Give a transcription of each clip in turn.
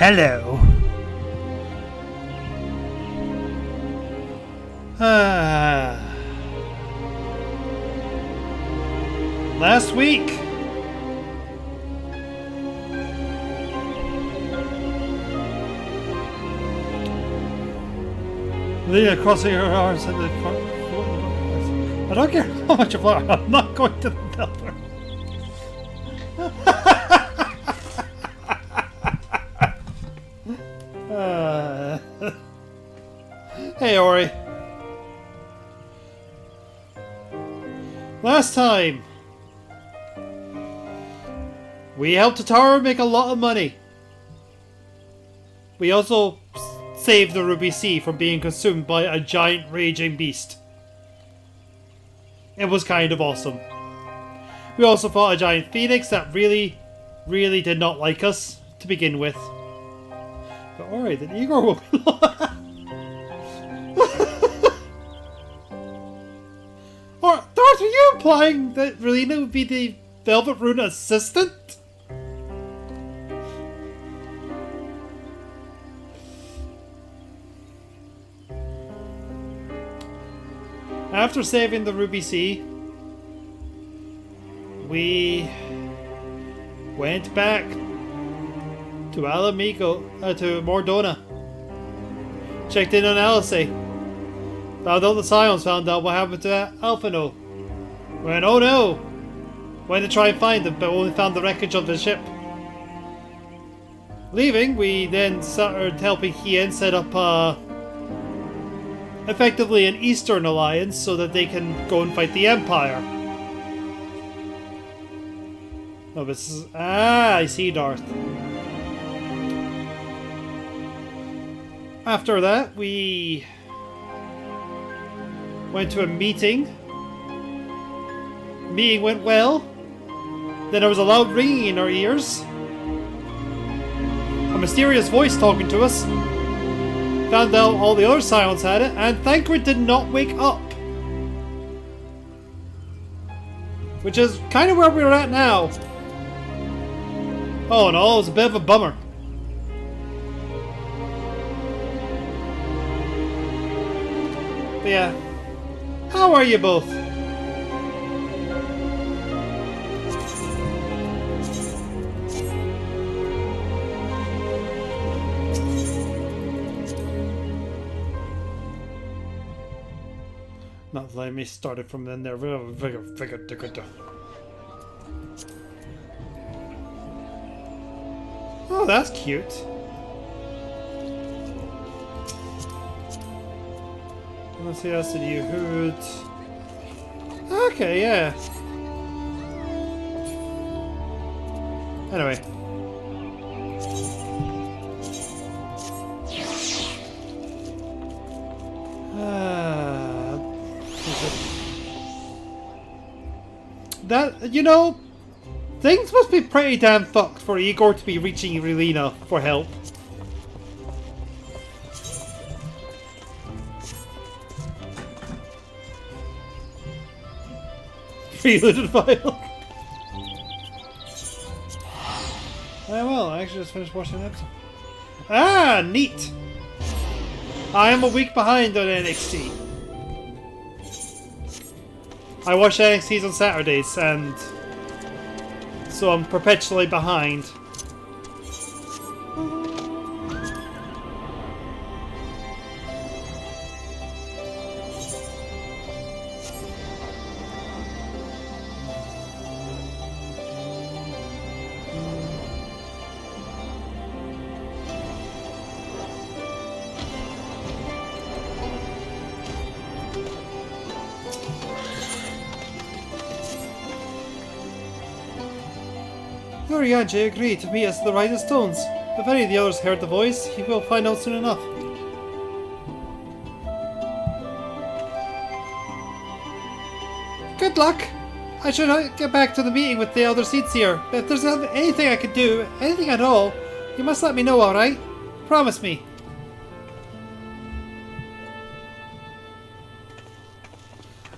Hello. Last week. Leaning across your arms and the front. I don't care how much of far. I'm not going to the Delver. Hey, Ori. Last time, we helped the tower make a lot of money. We also saved the Ruby Sea from being consumed by a giant raging beast. It was kind of awesome. We also fought a giant phoenix that really did not like us to begin with. But Ori, then Igor will be Or, Darth, are you implying that Relina would be the Velvet Rune assistant? After saving the Ruby Sea, we went back to to Mordona. Checked in on Alice. Found out the Scions found out what happened to Alphino. Went, oh no! Went to try and find them, but only found the wreckage of the ship. Leaving, we then started helping Hien set up effectively an Eastern alliance so that they can go and fight the Empire. Oh, this is... Ah, I see, Darth. After that, we went to a meeting. Meeting went well. Then there was a loud ringing in our ears. A mysterious voice talking to us. Found out all the other Scions had it, and Thancred did not wake up. Which is kind of where we're at now. Oh no, it was a bit of a bummer. But yeah. How are you both? Not letting me start it from then there. Oh, that's cute. Let's see, that's the new hood. Okay, yeah. Anyway. That, you know, things must be pretty damn fucked for Igor to be reaching Relina for help. Reloaded file. Well, I actually just finished watching the episode. Ah, neat. I am a week behind on NXT. I watch NXT on Saturdays, and so I'm perpetually behind. Orianji agreed to meet us at the Rising Stones. If any of the others heard the voice, he will find out soon enough. Good luck! I should get back to the meeting with the other seats here. But if there's anything I can do, anything at all, you must let me know, alright? Promise me.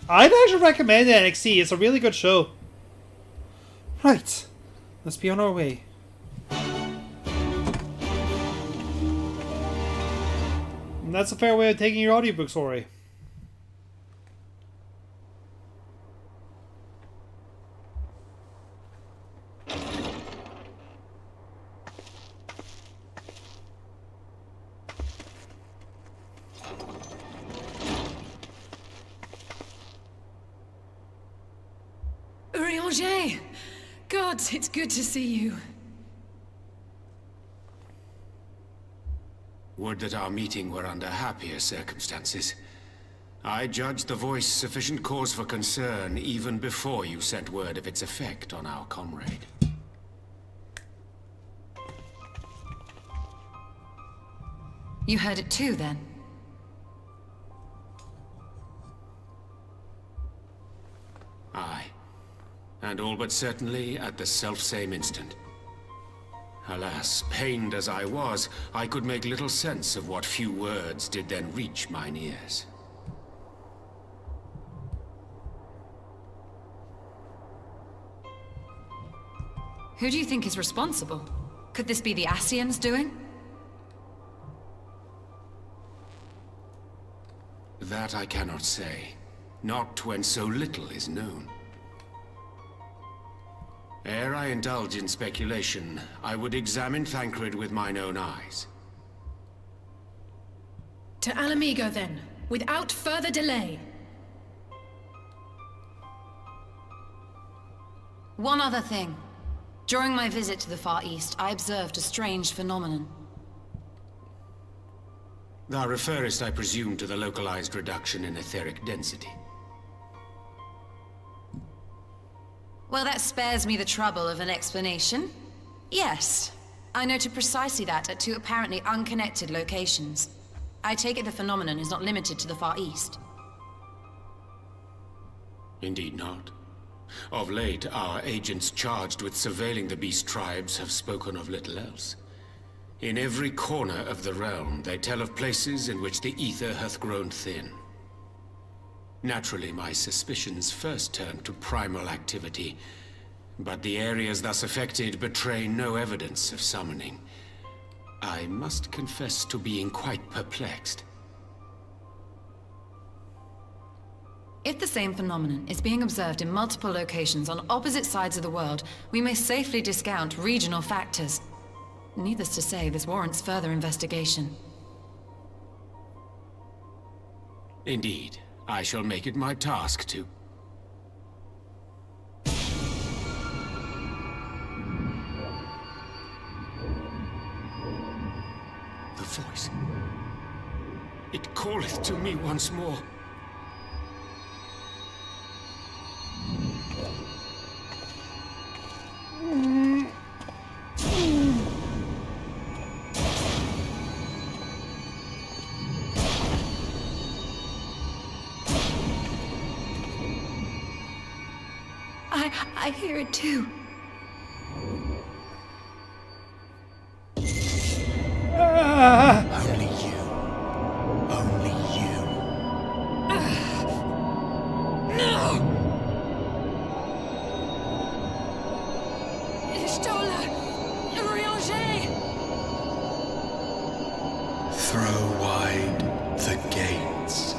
I'd actually recommend NXT. It's a really good show. Right. Let's be on our way. And that's a fair way of taking your audiobooks, Ori. Urianger! God, it's good to see you. Would that our meeting were under happier circumstances. I judged the voice sufficient cause for concern even before you sent word of its effect on our comrade. You heard it too, then? Aye. And all but certainly at the selfsame instant. Alas, pained as I was, I could make little sense of what few words did then reach mine ears. Who do you think is responsible? Could this be the Ascians doing? That I cannot say. Not when so little is known. Ere I indulge in speculation, I would examine Thancred with mine own eyes. To Alamigo, then, without further delay. One other thing. During my visit to the Far East, I observed a strange phenomenon. Thou referrest, I presume, to the localized reduction in etheric density. Well, that spares me the trouble of an explanation. Yes, I noted precisely that at two apparently unconnected locations. I take it the phenomenon is not limited to the Far East. Indeed not. Of late, our agents charged with surveilling the beast tribes have spoken of little else. In every corner of the realm, they tell of places in which the ether hath grown thin. Naturally, my suspicions first turned to primal activity, but the areas thus affected betray no evidence of summoning. I must confess to being quite perplexed. If the same phenomenon is being observed in multiple locations on opposite sides of the world, we may safely discount regional factors. Needless to say, this warrants further investigation. Indeed. I shall make it my task to... The voice. It calleth to me once more. I hear it too. Only you. Only you. No! Ishtola! Urianger! Throw wide the gates.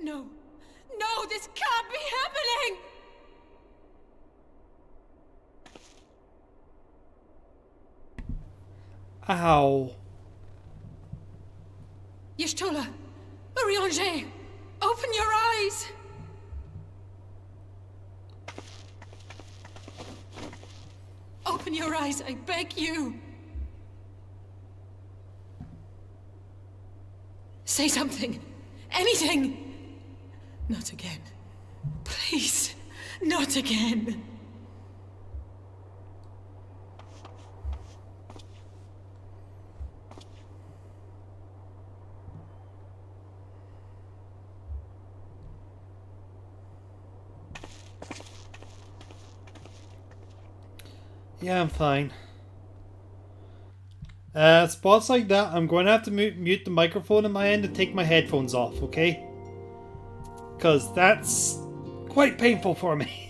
No! No, this can't be happening! Ow. Y'shtola! Urianger! Open your eyes! Open your eyes, I beg you! Say something! Anything! Not again. Please, not again. Yeah, I'm fine. Spots like that, I'm going to have to mute the microphone on my end and take my headphones off, okay? Because that's quite painful for me.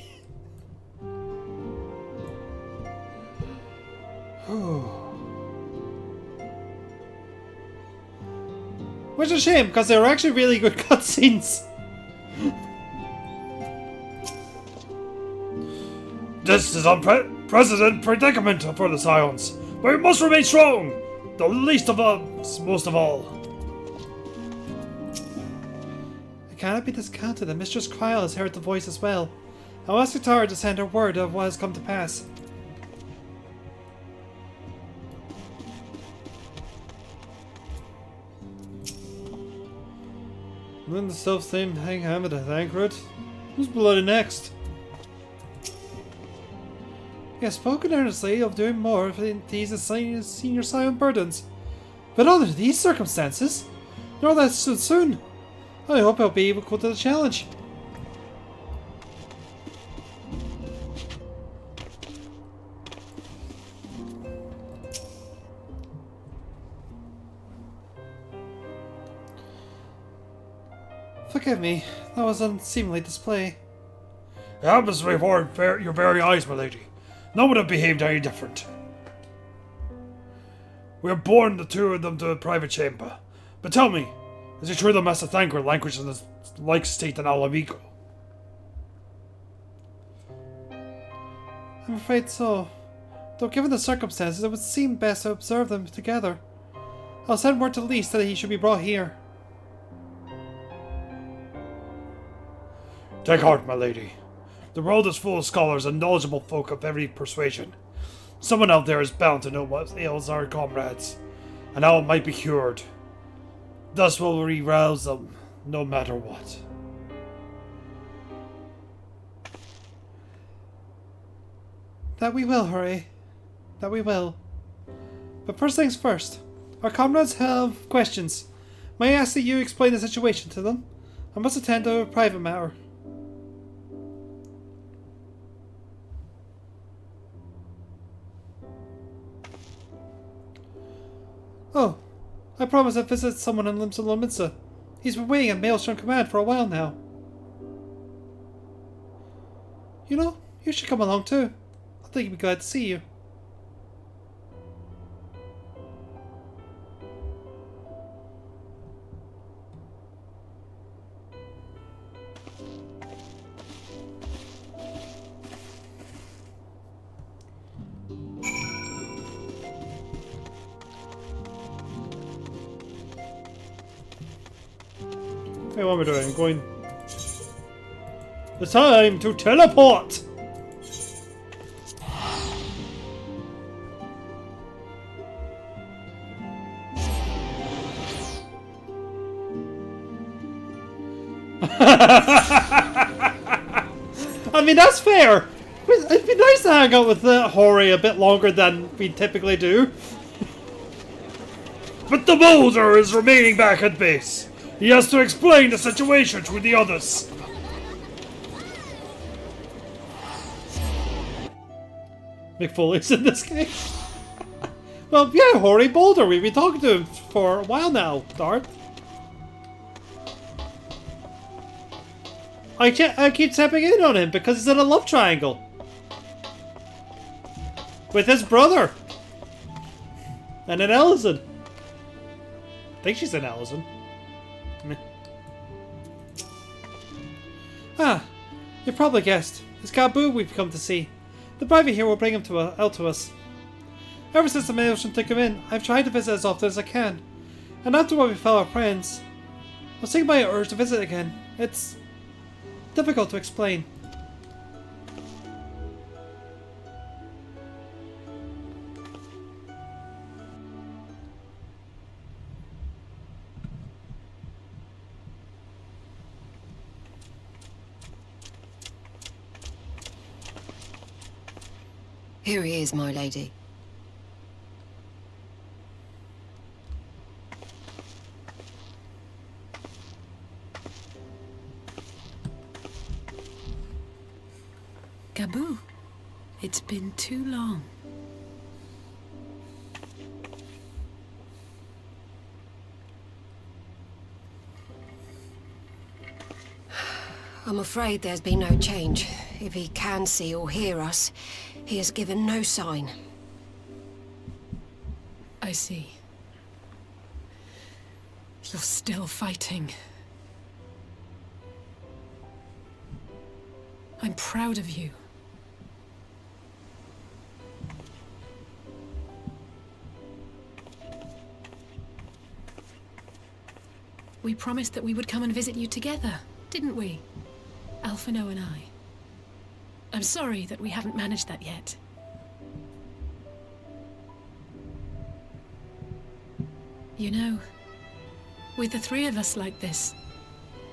Which is a shame, because they were actually really good cutscenes. This is unprecedented predicament for the Scions, but we must remain strong. The least of us, most of all. It cannot be discounted that Mistress Kyle has heard the voice as well. I'll ask Katara to send her word of what has come to pass. And then the self-same hang-hammer at Anchorage. Who's bloody next? He has spoken earnestly of doing more to ease the senior Scion burdens. But under these circumstances, nor that so soon. I hope I'll be equal to the challenge. Forgive me, that was an unseemly display. It happens before your very eyes, my lady. No one would have behaved any different. We have borne the two of them to a private chamber. But tell me, is it true the Master Thanker languishes in the like state in Alamico? I'm afraid so. Though given the circumstances, it would seem best to observe them together. I'll send word to Lise that he should be brought here. Take heart, my lady. The world is full of scholars and knowledgeable folk of every persuasion. Someone out there is bound to know what ails our comrades, and how it might be cured. Thus will we rouse them, no matter what. That we will, Hurry. That we will. But first things first. Our comrades have questions. May I ask that you explain the situation to them? I must attend to a private matter. Oh, I promised I'd visit someone in Limsa Lominsa. He's been waiting at Maelstrom Command for a while now. You know, you should come along too. I think he'd be glad to see you. Hey, what am I doing? I'm going... It's time to teleport! I mean, that's fair! It'd be nice to hang out with Hori a bit longer than we typically do. But the Boulder is remaining back at base. He has to explain the situation to the others. Mick Foley's in this game. Well, yeah, Hori Boulder. We've been talking to him for a while now, Dart. I keep tapping in on him because he's in a love triangle with his brother and an Ellison. I think she's an Ellison. Ah, you probably guessed. It's Gabu we've come to see. The private here will bring him out to us. Ever since the Maelstrom took him in, I've tried to visit as often as I can. And after what we felt our friends, I was taken by an urge to visit again. It's difficult to explain. Here he is, my lady. Gabu, it's been too long. I'm afraid there's been no change. If he can see or hear us, he has given no sign. I see. You're still fighting. I'm proud of you. We promised that we would come and visit you together, didn't we? Alphino and I. I'm sorry that we haven't managed that yet. You know, with the three of us like this,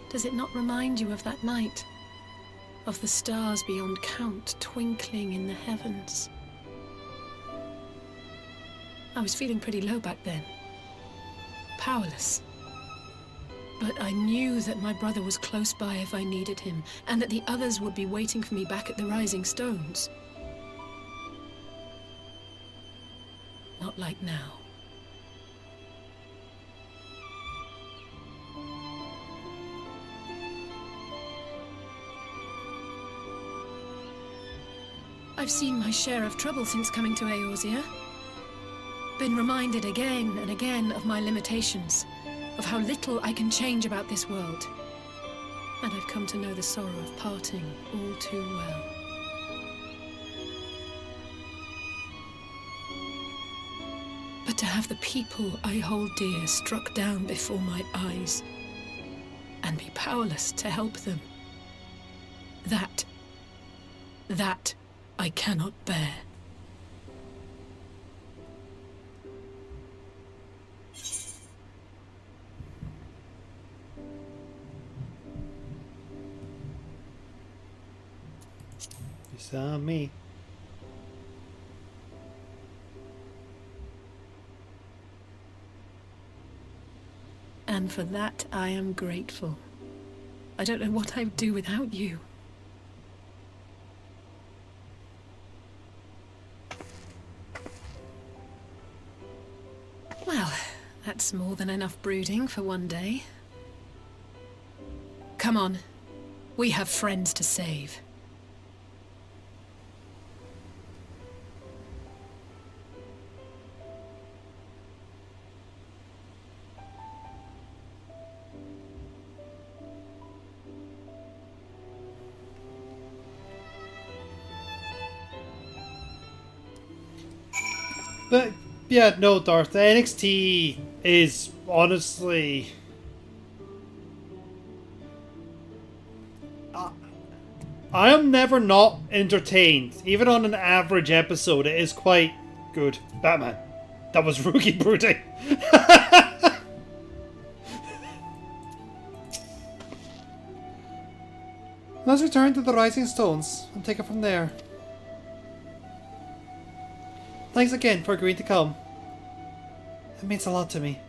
does it not remind you of that night? Of the stars beyond count twinkling in the heavens? I was feeling pretty low back then. Powerless. But I knew that my brother was close by if I needed him, and that the others would be waiting for me back at the Rising Stones. Not like now. I've seen my share of trouble since coming to Eorzea. Been reminded again and again of my limitations, of how little I can change about this world. And I've come to know the sorrow of parting all too well. But to have the people I hold dear struck down before my eyes, and be powerless to help them, that I cannot bear. You saw me. And for that I am grateful. I don't know what I would do without you. Well, that's more than enough brooding for one day. Come on. We have friends to save. But yeah, no, Darth. The NXT is honestly, I am never not entertained. Even on an average episode, it is quite good. Batman, that was rookie brooding. Let's return to the Rising Stones and take it from there. Thanks again for agreeing to come. It means a lot to me.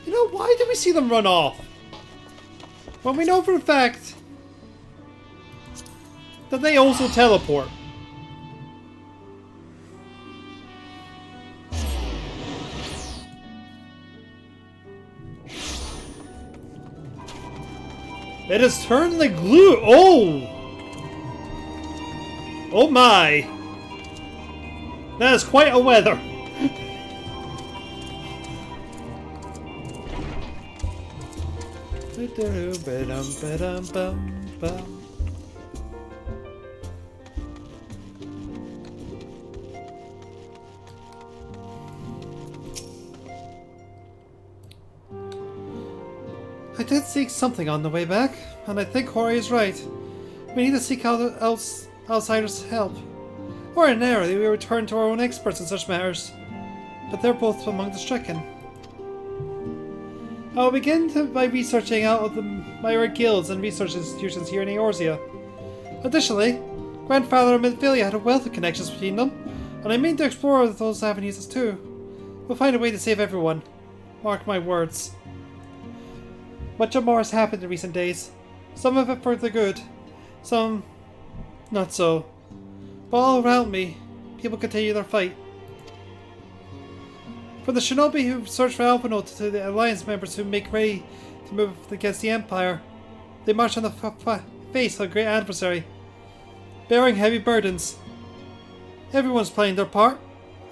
You know, why did we see them run off? Well, we know for a fact that they also teleport. It has turned like glue. Oh! Oh my! That is quite a weather. I did seek something on the way back, and I think Hori is right. We need to seek out outsiders' help. Ordinarily, we return to our own experts in such matters, but they're both among the stricken. I will begin by researching out of the Myra guilds and research institutions here in Eorzea. Additionally, Grandfather and Midfilia had a wealth of connections between them, and I mean to explore those avenues too. We'll find a way to save everyone. Mark my words. Much more has happened in recent days. Some of it for the good, some not so. But all around me, people continue their fight. From the shinobi who search for Alpha Note to the Alliance members who make ready to move against the Empire, they march on the face of a great adversary, bearing heavy burdens. Everyone's playing their part,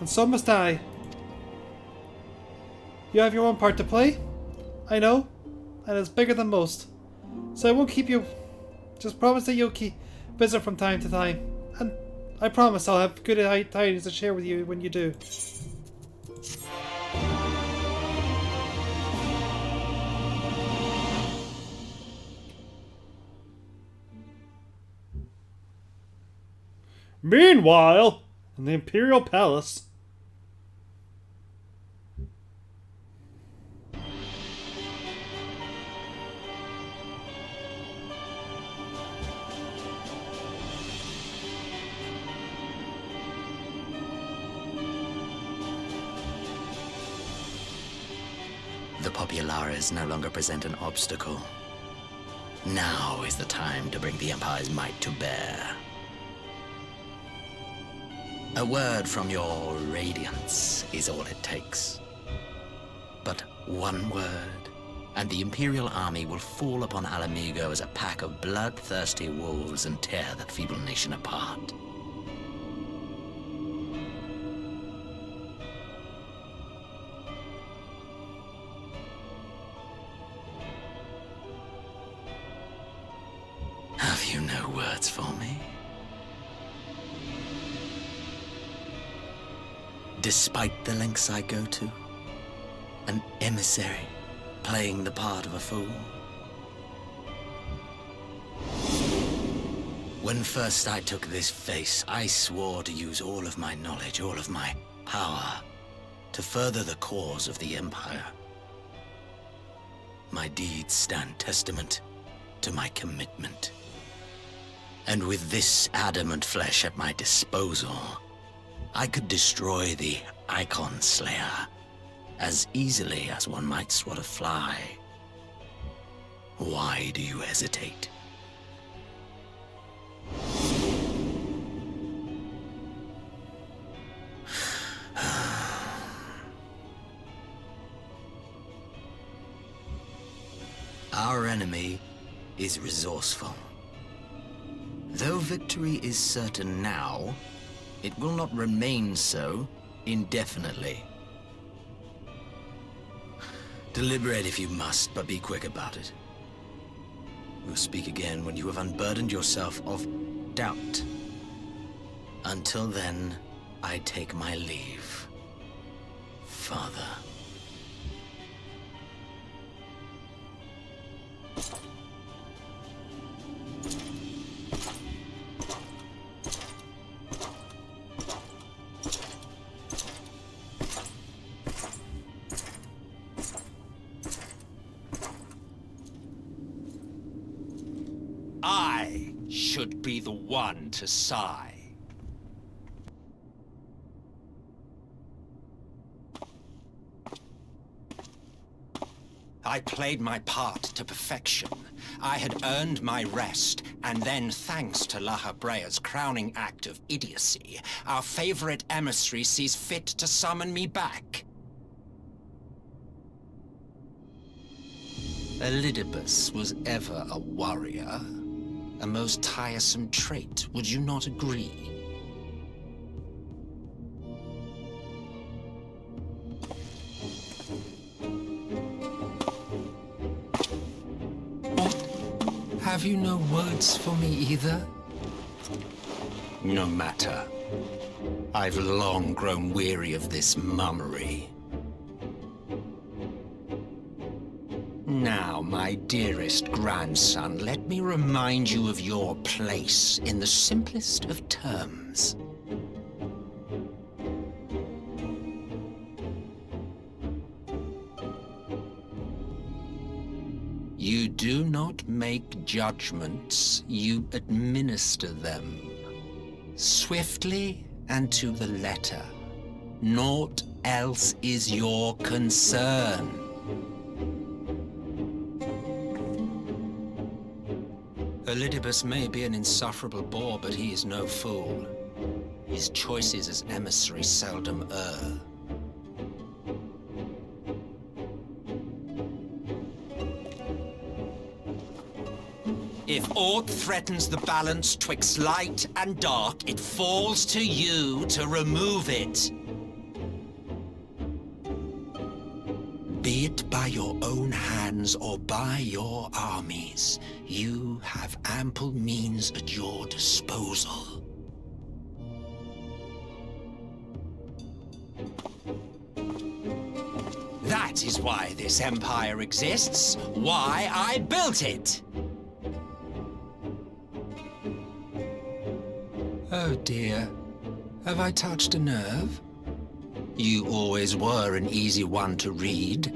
and some must die. You have your own part to play, I know, and it's bigger than most. So I won't keep you. Just promise that you'll visit from time to time, and I promise I'll have good tidings to share with you when you do. Meanwhile, in the Imperial Palace. The Populares no longer present an obstacle. Now is the time to bring the Empire's might to bear. A word from your Radiance is all it takes. But one word, and the Imperial army will fall upon Alamigo as a pack of bloodthirsty wolves and tear that feeble nation apart. Have you no words for me? Despite the lengths I go to, an emissary playing the part of a fool. When first I took this face, I swore to use all of my knowledge, all of my power, to further the cause of the Empire. My deeds stand testament to my commitment. And with this adamant flesh at my disposal, I could destroy the Icon Slayer as easily as one might swat a fly. Why do you hesitate? Our enemy is resourceful. Though victory is certain now, it will not remain so indefinitely. Deliberate if you must, but be quick about it. We'll speak again when you have unburdened yourself of doubt. Until then, I take my leave, Father. I should be the one to sigh. I played my part to perfection. I had earned my rest, and then, thanks to La Habrea's crowning act of idiocy, our favorite emissary sees fit to summon me back. Elidibus was ever a warrior. A most tiresome trait, would you not agree? Have you no words for me either? No matter. I've long grown weary of this mummery. Now, my dearest grandson, let me remind you of your place in the simplest of terms. You do not make judgments, you administer them. Swiftly and to the letter. Naught else is your concern. Elidibus may be an insufferable bore, but he is no fool. His choices as emissary seldom err. If aught threatens the balance twixt light and dark, it falls to you to remove it. Be it by your own hands or by your armies, you have ample means at your disposal. That is why this empire exists, why I built it. Oh dear, have I touched a nerve? You always were an easy one to read.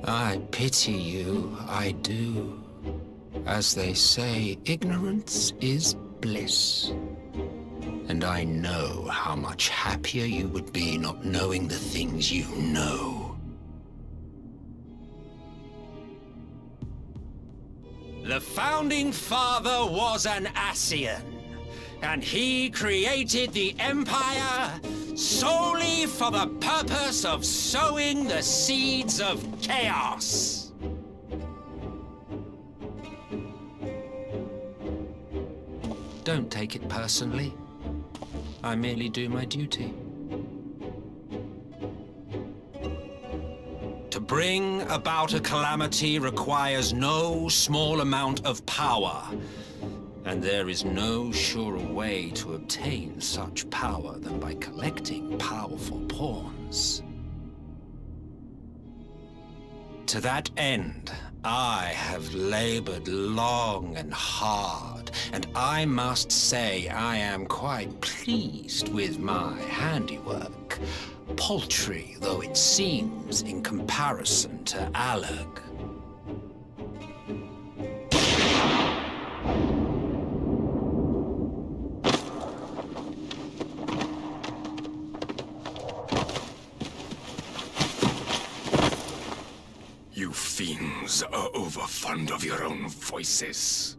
I pity you, I do. As they say, ignorance is bliss. And I know how much happier you would be not knowing the things you know. The Founding Father was an Ascian, and he created the Empire solely for the purpose of sowing the seeds of chaos. Don't take it personally. I merely do my duty. To bring about a calamity requires no small amount of power, and there is no surer way to obtain such power than by collecting powerful pawns. To that end, I have labored long and hard, and I must say I am quite pleased with my handiwork, paltry though it seems in comparison to Alag. You fiends are overfond of your own voices.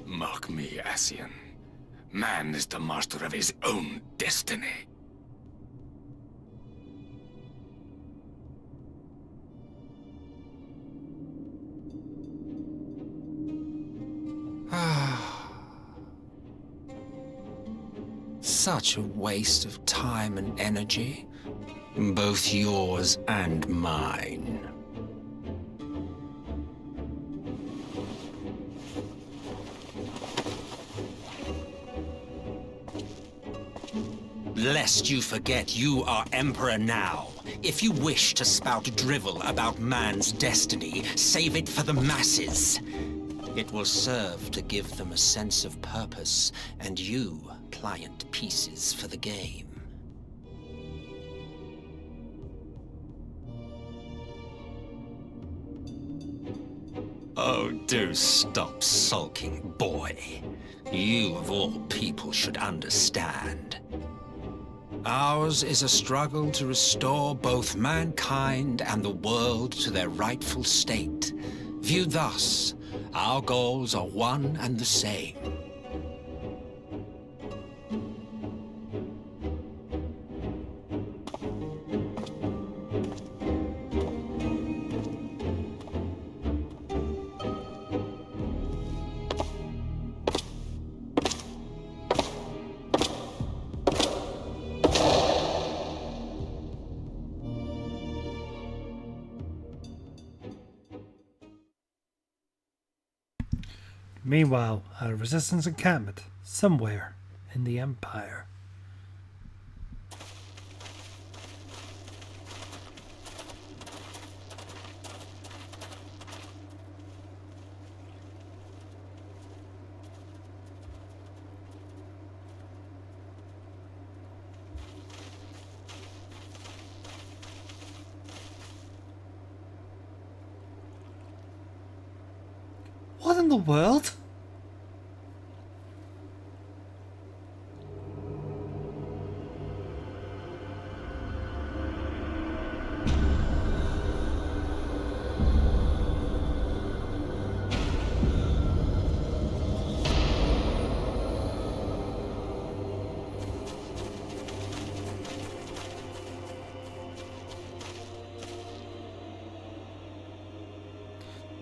Mark me, Ascian. Man is the master of his own destiny. Such a waste of time and energy, both yours and mine. Lest you forget you are Emperor now. If you wish to spout drivel about man's destiny, save it for the masses. It will serve to give them a sense of purpose, and you pliant pieces for the game. Oh, do stop sulking, boy. You of all people should understand. Ours is a struggle to restore both mankind and the world to their rightful state. Viewed thus, our goals are one and the same. Meanwhile, at a resistance encampment somewhere in the Empire. What in the world?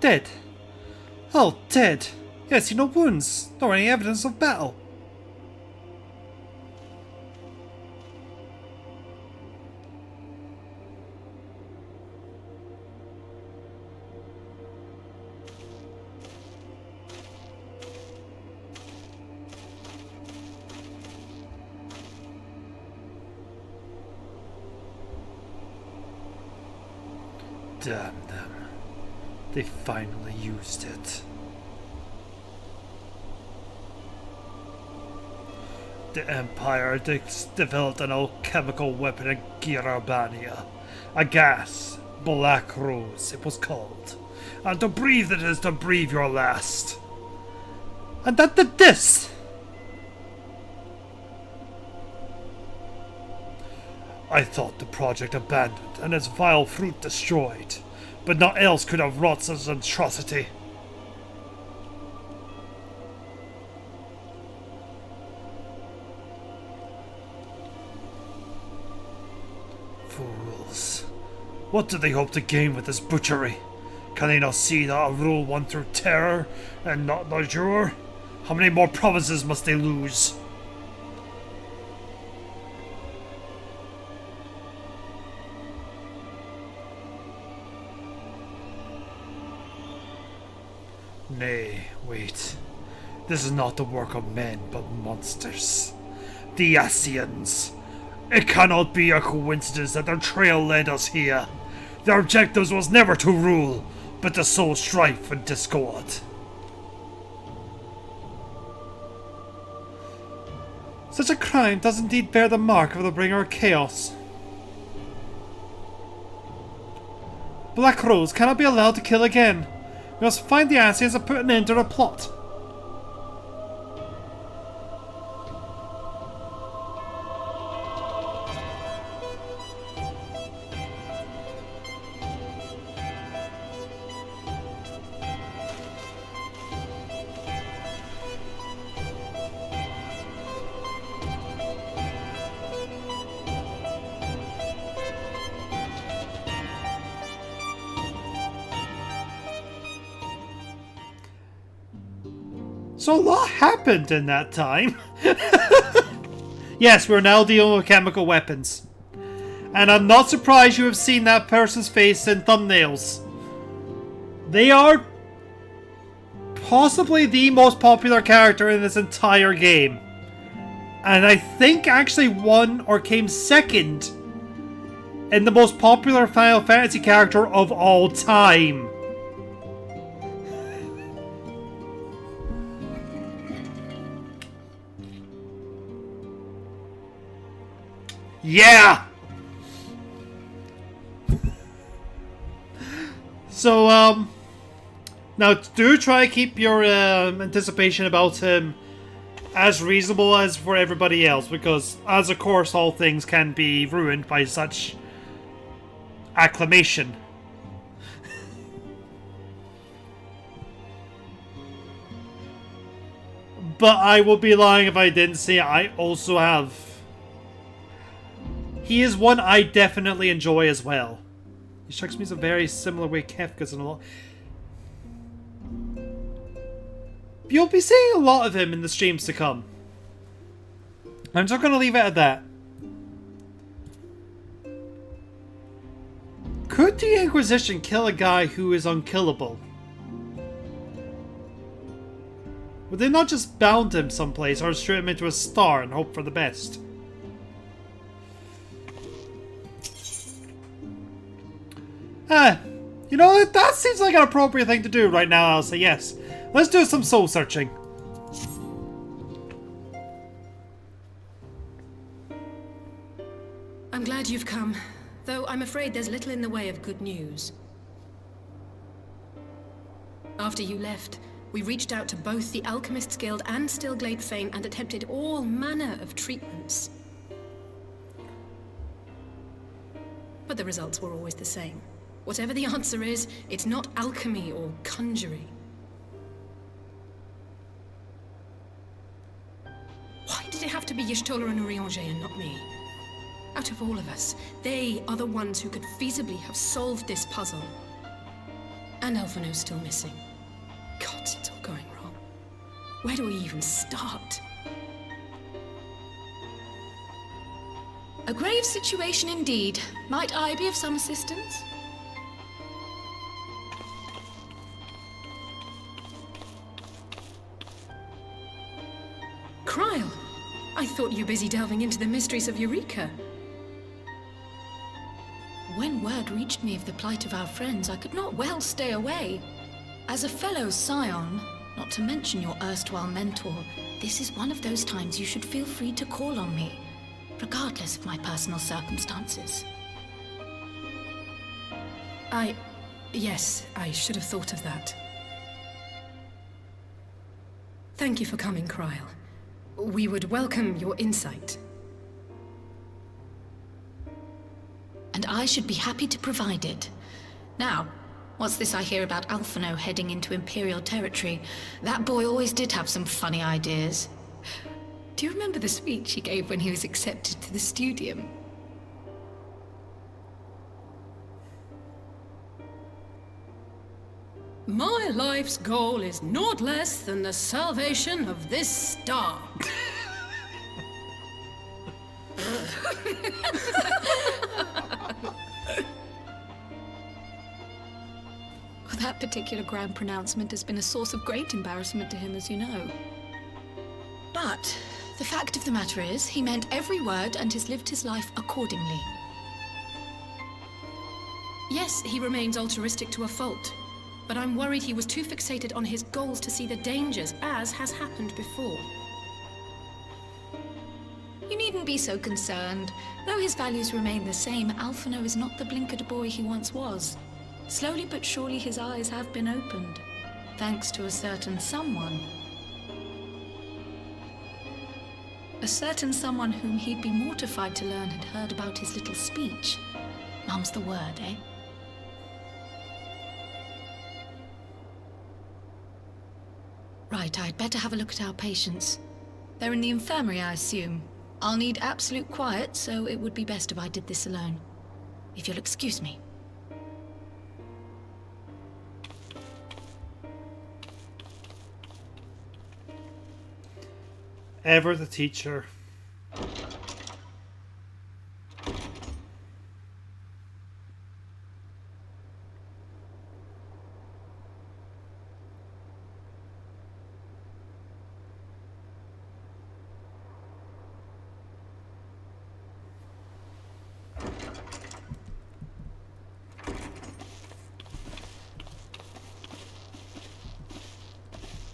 Dead? Oh, dead. Yes, no wounds, nor any evidence of battle. Damn them. They finally used it. The Empire developed an alchemical weapon in Girabania. A gas. Black Rose, it was called. And to breathe it is to breathe your last. And that did this! I thought the project abandoned and its vile fruit destroyed, but naught else could have wrought such an atrocity. Fools. What do they hope to gain with this butchery? Can they not see that a rule won through terror and not largeur? How many more provinces must they lose? Nay, wait. This is not the work of men, but monsters. The Asians. It cannot be a coincidence that their trail led us here. Their objective was never to rule, but to sow strife and discord. Such a crime does indeed bear the mark of the bringer of chaos. Black Rose cannot be allowed to kill again. We must find the Asians and put an end to the plot. So a lot happened in that time. Yes, we're now dealing with chemical weapons. And I'm not surprised you have seen that person's face in thumbnails. They are possibly the most popular character in this entire game. And I think actually won or came second in the most popular Final Fantasy character of all time. Yeah! So, now do try to keep your anticipation about him as reasonable as for everybody else, because as of course all things can be ruined by such acclamation. But I would be lying if I didn't say I also have. He is one I definitely enjoy as well. He strikes me as a very similar way Kefka's in a lot. You'll be seeing a lot of him in the streams to come. I'm just going to leave it at that. Could the Inquisition kill a guy who is unkillable? Would they not just bound him someplace or strip him into a star and hope for the best? You know, that seems like an appropriate thing to do right now, I'll say yes. Let's do some soul searching. I'm glad you've come, though I'm afraid there's little in the way of good news. After you left, we reached out to both the Alchemists Guild and Stillglade Fane and attempted all manner of treatments. But the results were always the same. Whatever the answer is, it's not alchemy or conjuring. Why did it have to be Y'shtola and Urianger and not me? Out of all of us, they are the ones who could feasibly have solved this puzzle. And Alphino's still missing. God, it's all going wrong. Where do we even start? A grave situation indeed. Might I be of some assistance? Kryl! I thought you were busy delving into the mysteries of Eureka. When word reached me of the plight of our friends, I could not well stay away. As a fellow scion, not to mention your erstwhile mentor, this is one of those times you should feel free to call on me, regardless of my personal circumstances. Yes, I should have thought of that. Thank you for coming, Kryl. We would welcome your insight. And I should be happy to provide it. Now, what's this I hear about Alphino heading into Imperial territory? That boy always did have some funny ideas. Do you remember the speech he gave when he was accepted to the Studium? My life's goal is naught less than the salvation of this star. That particular grand pronouncement has been a source of great embarrassment to him, as you know. But the fact of the matter is, he meant every word and has lived his life accordingly. Yes, he remains altruistic to a fault. But I'm worried he was too fixated on his goals to see the dangers, as has happened before. You needn't be so concerned. Though his values remain the same, Alphino is not the blinkered boy he once was. Slowly but surely his eyes have been opened, thanks to a certain someone. A certain someone whom he'd be mortified to learn had heard about his little speech. Mum's the word, eh? Right, I'd better have a look at our patients. They're in the infirmary, I assume. I'll need absolute quiet, so it would be best if I did this alone. If you'll excuse me. Ever the teacher.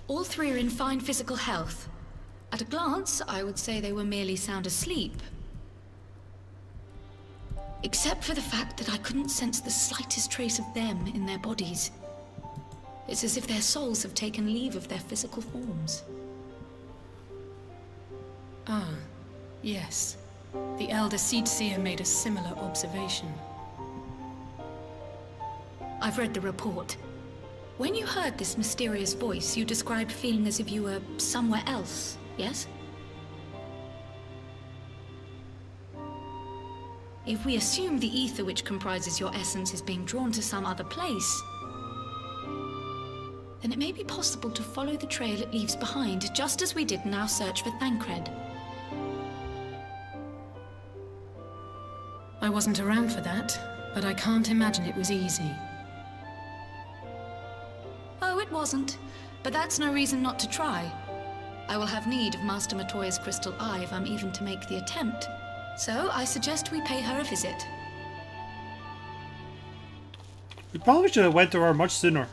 All three are in fine physical health. At a glance, I would say they were merely sound asleep. Except for the fact that I couldn't sense the slightest trace of them in their bodies. It's as if their souls have taken leave of their physical forms. Ah, yes. The Elder Seedseer made a similar observation. I've read the report. When you heard this mysterious voice, you described feeling as if you were somewhere else, yes? If we assume the ether which comprises your essence is being drawn to some other place, then it may be possible to follow the trail it leaves behind, just as we did in our search for Thancred. I wasn't around for that, but I can't imagine it was easy. Oh, it wasn't. But that's no reason not to try. I will have need of Master Matoya's crystal eye if I'm even to make the attempt. So I suggest we pay her a visit. We probably should have went to her much sooner.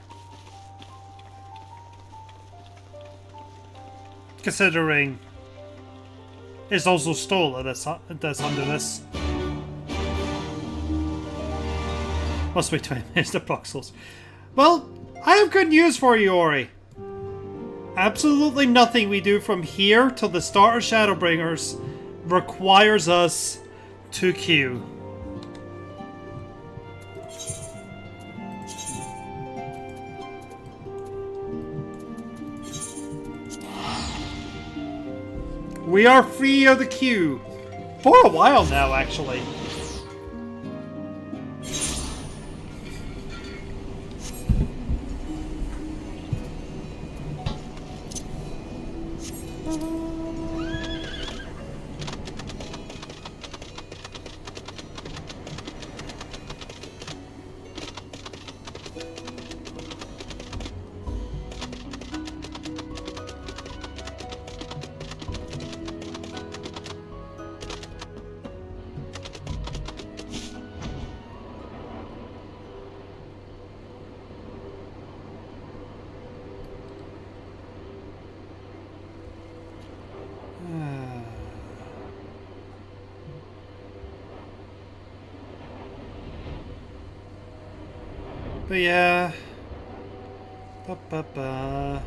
Considering it's also stole at this under this. Must wait 20 minutes to Bruxelles. Well, I have good news for you, Ori. Absolutely nothing we do from here till the start of Shadowbringers requires us to queue. We are free of the queue. For a while now, actually. But yeah. Ba-ba-ba.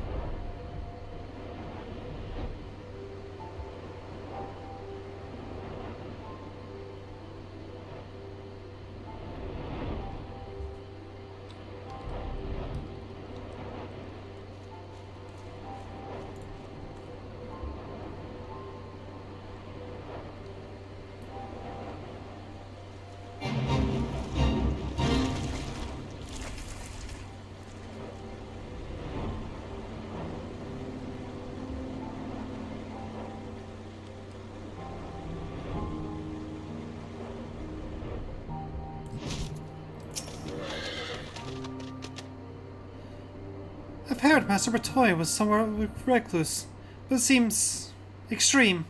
I've heard Master Bertoy was somewhere recluse, but it seems extreme.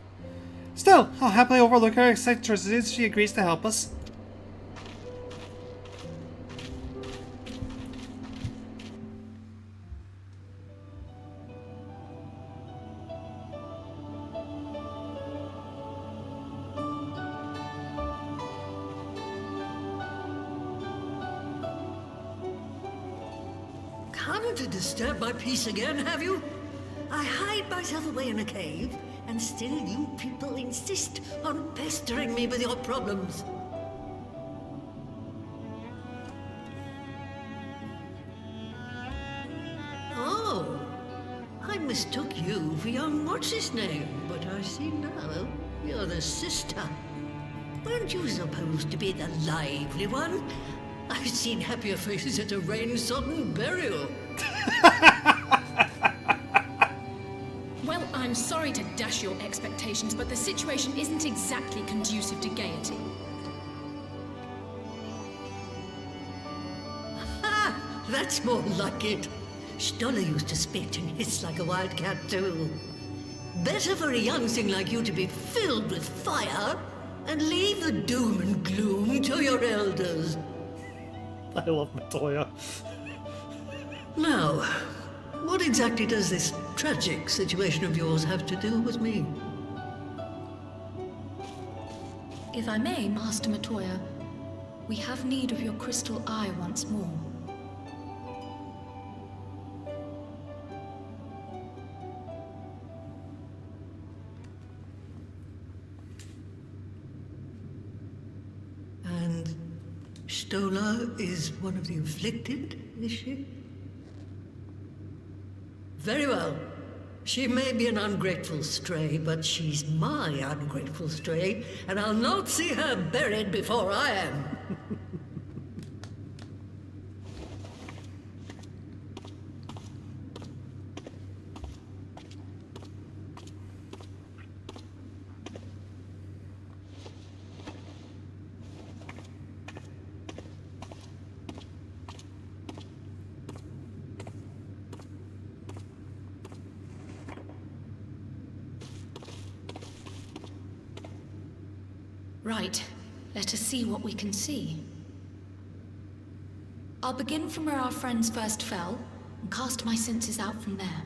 Still, I'll happily overlook her eccentricities if she agrees to help us. Come to disturb my peace again, have you? I hide myself away in a cave, and still you people insist on pestering me with your problems. Oh, I mistook you for young what's-his-name, but I see now you're the sister. Weren't you supposed to be the lively one? I've seen happier faces at a rain-sodden burial. Well, I'm sorry to dash your expectations, but the situation isn't exactly conducive to gaiety. Ha! That's more like it. Stoller used to spit and hiss like a wildcat too. Better for a young thing like you to be filled with fire and leave the doom and gloom to your elders. I love Matoya. Now, what exactly does this tragic situation of yours have to do with me? If I may, Master Matoya, we have need of your crystal eye once more. And Stoller is one of the afflicted, is she? Very well. She may be an ungrateful stray, but she's my ungrateful stray, and I'll not see her buried before I am. Right. Let us see what we can see. I'll begin from where our friends first fell, and cast my senses out from there.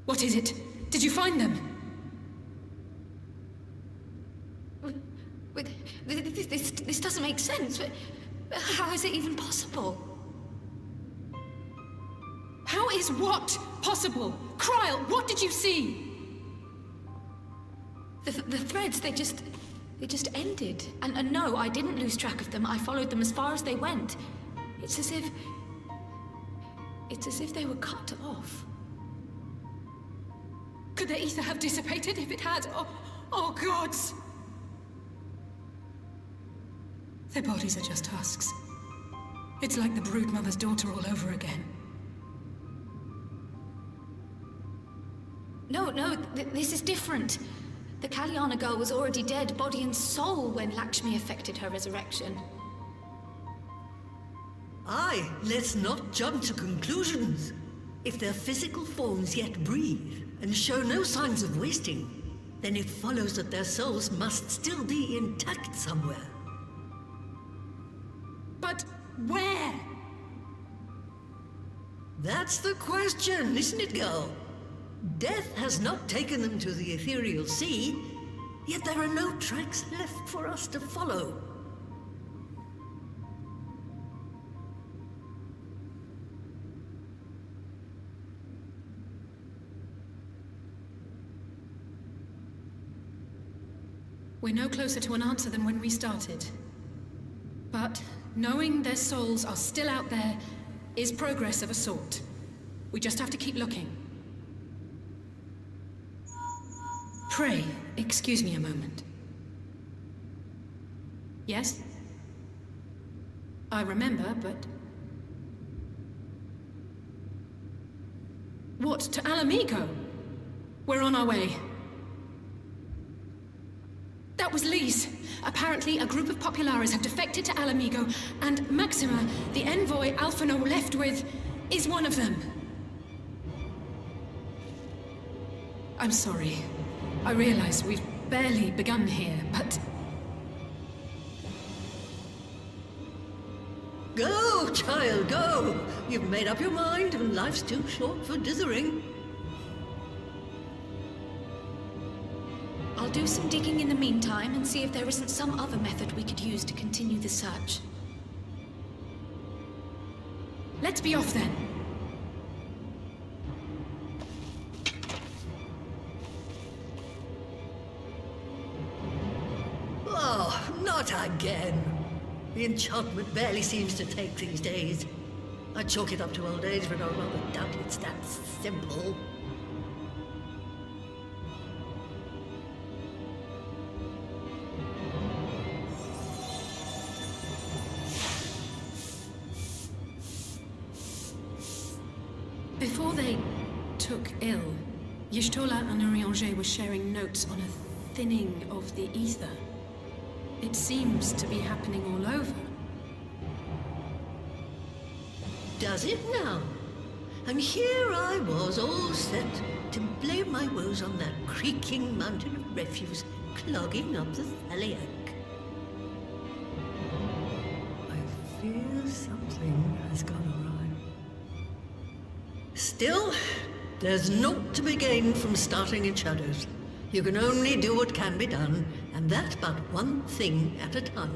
What is it? Did you find them? This doesn't make sense. How is it even possible? How is what possible? Kryl, what did you see? The threads, they just ended. And no, I didn't lose track of them. I followed them as far as they went. It's as if they were cut off. Could the ether have dissipated if it had? Oh gods! Their bodies are just husks. It's like the broodmother's daughter all over again. No, this is different. The Kalyana girl was already dead, body and soul, when Lakshmi effected her resurrection. Aye, let's not jump to conclusions. If their physical forms yet breathe and show no signs of wasting, then it follows that their souls must still be intact somewhere. But where? That's the question, isn't it, girl? Death has not taken them to the ethereal sea, yet there are no tracks left for us to follow. We're no closer to an answer than when we started. But knowing their souls are still out there is progress of a sort. We just have to keep looking. Pray, excuse me a moment. Yes? I remember, but... What, to Alamigo? We're on our way. That was Lee's. Apparently, a group of Populares have defected to Alamigo, and Maxima, the envoy Alphino left with, is one of them. I'm sorry. I realize we've barely begun here, but... Go, child, go! You've made up your mind, and life's too short for dithering. I'll do some digging in the meantime and see if there isn't some other method we could use to continue the search. Let's be off then. Oh, not again. The enchantment barely seems to take these days. I chalk it up to old age, but I rather doubt it's that simple. Before they took ill, Y'shtola and Urianger were sharing notes on a thinning of the ether. It seems to be happening all over. Does it now? And here I was all set to blame my woes on that creaking mountain of refuse clogging up the Thaliac. I fear something has gone awry. Still, there's naught to be gained from starting in shadows. You can only do what can be done, and that but one thing at a time.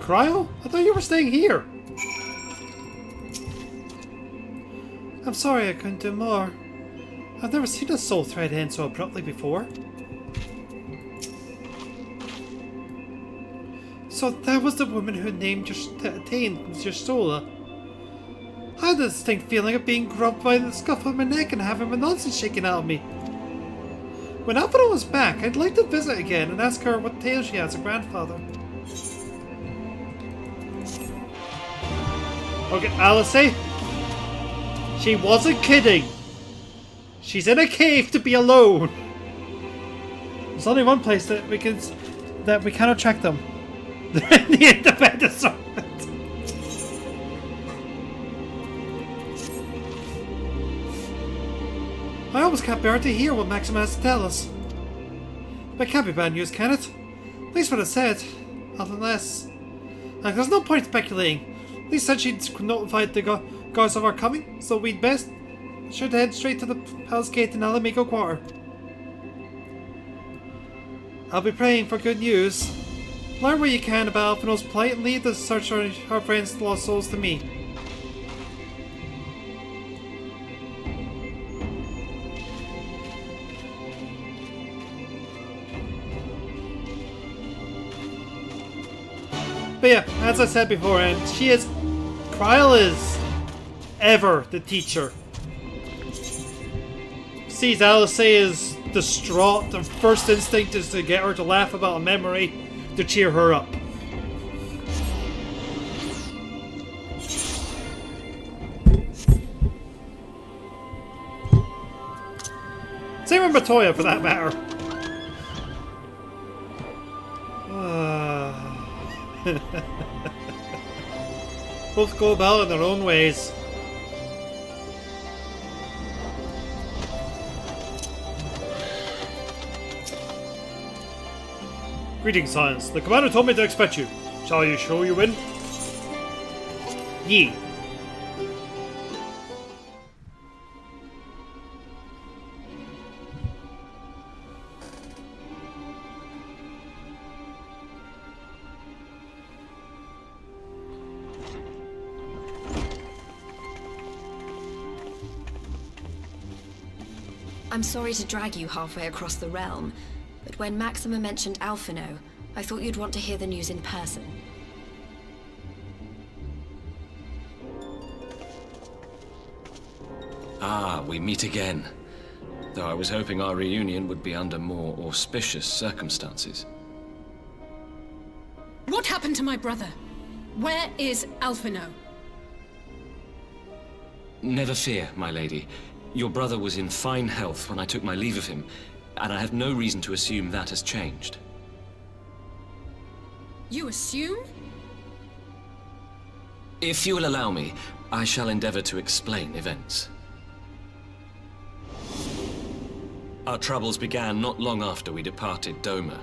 Cryo? I thought you were staying here. I'm sorry I couldn't do more. I've never seen a soul thread end so abruptly before. So that was the woman who named Y'shtola. I had a distinct feeling of being grubbed by the scuff of my neck and having my nonsense shaken out of me. When Alphino was back, I'd like to visit again and ask her what tale she has of grandfather. Okay, Alice, she wasn't kidding. She's in a cave to be alone. There's only one place that we cannot track them. They're in the independent circuit. I almost can't bear to hear what Maxima has to tell us. But it can't be bad news, can it? At least what it said. Nothing less. And there's no point speculating. At least said she'd notified the guards of our coming, so we'd best should head straight to the Palace Gate in Alamigo Quarter. I'll be praying for good news. Learn what you can about Alphino's plight and leave the search for our friends' lost souls to me. But yeah, as I said before, and Kryl is ever the teacher. Sees Alice is distraught, and first instinct is to get her to laugh about a memory to cheer her up. Same with Matoya, for that matter. Both go about in their own ways. Greetings, Science. The commander told me to expect you. Shall you show you in? Ye. I'm sorry to drag you halfway across the realm, but when Maxima mentioned Alphino, I thought you'd want to hear the news in person. Ah, we meet again. Though I was hoping our reunion would be under more auspicious circumstances. What happened to my brother? Where is Alphino? Never fear, my lady. Your brother was in fine health when I took my leave of him, and I have no reason to assume that has changed. You assume? If you will allow me, I shall endeavor to explain events. Our troubles began not long after we departed Doma.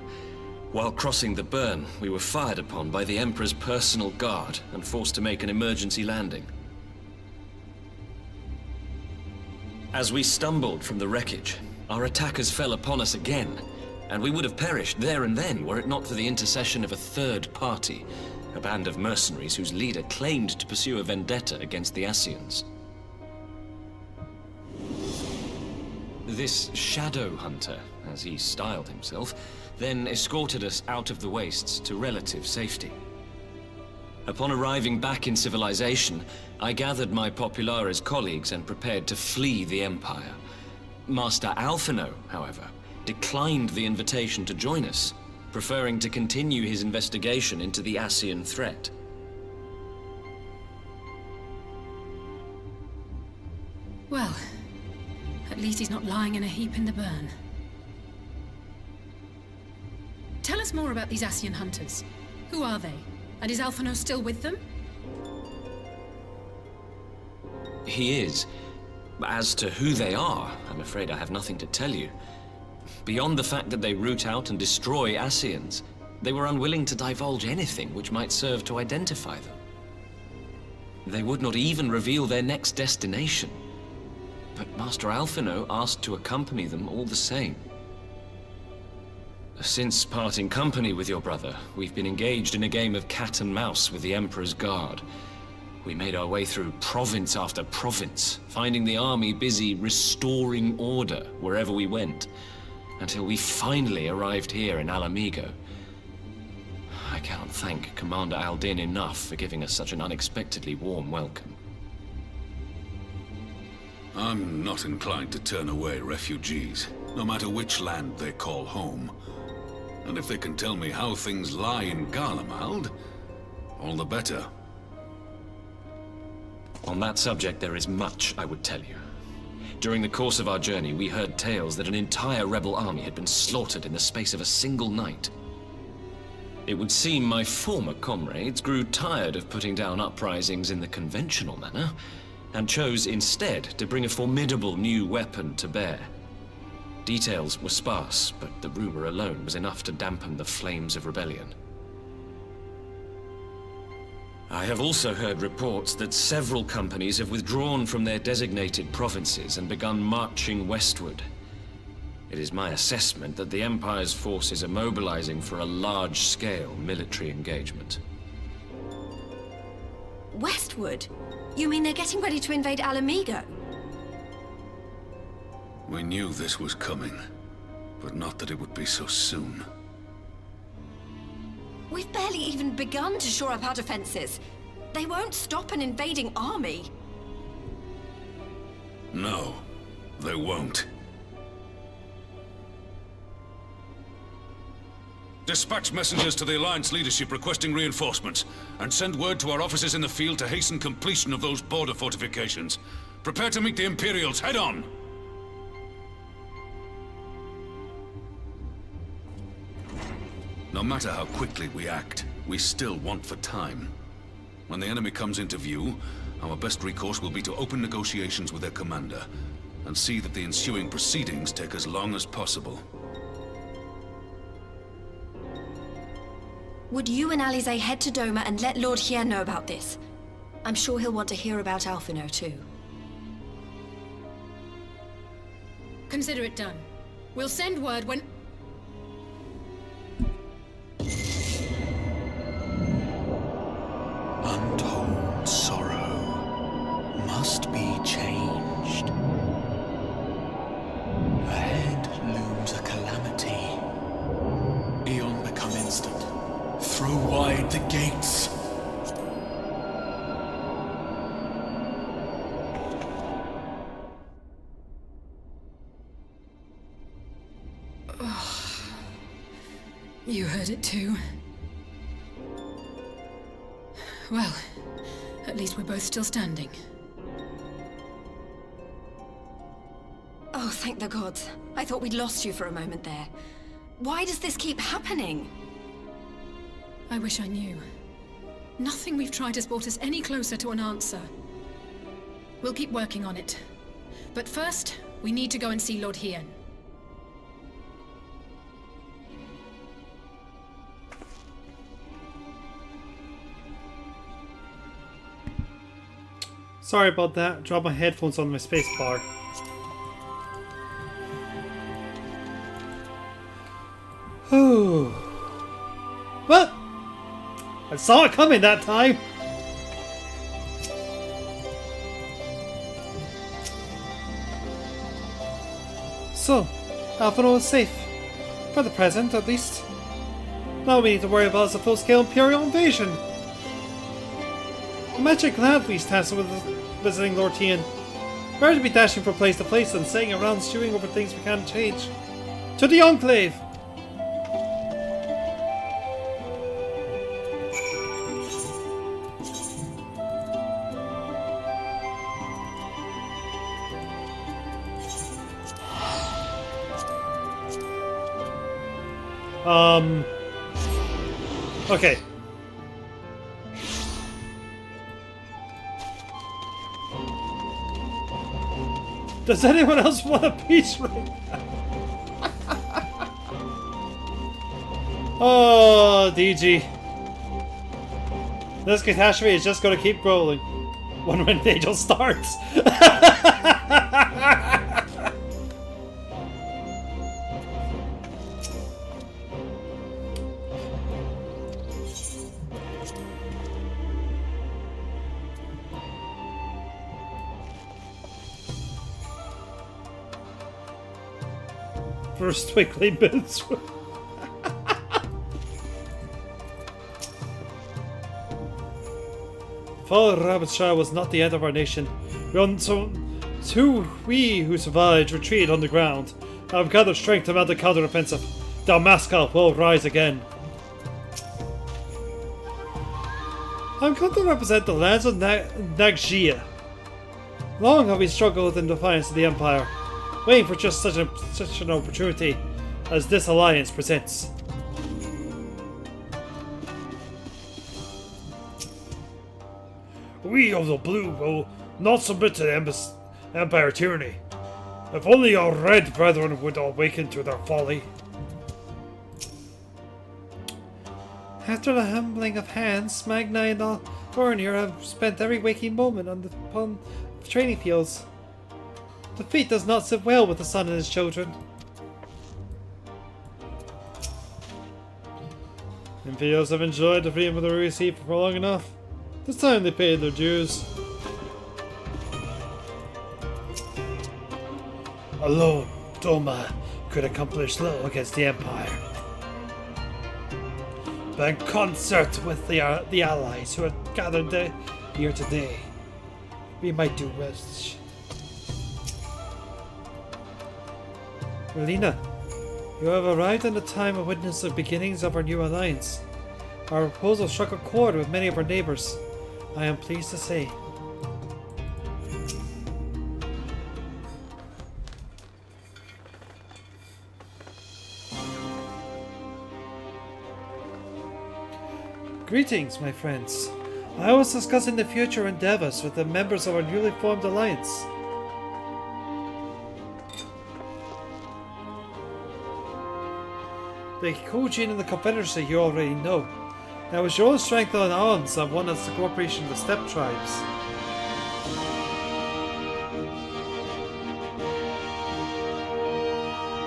While crossing the burn, we were fired upon by the Emperor's personal guard and forced to make an emergency landing. As we stumbled from the wreckage, our attackers fell upon us again, and we would have perished there and then were it not for the intercession of a third party, a band of mercenaries whose leader claimed to pursue a vendetta against the Ascians. This Shadow Hunter, as he styled himself, then escorted us out of the wastes to relative safety. Upon arriving back in civilization, I gathered my Populares colleagues and prepared to flee the Empire. Master Alphino, however, declined the invitation to join us, preferring to continue his investigation into the Ascian threat. Well, at least he's not lying in a heap in the burn. Tell us more about these Ascian hunters. Who are they? And is Alphino still with them? He is. As to who they are, I'm afraid I have nothing to tell you. Beyond the fact that they root out and destroy Ascians, they were unwilling to divulge anything which might serve to identify them. They would not even reveal their next destination. But Master Alphino asked to accompany them all the same. Since parting company with your brother, we've been engaged in a game of cat and mouse with the Emperor's guard. We made our way through province after province, finding the army busy restoring order wherever we went, until we finally arrived here in Alamigo. I cannot thank Commander Aldin enough for giving us such an unexpectedly warm welcome. I'm not inclined to turn away refugees, no matter which land they call home. And if they can tell me how things lie in Garlemald, all the better. On that subject, there is much I would tell you. During the course of our journey, we heard tales that an entire rebel army had been slaughtered in the space of a single night. It would seem my former comrades grew tired of putting down uprisings in the conventional manner, and chose instead to bring a formidable new weapon to bear. Details were sparse, but the rumor alone was enough to dampen the flames of rebellion. I have also heard reports that several companies have withdrawn from their designated provinces and begun marching westward. It is my assessment that the Empire's forces are mobilizing for a large-scale military engagement. Westward? You mean they're getting ready to invade Alamigo? We knew this was coming, but not that it would be so soon. We've barely even begun to shore up our defenses. They won't stop an invading army. No, they won't. Dispatch messengers to the Alliance leadership requesting reinforcements, and send word to our officers in the field to hasten completion of those border fortifications. Prepare to meet the Imperials head-on! No matter how quickly we act, we still want for time. When the enemy comes into view, our best recourse will be to open negotiations with their commander, and see that the ensuing proceedings take as long as possible. Would you and Alize head to Doma and let Lord Hien know about this? I'm sure he'll want to hear about Alphino too. Consider it done. We'll send word when... Untold sorrow must be changed. Ahead looms a calamity. Eon become instant. Throw wide the gates. You heard it too. Well, at least we're both still standing. Oh, thank the gods. I thought we'd lost you for a moment there. Why does this keep happening? I wish I knew. Nothing we've tried has brought us any closer to an answer. We'll keep working on it. But first, we need to go and see Lord Hien. Sorry about that. Dropped my headphones on my spacebar. Whew. Well, I saw it coming that time. So, Alphino is safe. For the present, at least. Now we need to worry about a full-scale Imperial invasion. Imagine gladly tasked with visiting Lord Hien. Better to be dashing from place to place than sitting around stewing over things we can't change. To the Enclave! Okay. Does anyone else want a piece right now? Oh, DG. This catastrophe is just going to keep rolling. When Angel starts. First twinkly bits. Fall of Rabbitshire was not the end of our nation. We who survived retreated on the ground. Have gathered strength to mount a counter-offensive. Dalmasca will rise again. I'm come to represent the lands of Naggia. Long have we struggled in defiance of the Empire, waiting for just such an opportunity as this alliance presents. We of the Blue will not submit to the Empire tyranny. If only our red brethren would awaken to their folly. After the humbling of hands, Magna and all Bornir have spent every waking moment on the training fields. Defeat does not sit well with the sun and his children. Imperials have enjoyed the freedom they received for long enough. It's time they paid their dues. Alone, Doma could accomplish little against the Empire. But in concert with the allies who have gathered here today, we might do much. Relina, you have arrived in the time of witness the beginnings of our new alliance. Our proposal struck a chord with many of our neighbors, I am pleased to say. Greetings, my friends. I was discussing the future endeavors with the members of our newly formed alliance. The Kojin and the Confederacy you already know. Now with your own strength and arms, I've won us the cooperation of the Steppe tribes.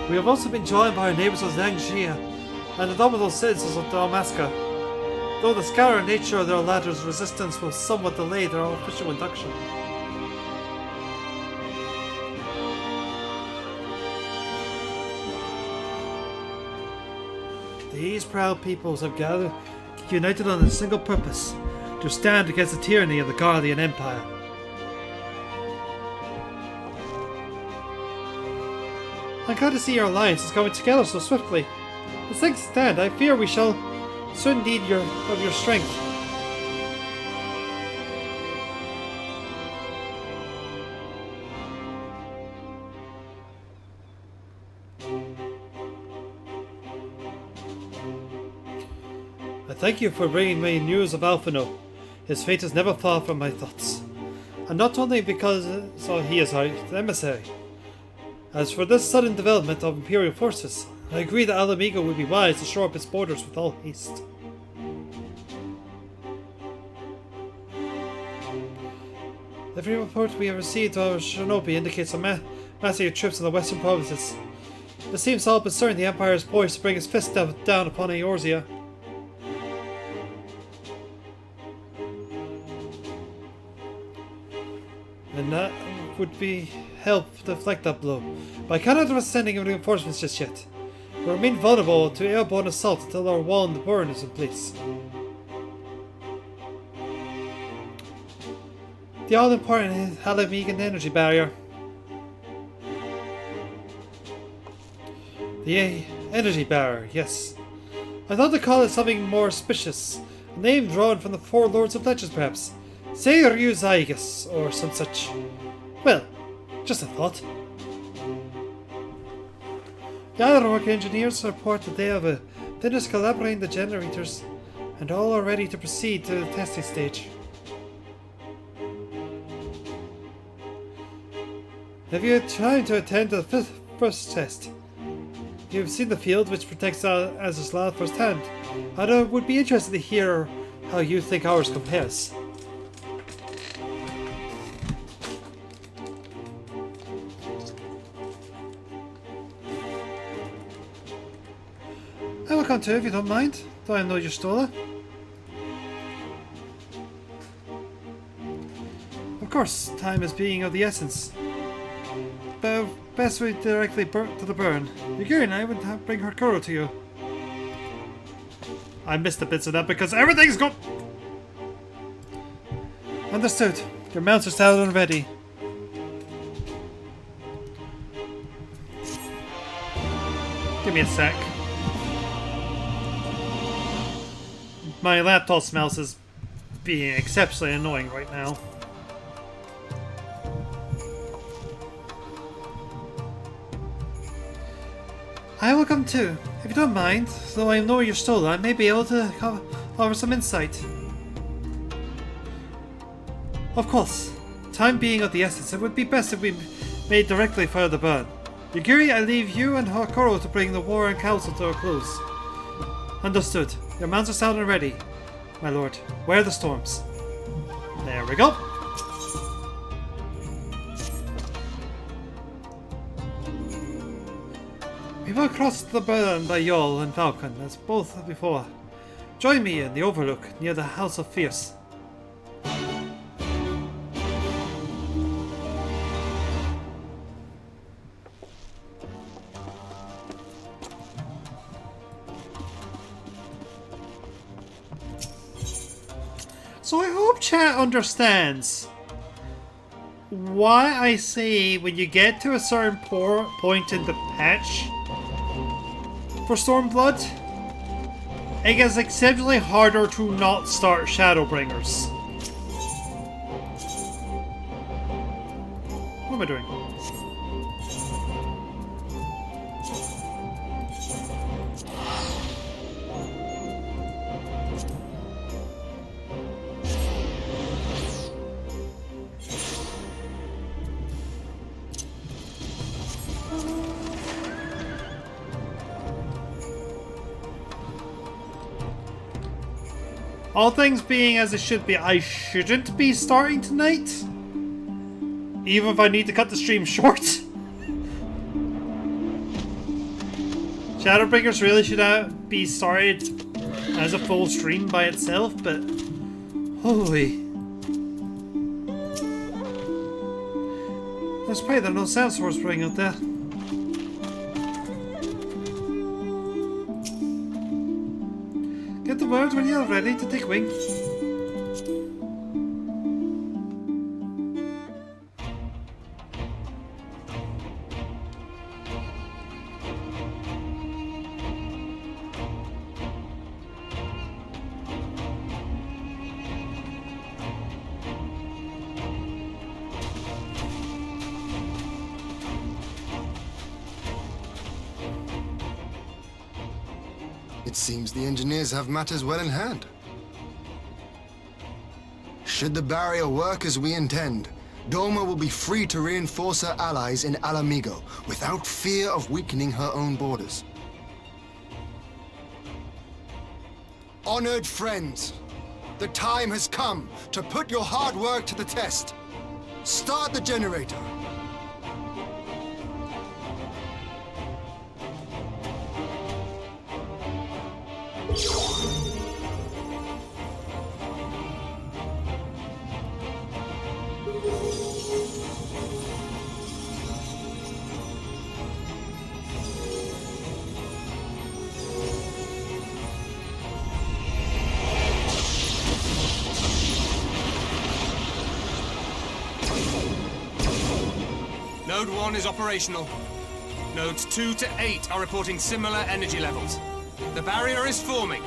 We have also been joined by our neighbours of Zhangxia and the nominal citizens of Dalmasca, though the scattered nature of their latter's resistance will somewhat delay their official induction. These proud peoples have gathered, united on a single purpose, to stand against the tyranny of the Guardian Empire. I'm glad to see your alliance is coming together so swiftly. As things stand, I fear we shall soon need your strength. I thank you for bringing me news of Alphino. His fate is never far from my thoughts. And not only because he is our emissary. As for this sudden development of Imperial forces, I agree that Alamigo would be wise to shore up its borders with all haste. Every report we have received of our Shinobi indicates a massive troops in the western provinces. It seems all but certain the Empire is poised to bring its fist down upon Eorzea. And that would be help to deflect that blow. But I cannot risk sending reinforcements just yet. We remain vulnerable to airborne assault until our wall and the burn is in place. The all-important Halamigan energy barrier. The energy barrier, yes. I thought to call it something more auspicious. A name drawn from the four Lords of Legends, perhaps. Say Ryuzygus, or some such. Well, just a thought. The Ironwork engineers report that they have finished collaborating the generators, and all are ready to proceed to the testing stage. Have you had time to attend to the first test? You've seen the field which protects Azaslav firsthand. I would be interested to hear how you think ours compares. I will come too if you don't mind, though I know you're Stola. Of course, time is being of the essence. But best way directly to the burn. Yugiri and I would bring her Kuro to you. I missed the bits of that because everything's gone. Understood. Your mounts are saddled and ready. Give me a sec. My laptop smells as being exceptionally annoying right now. I will come too, if you don't mind, though I know you're Stola, I may be able to offer some insight. Of course, time being of the essence, it would be best if we made directly for the burn. Yugiri, I leave you and Hakoro to bring the war and council to a close. Understood. Your mounts are sound and ready. My lord, wear the storms. There we go. We will cross the burn by Yol and Falcon, as both before. Join me in the overlook near the House of Fierce. So I hope chat understands why I say when you get to a certain point in the patch for Stormblood, it gets exceptionally harder to not start Shadowbringers. What am I doing? All things being as it should be, I shouldn't be starting tonight. Even if I need to cut the stream short. Shadowbringers really should be started as a full stream by itself, but holy. Let's pray there are no sensors spraying out there. Get the word when you're ready to take wing. It seems the engineers have matters well in hand. Should the barrier work as we intend, Doma will be free to reinforce her allies in Alamigo without fear of weakening her own borders. Honored friends, the time has come to put your hard work to the test. Start the generator. Node 1 is operational. Nodes 2 to 8 are reporting similar energy levels. The barrier is forming.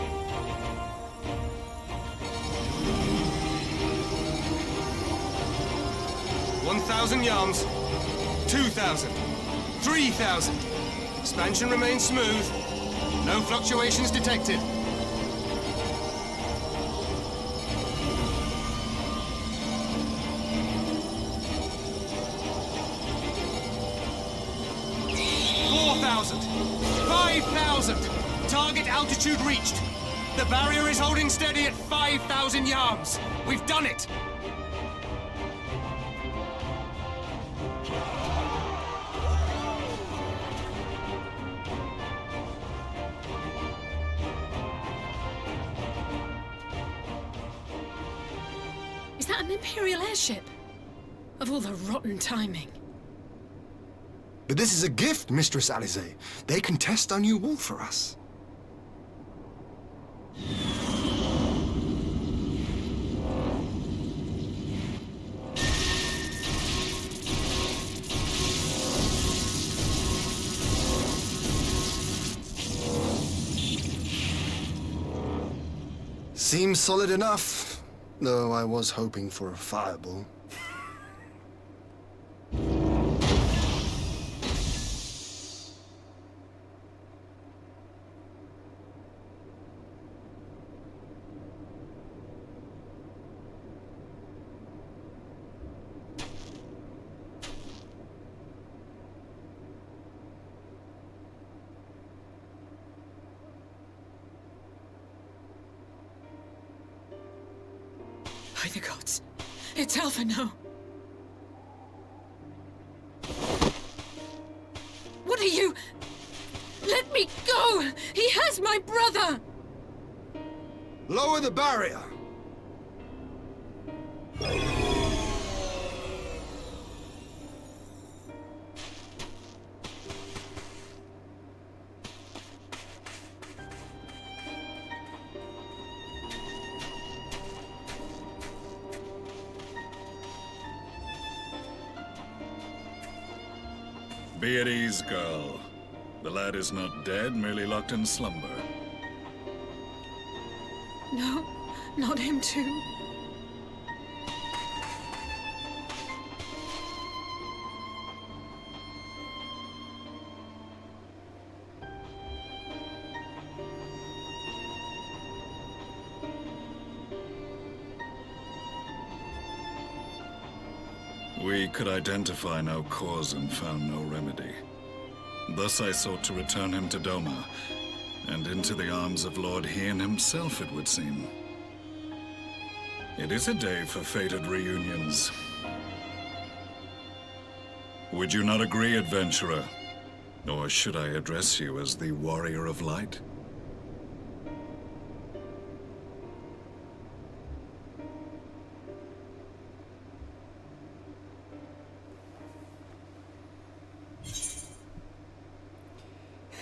$1,000 yards. 2,000. 3,000. Expansion remains smooth. No fluctuations detected. Target altitude reached. The barrier is holding steady at 5,000 yards. We've done it! Is that an Imperial airship? Of all the rotten timing. But this is a gift, Mistress Alize. They can test our new wall for us. Seems solid enough, though I was hoping for a fireball. By the gods, it's Alphino. What are you? Let me go! He has my brother! Lower the barrier! Be at ease, girl. The lad is not dead, merely locked in slumber. No, not him too. We could identify no cause and found no remedy. Thus I sought to return him to Doma, and into the arms of Lord Hien himself, it would seem. It is a day for fated reunions. Would you not agree, adventurer? Or should I address you as the Warrior of Light?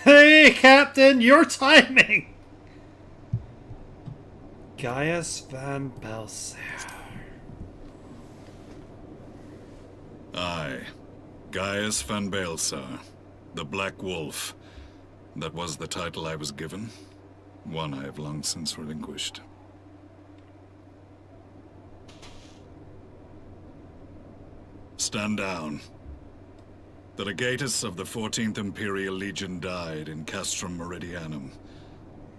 Hey, Captain, your timing! Gaius van Belsar. Aye. Gaius van Belsar, the Black Wolf. That was the title I was given. One I have long since relinquished. Stand down. The legatus of the 14th Imperial Legion died in Castrum Meridianum.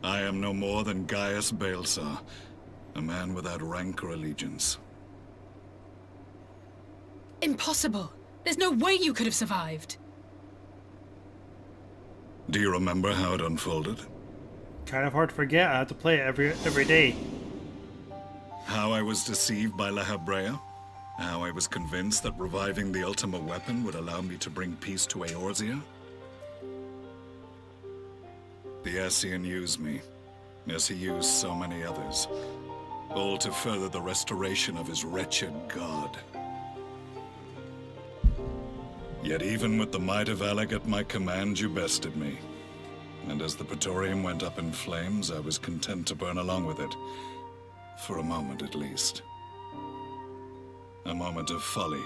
I am no more than Gaius Belsar, a man without rank or allegiance. Impossible! There's no way you could have survived! Do you remember how it unfolded? Kind of hard to forget. I have to play it every day. How I was deceived by La Habrea? How I was convinced that reviving the Ultima weapon would allow me to bring peace to Eorzea? The Ascian used me, as he used so many others, all to further the restoration of his wretched god. Yet even with the might of Alec at my command, you bested me. And as the Praetorium went up in flames, I was content to burn along with it. For a moment at least. A moment of folly.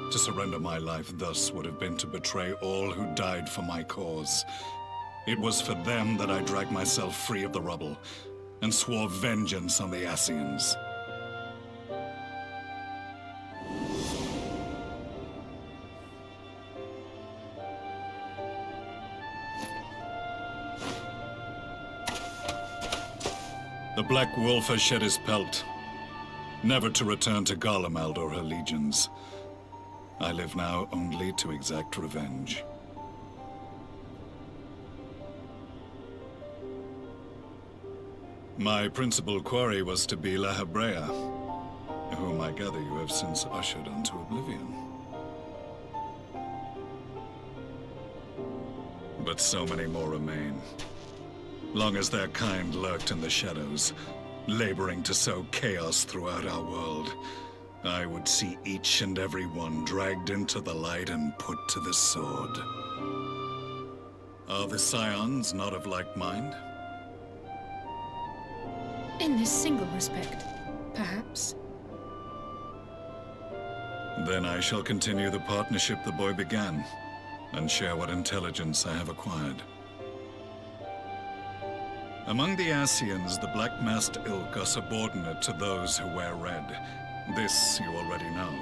To surrender my life thus would have been to betray all who died for my cause. It was for them that I dragged myself free of the rubble, and swore vengeance on the Ascians. The Black Wolf has shed his pelt, never to return to Garlemald or her legions. I live now only to exact revenge. My principal quarry was to be La Habrea, whom I gather you have since ushered unto oblivion. But so many more remain. Long as their kind lurked in the shadows, laboring to sow chaos throughout our world, I would see each and every one dragged into the light and put to the sword. Are the Scions not of like mind? In this single respect, perhaps. Then I shall continue the partnership the boy began, and share what intelligence I have acquired. Among the Ascians, the Black-Masked Ilk are subordinate to those who wear red. This you already know.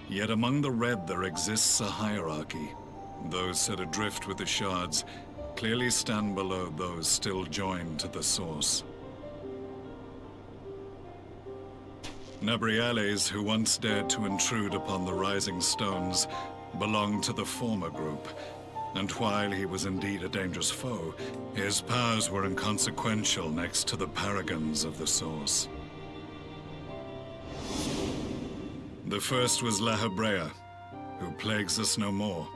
Yet among the Red there exists a hierarchy. Those set adrift with the shards clearly stand below those still joined to the Source. Nabriales, who once dared to intrude upon the Rising Stones, belonged to the former group. And while he was indeed a dangerous foe, his powers were inconsequential next to the paragons of the Source. The first was La Habrea, who plagues us no more.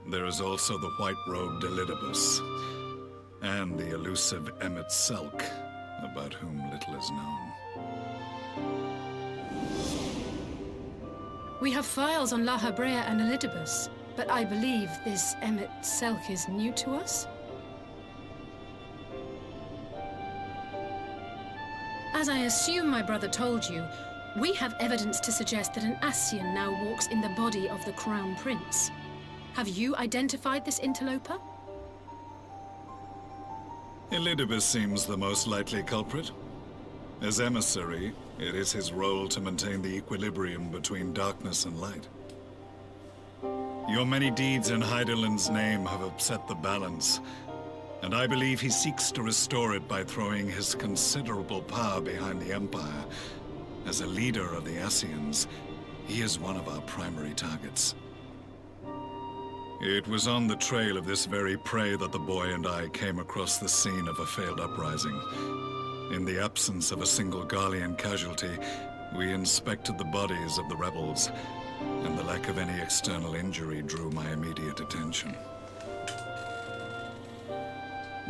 There is also the white-robed Elidibus, and the elusive Emmet Selk, about whom little is known. We have files on La Habrea and Elidibus, but I believe this Emmet Selk is new to us? As I assume my brother told you, we have evidence to suggest that an Ascian now walks in the body of the Crown Prince. Have you identified this interloper? Elidibus seems the most likely culprit. As emissary, it is his role to maintain the equilibrium between darkness and light. Your many deeds in Hydaelyn's name have upset the balance, and I believe he seeks to restore it by throwing his considerable power behind the Empire. As a leader of the Ascians, he is one of our primary targets. It was on the trail of this very prey that the boy and I came across the scene of a failed uprising. In the absence of a single Garlean casualty, we inspected the bodies of the rebels, and the lack of any external injury drew my immediate attention.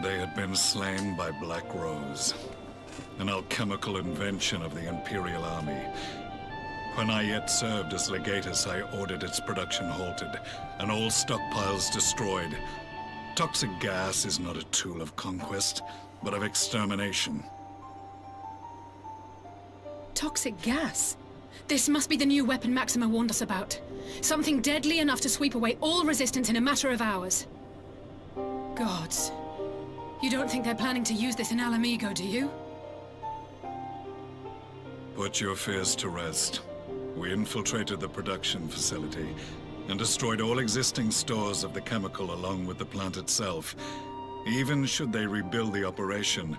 They had been slain by Black Rose, an alchemical invention of the Imperial Army. When I yet served as legatus, I ordered its production halted, and all stockpiles destroyed. Toxic gas is not a tool of conquest, but of extermination. Toxic gas? This must be the new weapon Maxima warned us about. Something deadly enough to sweep away all resistance in a matter of hours. Gods. You don't think they're planning to use this in Alamigo, do you? Put your fears to rest. We infiltrated the production facility and destroyed all existing stores of the chemical along with the plant itself. Even should they rebuild the operation,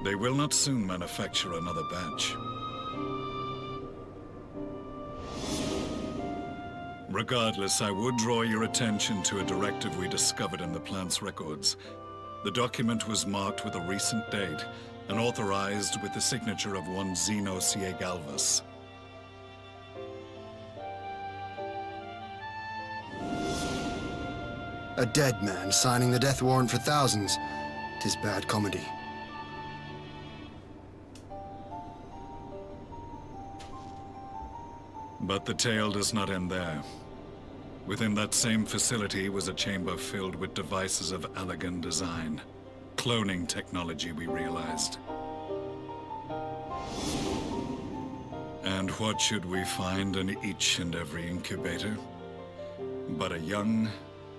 they will not soon manufacture another batch. Regardless, I would draw your attention to a directive we discovered in the plant's records. The document was marked with a recent date and authorized with the signature of one Zeno Ciegalvas. A dead man signing the death warrant for thousands. 'Tis bad comedy. But the tale does not end there. Within that same facility was a chamber filled with devices of elegant design. Cloning technology, we realized. And what should we find in each and every incubator? But a young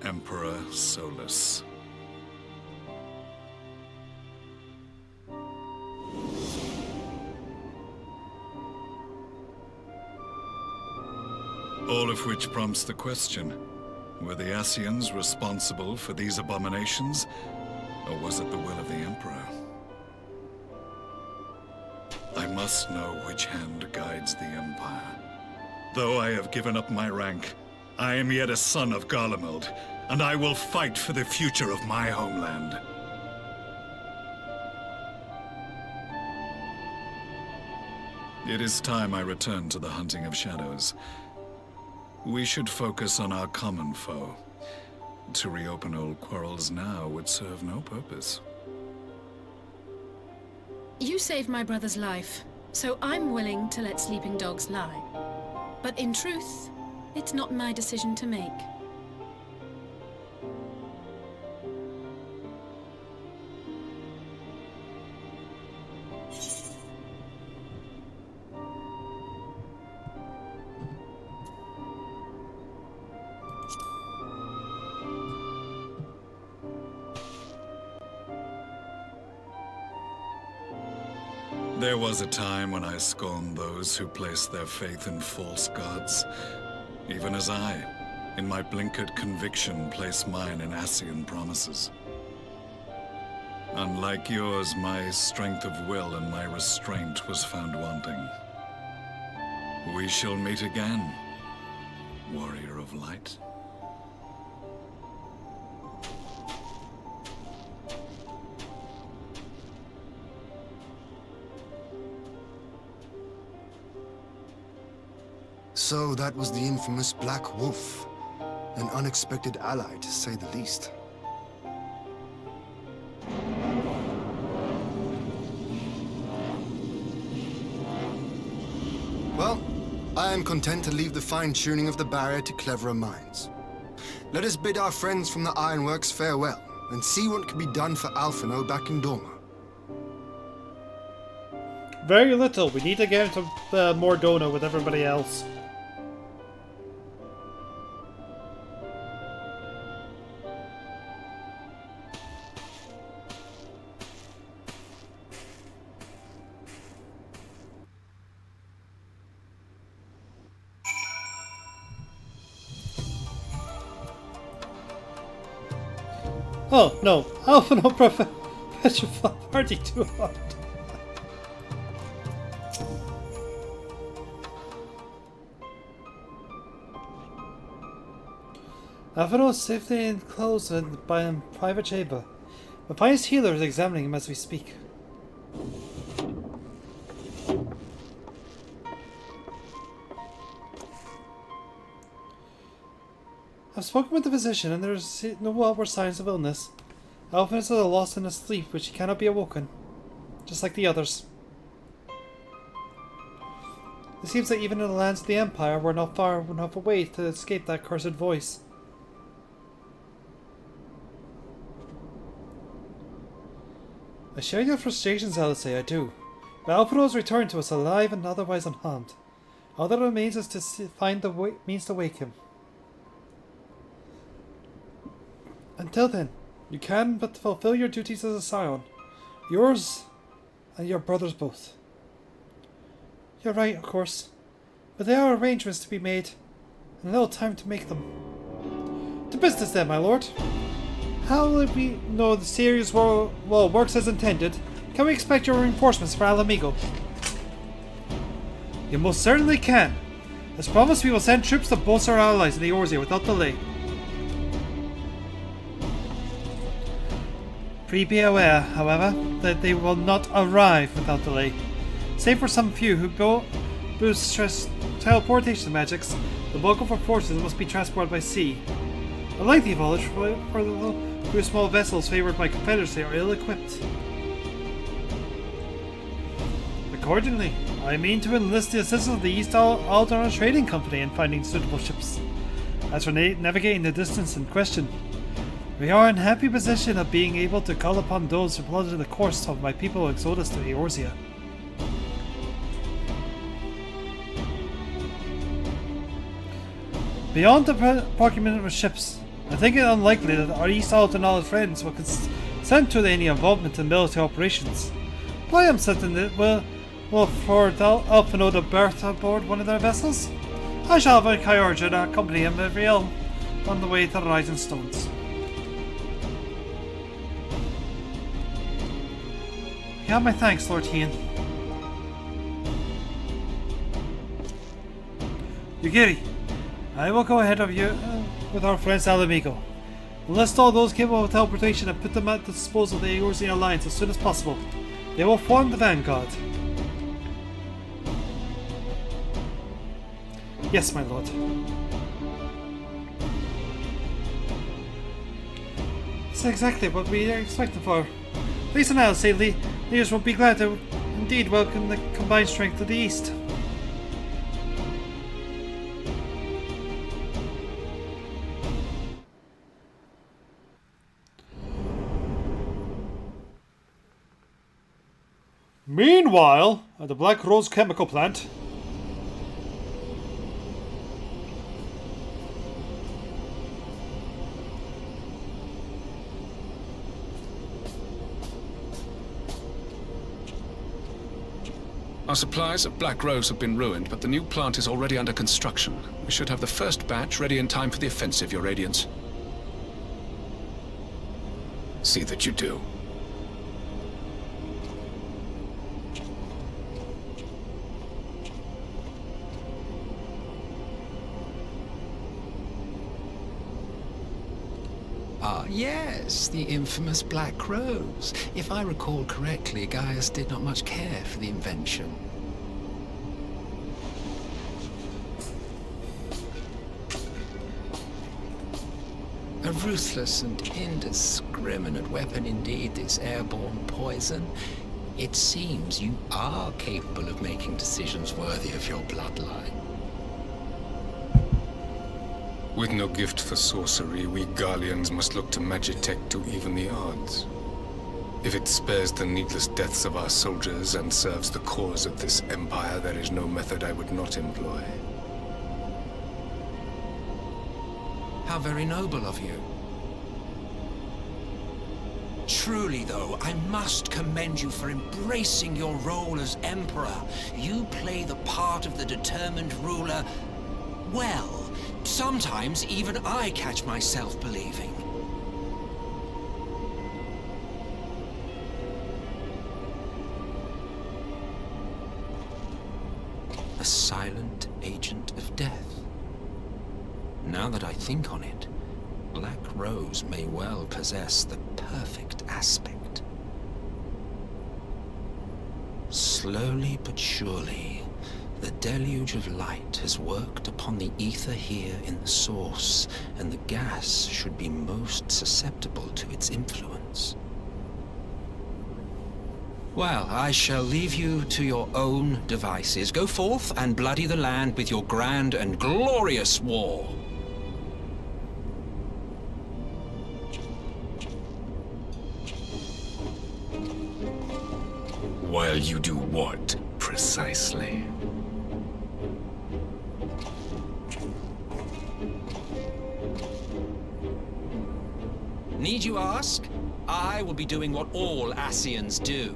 Emperor Solus. All of which prompts the question, were the Ascians responsible for these abominations, or was it the will of the Emperor? I must know which hand guides the Empire. Though I have given up my rank, I am yet a son of Garlemald, and I will fight for the future of my homeland. It is time I return to the hunting of shadows. We should focus on our common foe. To reopen old quarrels now would serve no purpose. You saved my brother's life, so I'm willing to let sleeping dogs lie. But in truth, it's not my decision to make. There was a time when I scorned those who placed their faith in false gods, even as I, in my blinkered conviction, place mine in Ascian promises. Unlike yours, my strength of will and my restraint was found wanting. We shall meet again, warrior of light. So that was the infamous Black Wolf. An unexpected ally, to say the least. Well, I am content to leave the fine-tuning of the barrier to cleverer minds. Let us bid our friends from the Ironworks farewell, and see what can be done for Alphino back in Dorma. Very little. We need to get into Mordona with everybody else. Oh, no. Alpha no pressure party too hard. Alpha is safely enclosed by a private chamber. The pious healer is examining him as we speak. I've spoken with the physician, and there is no outward signs of illness. Alphen is at a loss in a sleep which he cannot be awoken, just like the others. It seems that even in the lands of the Empire, we're not far enough away to escape that cursed voice. I share your frustrations, Alice, I do. But Alfredo has returned to us alive and otherwise unharmed. All that remains is to find the means to wake him. Until then, you can but fulfill your duties as a scion. Yours and your brother's both. You're right, of course. But there are arrangements to be made, and a little time to make them. To business then, my lord. How will we know the series works as intended? Can we expect your reinforcements for Alamigo? You most certainly can. As promised, we will send troops to bolster our allies in the Eorzea without delay. Be aware, however, that they will not arrive without delay. Save for some few who boost stress teleportation magics, the bulk of our forces must be transported by sea. A lengthy voyage through small vessels favored by Confederacy are ill-equipped. Accordingly, I mean to enlist the assistance of the East Aldona Trading Company in finding suitable ships. As for navigating the distance in question, we are in happy position of being able to call upon those who plotted the course of my people exodus to Eorzea. Beyond the procurement of ships, I think it unlikely that our East Aldona friends will consent to any involvement in military operations. But I am certain that will afford Alphino to berth aboard one of their vessels. I shall have a Kyorja to accompany him every elm on the way to the Rising Stones. You have my thanks, Lord Hien. Yugiri, I will go ahead of you with our friends Alamigo. Enlist all those capable of teleportation and put them at the disposal of the Eorzean Alliance as soon as possible. They will form the vanguard. Yes, my lord. That's exactly what we are expecting for. Lisa and Alice say leaders will be glad to indeed welcome the combined strength of the East. Meanwhile, at the Black Rose chemical plant, our supplies at Black Rose have been ruined, but the new plant is already under construction. We should have the first batch ready in time for the offensive, Your Radiance. See that you do. Ah, yes, the infamous Black Rose. If I recall correctly, Gaius did not much care for the invention. A ruthless and indiscriminate weapon indeed, this airborne poison. It seems you are capable of making decisions worthy of your bloodline. With no gift for sorcery, we Garleans must look to Magitech to even the odds. If it spares the needless deaths of our soldiers and serves the cause of this empire, there is no method I would not employ. How very noble of you. Truly, though, I must commend you for embracing your role as Emperor. You play the part of the determined ruler well. Sometimes even I catch myself believing. A silent agent of death. Now that I think on it, Black Rose may well possess the perfect aspect. Slowly but surely, The deluge of light has worked upon the ether here in the source, and the gas should be most susceptible to its influence. Well, I shall leave you to your own devices. Go forth and bloody the land with your grand and glorious war. While you do what, precisely? Need you ask? I will be doing what all Ascians do.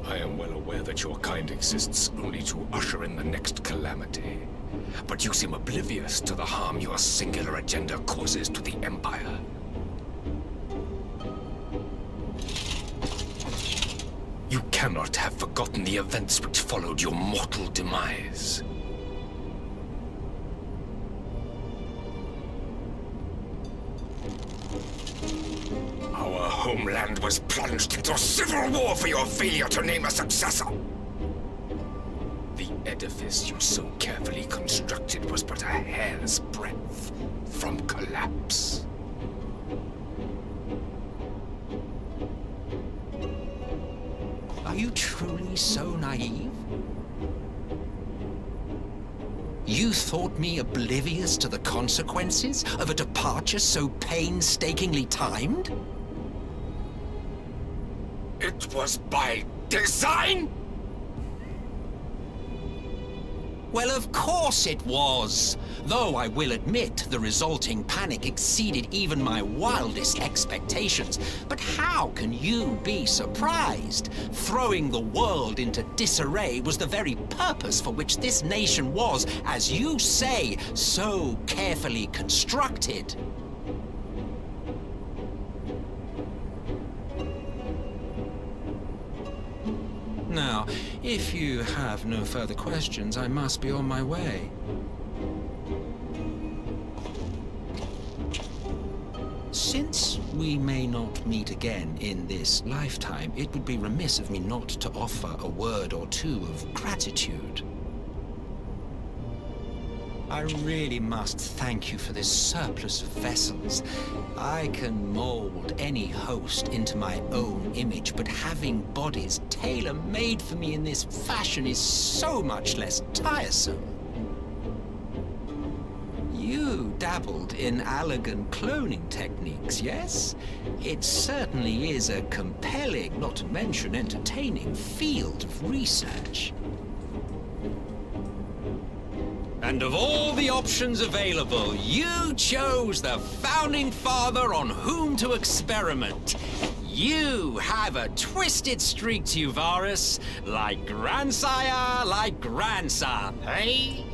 I am well aware that your kind exists only to usher in the next calamity. But you seem oblivious to the harm your singular agenda causes to the Empire. You cannot have forgotten the events which followed your mortal demise. Our homeland was plunged into civil war for your failure to name a successor. The edifice you so carefully constructed was but a hair's breadth from collapse. Are you truly so naive? You thought me oblivious to the consequences of a departure so painstakingly timed? It was by design? Well, of course it was. Though I will admit the resulting panic exceeded even my wildest expectations. But how can you be surprised? Throwing the world into disarray was the very purpose for which this nation was, as you say, so carefully constructed. Now, if you have no further questions, I must be on my way. Since we may not meet again in this lifetime, it would be remiss of me not to offer a word or two of gratitude. I really must thank you for this surplus of vessels. I can mold any host into my own image, but having bodies tailor-made for me in this fashion is so much less tiresome. You dabbled in Allagan cloning techniques, yes? It certainly is a compelling, not to mention entertaining, field of research. And of all the options available, you chose the Founding Father on whom to experiment. You have a twisted streak to you, Varus, like grandsire, like grandson, hey?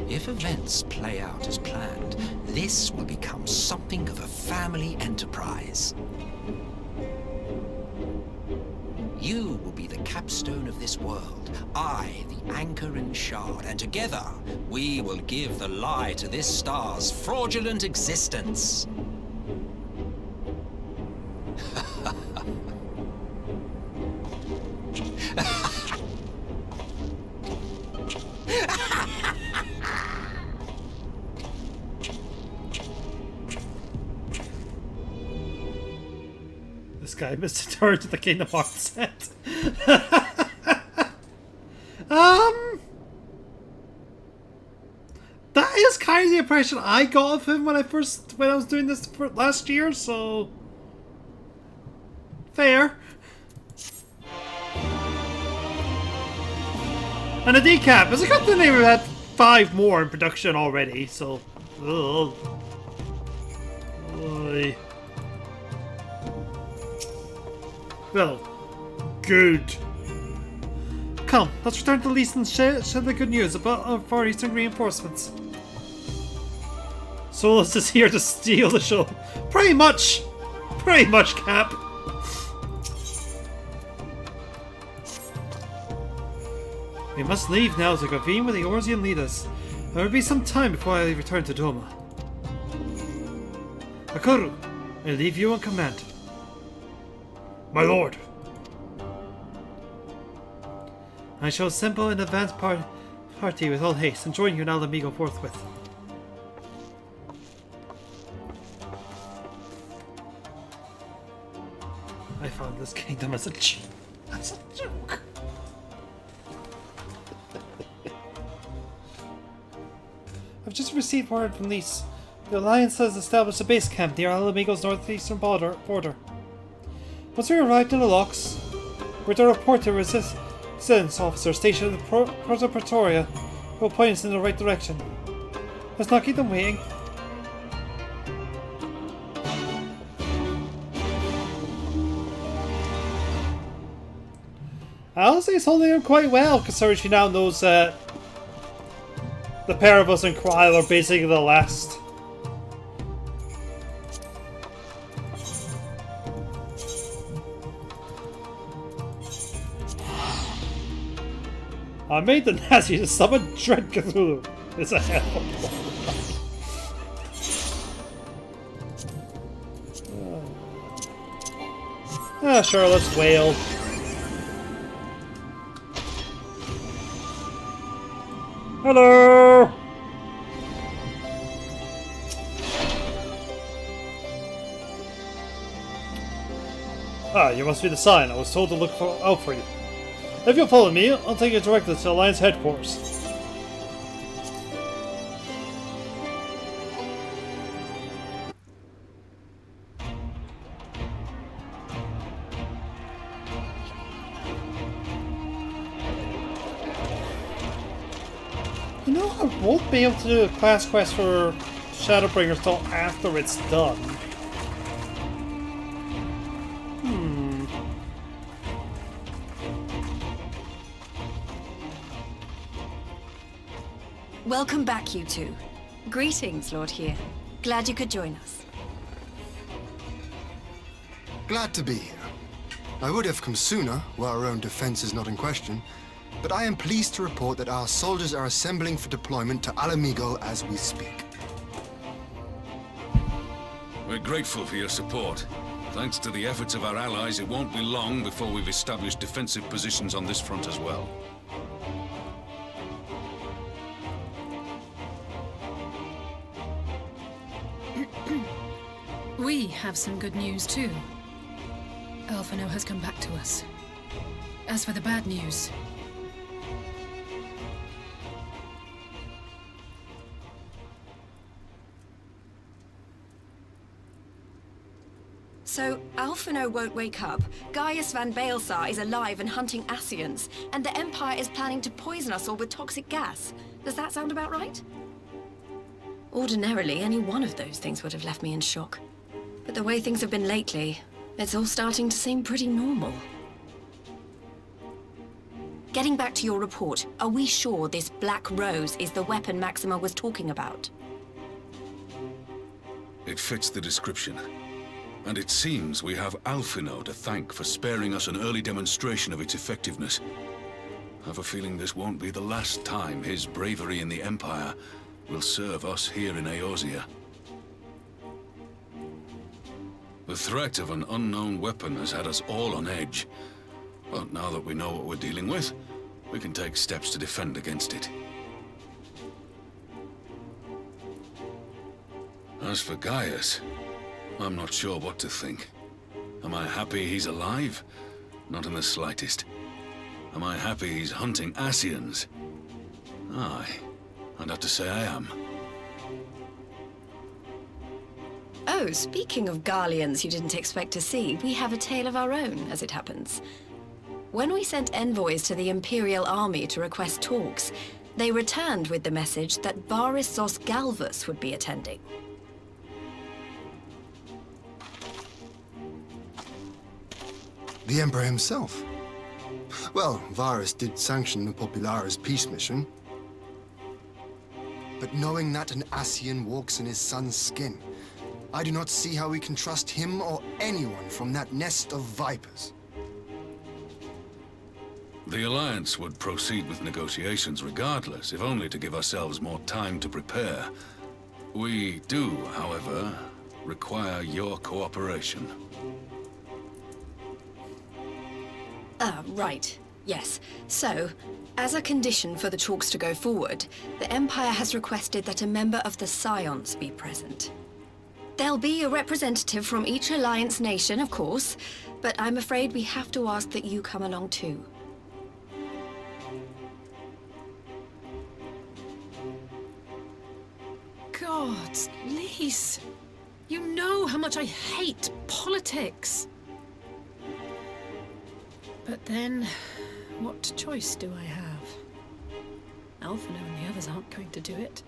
If events play out as planned, this will become something of a family enterprise. You will be the capstone of this world, I the anchor and shard, and together we will give the lie to this star's fraudulent existence. This guy missed a turn to the Kingdom Hearts set. That is kind of the impression I got of him when I was doing this for last year, so fair. And a decap. It's a good thing we've had 5 more in production already, so. Ugh. Oy. Well, good. Come, let's return to Lise and share the good news about our Far Eastern reinforcements. Solus is here to steal the show. Pretty much, Cap. We must leave now to convene with the Eorzean leaders. There will be some time before I return to Doma. Akoru, I leave you in command. My lord. I shall assemble an advance party with all haste and join you in Alamigo forthwith. I found this kingdom as a joke. I've just received word from Lise. The Alliance has established a base camp near Alamigo's northeastern border. Once we arrived in the locks, we're to report to a resistance officer stationed at the Proto Pretoria who will point us in the right direction. Let's not keep them waiting. Alice is holding him quite well, considering she now knows that the pair of us and Kryl are basically the last. I made the Nazi to summon Dread Cthulhu. It's a hell. Sure, let's wail. Hello! Ah, you must be the sign. I was told to look out for you. If you'll follow me, I'll take you directly to Alliance headquarters. You know, I won't be able to do a class quest for Shadowbringers till after it's done. Welcome back, you two. Greetings, Lord Here. Glad you could join us. Glad to be here. I would have come sooner, where our own defense is not in question, but I am pleased to report that our soldiers are assembling for deployment to Alamigo as we speak. We're grateful for your support. Thanks to the efforts of our allies, it won't be long before we've established defensive positions on this front as well. We have some good news too. Alphino has come back to us. As for the bad news... So, Alphino won't wake up, Gaius van Baelsar is alive and hunting Ascians, and the Empire is planning to poison us all with toxic gas. Does that sound about right? Ordinarily, any one of those things would have left me in shock. But the way things have been lately, it's all starting to seem pretty normal. Getting back to your report, are we sure this Black Rose is the weapon Maxima was talking about? It fits the description. And it seems we have Alphino to thank for sparing us an early demonstration of its effectiveness. I have a feeling this won't be the last time his bravery in the Empire will serve us here in Eorzea. The threat of an unknown weapon has had us all on edge. But now that we know what we're dealing with, we can take steps to defend against it. As for Gaius, I'm not sure what to think. Am I happy he's alive? Not in the slightest. Am I happy he's hunting Ascians? Aye, I'd have to say I am. Oh, speaking of Garleans you didn't expect to see, we have a tale of our own, as it happens. When we sent envoys to the Imperial Army to request talks, they returned with the message that Barissos Galvus would be attending. The Emperor himself. Well, Varus did sanction the Popularis peace mission. But knowing that an Ascian walks in his son's skin, I do not see how we can trust him or anyone from that nest of vipers. The Alliance would proceed with negotiations regardless, if only to give ourselves more time to prepare. We do, however, require your cooperation. Right. Yes. So, as a condition for the talks to go forward, the Empire has requested that a member of the Scions be present. There'll be a representative from each Alliance nation, of course, but I'm afraid we have to ask that you come along too. God, Lise, you know how much I hate politics. But then, what choice do I have? Alphino and the others aren't going to do it.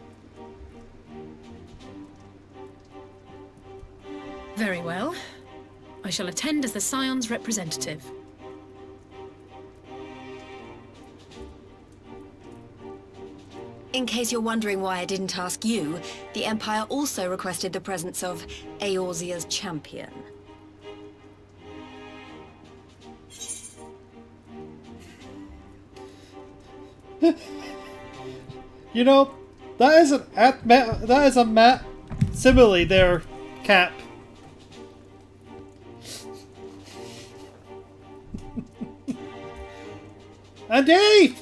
Very well. I shall attend as the Scion's representative. In case you're wondering why I didn't ask you, the Empire also requested the presence of Eorzea's champion. You know, that is a Matt simile there, Cap. And Dave!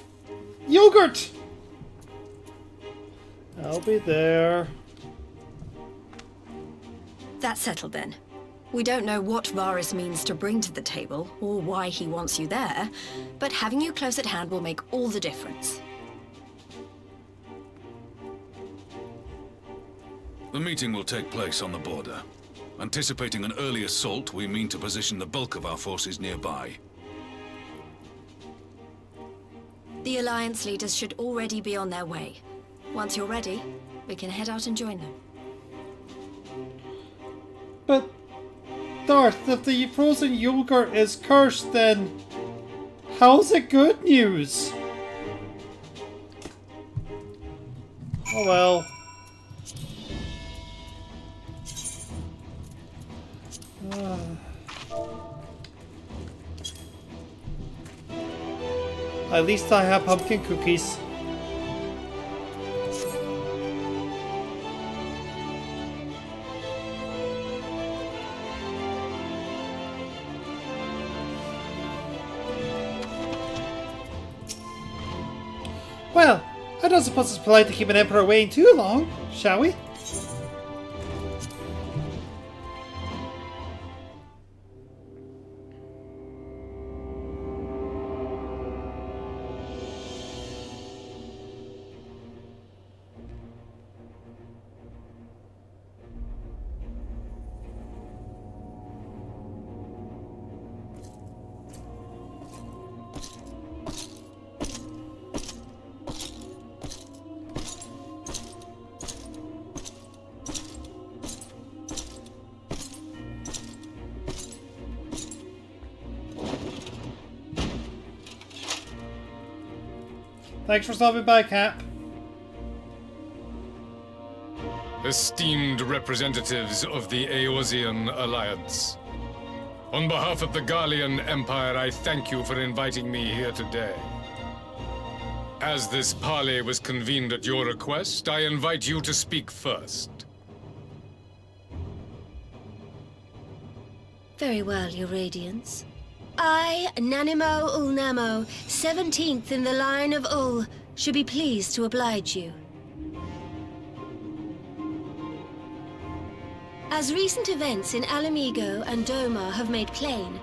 Yogurt! I'll be there. That's settled then. We don't know what Varys means to bring to the table, or why he wants you there, but having you close at hand will make all the difference. The meeting will take place on the border. Anticipating an early assault, we mean to position the bulk of our forces nearby. The Alliance leaders should already be on their way. Once you're ready, we can head out and join them. But, Darth, if the frozen yogurt is cursed, then how's it good news? Oh well. At least I have pumpkin cookies. Well, I don't suppose it's polite to keep an emperor waiting too long, shall we? Thanks for stopping by, Cap. Esteemed representatives of the Eorzean Alliance. On behalf of the Garlean Empire, I thank you for inviting me here today. As this parley was convened at your request, I invite you to speak first. Very well, Your Radiance. I, Nanimo Ulnamo, 17th in the line of Ul, should be pleased to oblige you. As recent events in Alamigo and Doma have made plain,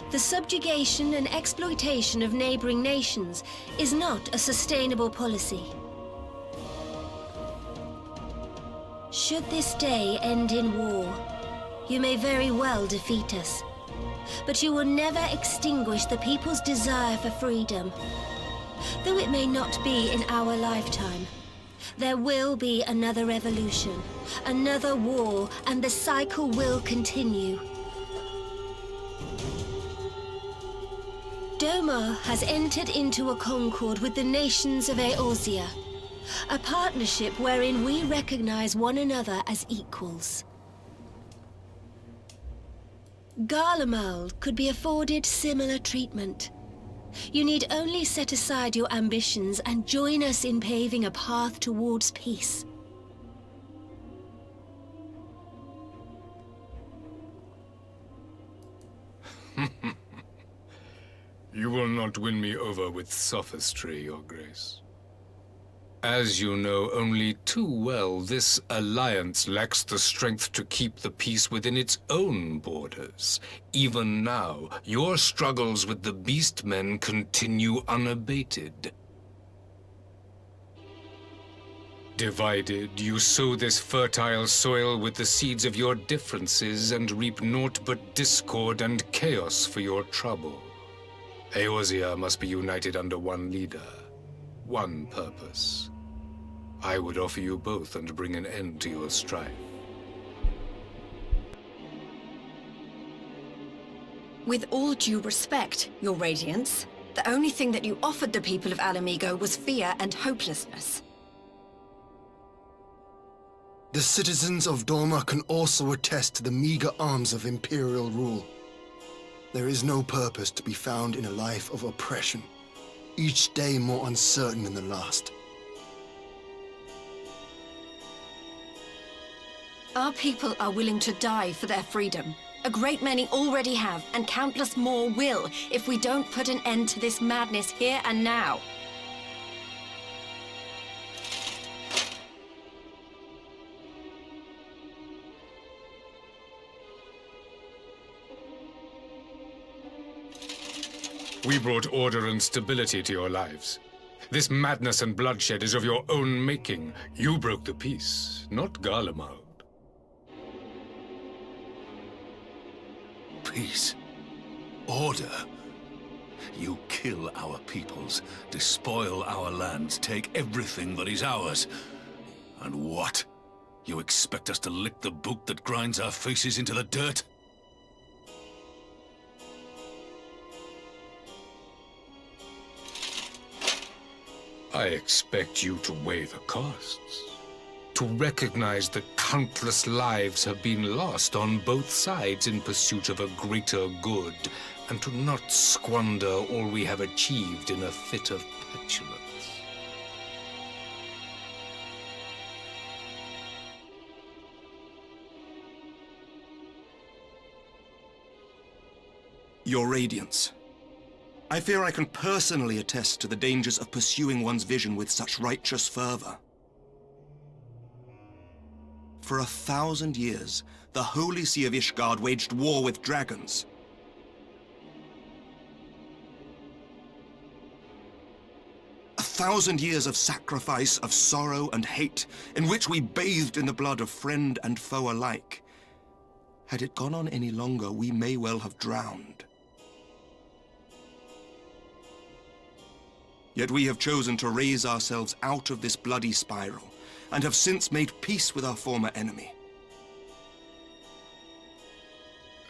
the subjugation and exploitation of neighboring nations is not a sustainable policy. Should this day end in war, you may very well defeat us. But you will never extinguish the people's desire for freedom. Though it may not be in our lifetime, there will be another revolution, another war, and the cycle will continue. Doma has entered into a concord with the nations of Eorzea, a partnership wherein we recognize one another as equals. Garlemald could be afforded similar treatment. You need only set aside your ambitions and join us in paving a path towards peace. You will not win me over with sophistry, Your Grace. As you know only too well, this alliance lacks the strength to keep the peace within its own borders. Even now, your struggles with the Beastmen continue unabated. Divided, you sow this fertile soil with the seeds of your differences and reap naught but discord and chaos for your trouble. Eorzea must be united under one leader, one purpose. I would offer you both and bring an end to your strife. With all due respect, Your Radiance, the only thing that you offered the people of Alamigo was fear and hopelessness. The citizens of Dorma can also attest to the meager arms of Imperial rule. There is no purpose to be found in a life of oppression, each day more uncertain than the last. Our people are willing to die for their freedom. A great many already have, and countless more will, if we don't put an end to this madness here and now. We brought order and stability to your lives. This madness and bloodshed is of your own making. You broke the peace, not Garlemald. Peace. Order. You kill our peoples, despoil our lands, take everything that is ours. And what? You expect us to lick the boot that grinds our faces into the dirt? I expect you to weigh the costs. To recognize that countless lives have been lost on both sides in pursuit of a greater good, and to not squander all we have achieved in a fit of petulance. Your Radiance, I fear I can personally attest to the dangers of pursuing one's vision with such righteous fervor. For 1,000 years, the Holy See of Ishgard waged war with dragons. A 1,000 years of sacrifice, of sorrow and hate, in which we bathed in the blood of friend and foe alike. Had it gone on any longer, we may well have drowned. Yet we have chosen to raise ourselves out of this bloody spiral, and have since made peace with our former enemy.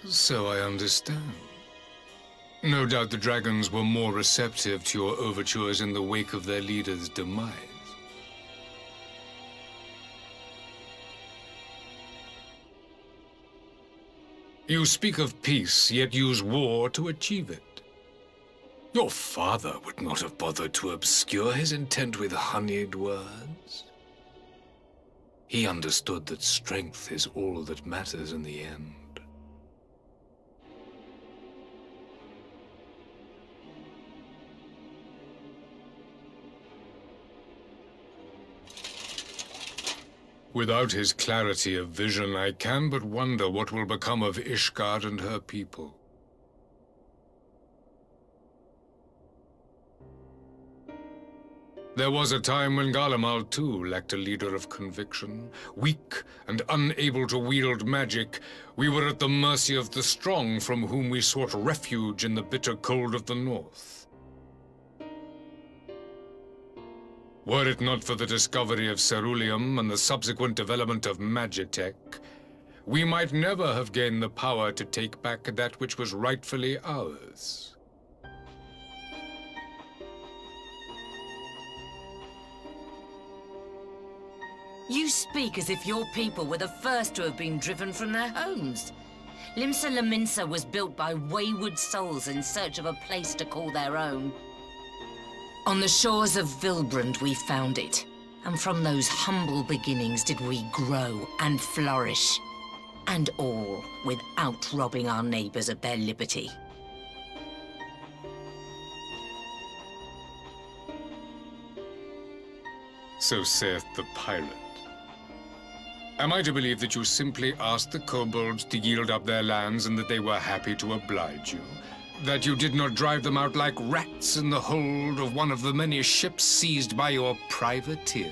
So I understand. No doubt the dragons were more receptive to your overtures in the wake of their leader's demise. You speak of peace, yet use war to achieve it. Your father would not have bothered to obscure his intent with honeyed words. He understood that strength is all that matters in the end. Without his clarity of vision, I can but wonder what will become of Ishgard and her people. There was a time when Garlemald, too, lacked a leader of conviction. Weak and unable to wield magic, we were at the mercy of the strong, from whom we sought refuge in the bitter cold of the north. Were it not for the discovery of ceruleum and the subsequent development of magitech, we might never have gained the power to take back that which was rightfully ours. You speak as if your people were the first to have been driven from their homes. Limsa Lominsa was built by wayward souls in search of a place to call their own. On the shores of Vilbrand we found it, and from those humble beginnings did we grow and flourish. And all without robbing our neighbors of their liberty. So saith the pirate. Am I to believe that you simply asked the kobolds to yield up their lands and that they were happy to oblige you? That you did not drive them out like rats in the hold of one of the many ships seized by your privateers?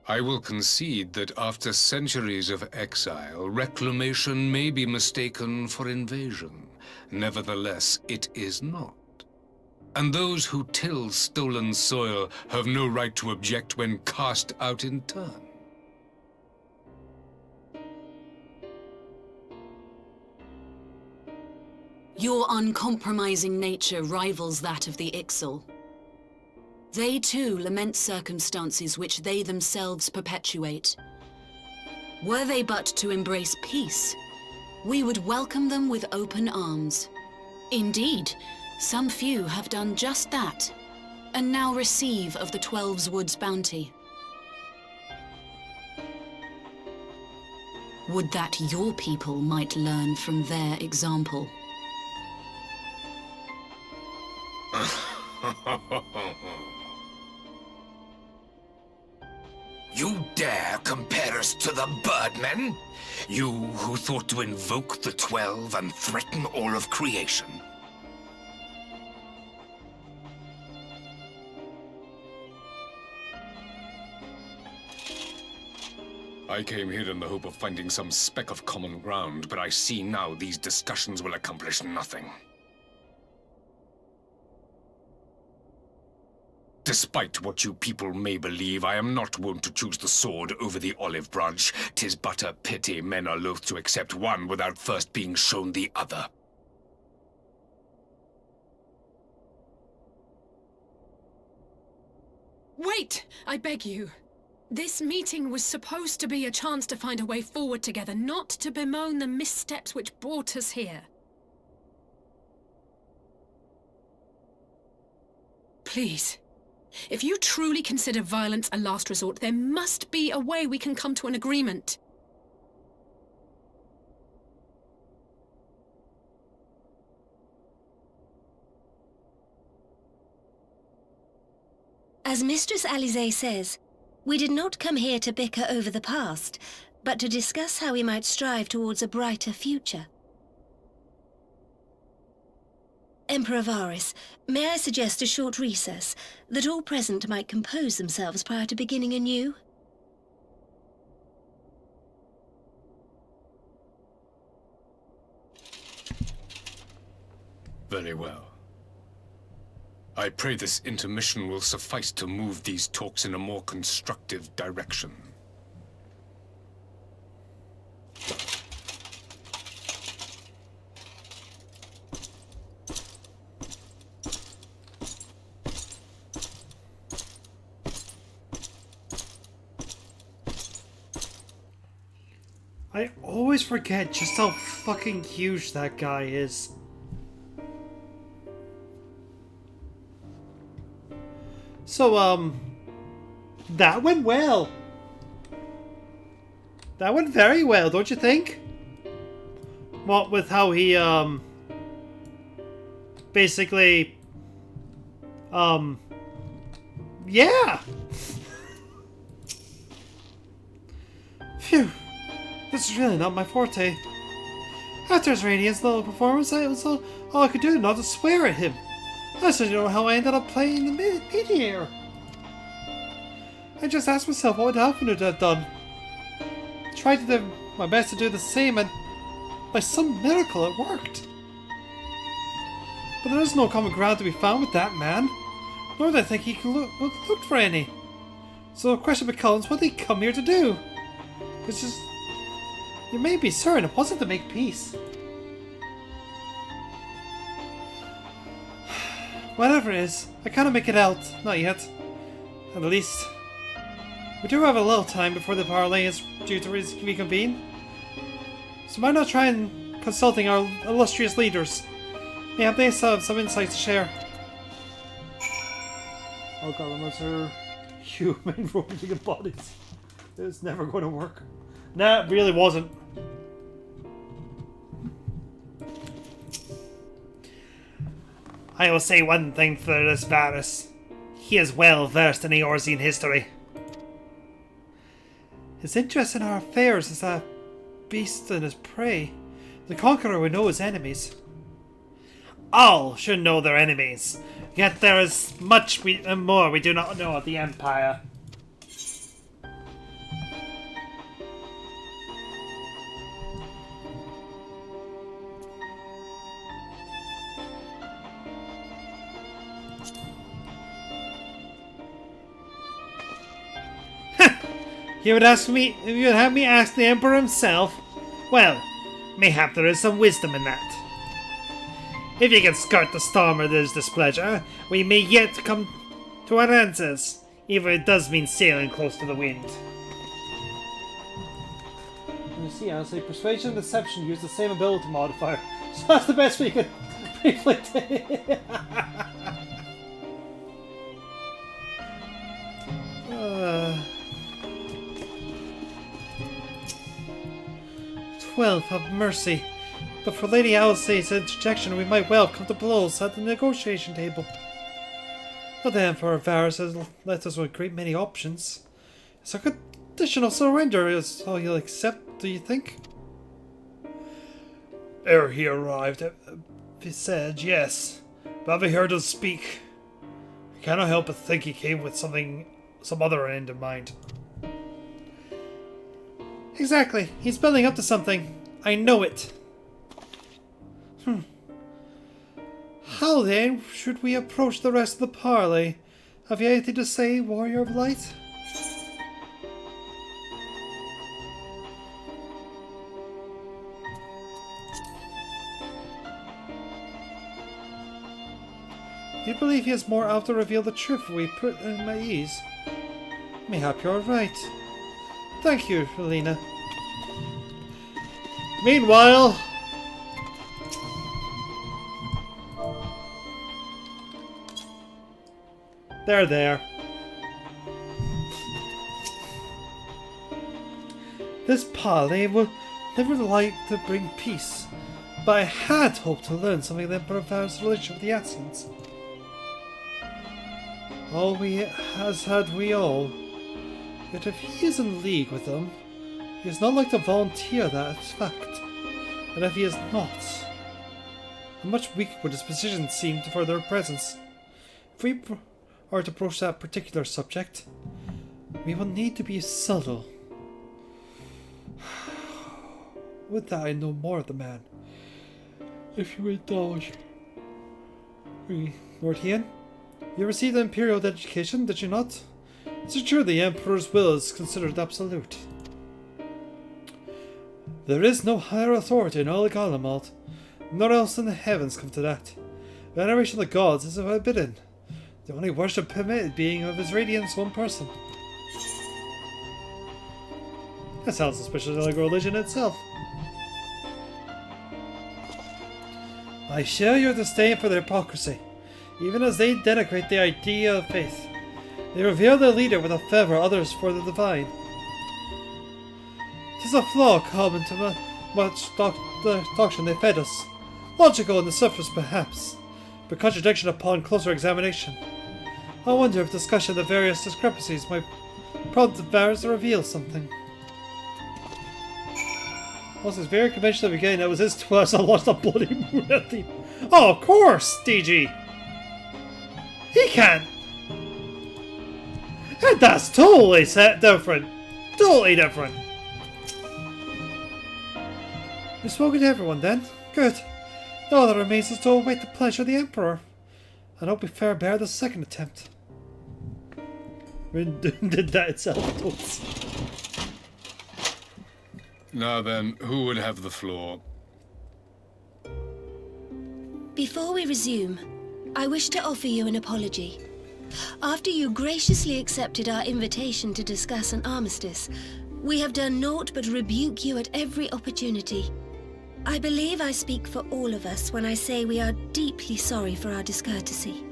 I will concede that after centuries of exile, reclamation may be mistaken for invasion. Nevertheless, it is not. And those who till stolen soil have no right to object when cast out in turn. Your uncompromising nature rivals that of the Ixal. They too lament circumstances which they themselves perpetuate. Were they but to embrace peace, we would welcome them with open arms. Indeed, some few have done just that, and now receive of the 12's Wood's bounty. Would that your people might learn from their example. You dare compare us to the Birdmen? You who thought to invoke the 12 and threaten all of creation? I came here in the hope of finding some speck of common ground, but I see now these discussions will accomplish nothing. Despite what you people may believe, I am not wont to choose the sword over the olive branch. 'Tis but a pity men are loath to accept one without first being shown the other. Wait! I beg you. This meeting was supposed to be a chance to find a way forward together, not to bemoan the missteps which brought us here. Please. If you truly consider violence a last resort, there must be a way we can come to an agreement. As Mistress Alisaie says, we did not come here to bicker over the past, but to discuss how we might strive towards a brighter future. Emperor Varys, may I suggest a short recess, that all present might compose themselves prior to beginning anew? Very well. I pray this intermission will suffice to move these talks in a more constructive direction. I always forget just how fucking huge that guy is. So, that went well. That went very well, don't you think? What with how he, basically, yeah! Phew. This is really not my forte. After his radiance little performance, it was all I could do not to swear at him. I still don't know how I ended up playing the mediator. I just asked myself what would Alphinaud have done. Tried to do my best to do the same, and by some miracle it worked. But there is no common ground to be found with that man, nor do I think he can look for any. So the question becomes, what did he come here to do? It's just... You may be certain it wasn't to make peace. Whatever it is, I cannot make it out. Not yet. At least. We do have a little time before the parley is due to reconvene. So why not try and consulting our illustrious leaders? Maybe they have some insights to share. Oh god, unless her human robotic bodies. It's never going to work. Nah, it really wasn't. I will say one thing for this Varus. He is well versed in Eorzean history. His interest in our affairs is a beast and his prey. The conqueror would know his enemies. All should know their enemies, yet there is much more we do not know of the Empire. You would have me ask the Emperor himself? Well, mayhap there is some wisdom in that. If you can skirt the storm of his displeasure, we may yet come to our answers, even if it does mean sailing close to the wind. You see, I say persuasion and deception use the same ability modifier, so that's the best we could briefly take. 12, have mercy. But for Lady Alice's interjection, we might well come to blows at the negotiation table. But the Emperor Varus has left us with a great many options. It's a conditional surrender is all he'll accept, do you think? Ere he arrived, he said yes. But having heard him speak, I cannot help but think he came with some other end in mind. Exactly. He's building up to something. I know it. How then should we approach the rest of the parley? Have you anything to say, Warrior of Light? You believe he has more out to reveal the truth if we put him at ease? Mayhap you're right. Thank you, Helena. Meanwhile... There. This parley would never like to bring peace, but I had hoped to learn something of the Emperor Varus' relationship with the Ascians. All has had we all. Yet if he is in league with them, he is not like to volunteer that fact. And if he is not, how much weaker would his position seem for their presence? If we are to approach that particular subject, we will need to be subtle. Would that I know more of the man. If you indulge me, Lord Hien, you received an imperial education, did you not? Is it true the Emperor's will is considered absolute? There is no higher authority in all Galamalt, nor else in the heavens come to that. Veneration of the gods is forbidden. The only worship permitted being of his radiance one person. That sounds suspicious like religion itself. I share your disdain for their hypocrisy, even as they denigrate the idea of faith. They revere their leader with a fervor others for the divine. 'Tis a flaw common to much doctrine they fed us. Logical on the surface, perhaps, but contradiction upon closer examination. I wonder if discussion of the various discrepancies might prompt the Varus to reveal something. Was his very conventional beginning that was his twice I lost a bloody moon at the... Oh, of course, DG! He can't! And that's totally different! Totally different! You've spoken to everyone then? Good. All that remains is to await the pleasure of the Emperor. And hope we fare bear the second attempt. Did that itself, totes. Now then, who would have the floor? Before we resume, I wish to offer you an apology. After you graciously accepted our invitation to discuss an armistice, we have done naught but rebuke you at every opportunity. I believe I speak for all of us when I say we are deeply sorry for our discourtesy.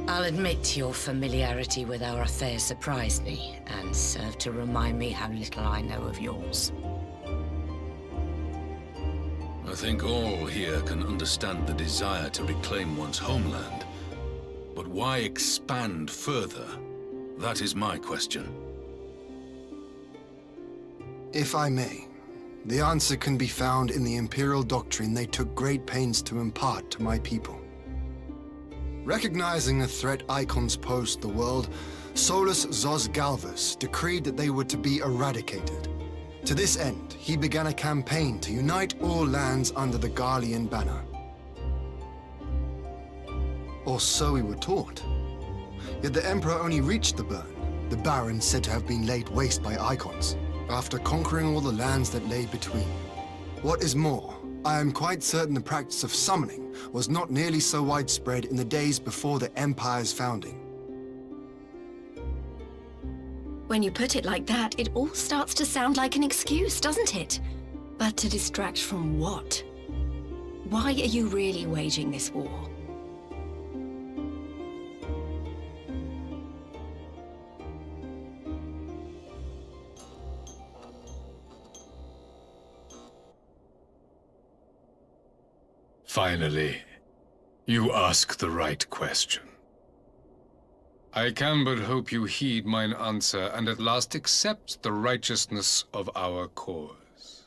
I'll admit your familiarity with our affairs surprised me, and served to remind me how little I know of yours. I think all here can understand the desire to reclaim one's homeland. But why expand further? That is my question. If I may, the answer can be found in the Imperial doctrine they took great pains to impart to my people. Recognizing the threat Icons pose to the world, Solus Zos Galvus decreed that they were to be eradicated. To this end, he began a campaign to unite all lands under the Garlean banner. Or so we were taught. Yet the Emperor only reached the burn, the Baron said to have been laid waste by Icons, after conquering all the lands that lay between. What is more, I am quite certain the practice of summoning was not nearly so widespread in the days before the Empire's founding. When you put it like that, it all starts to sound like an excuse, doesn't it? But to distract from what? Why are you really waging this war? Finally, you ask the right question. I can but hope you heed mine answer and at last accept the righteousness of our cause.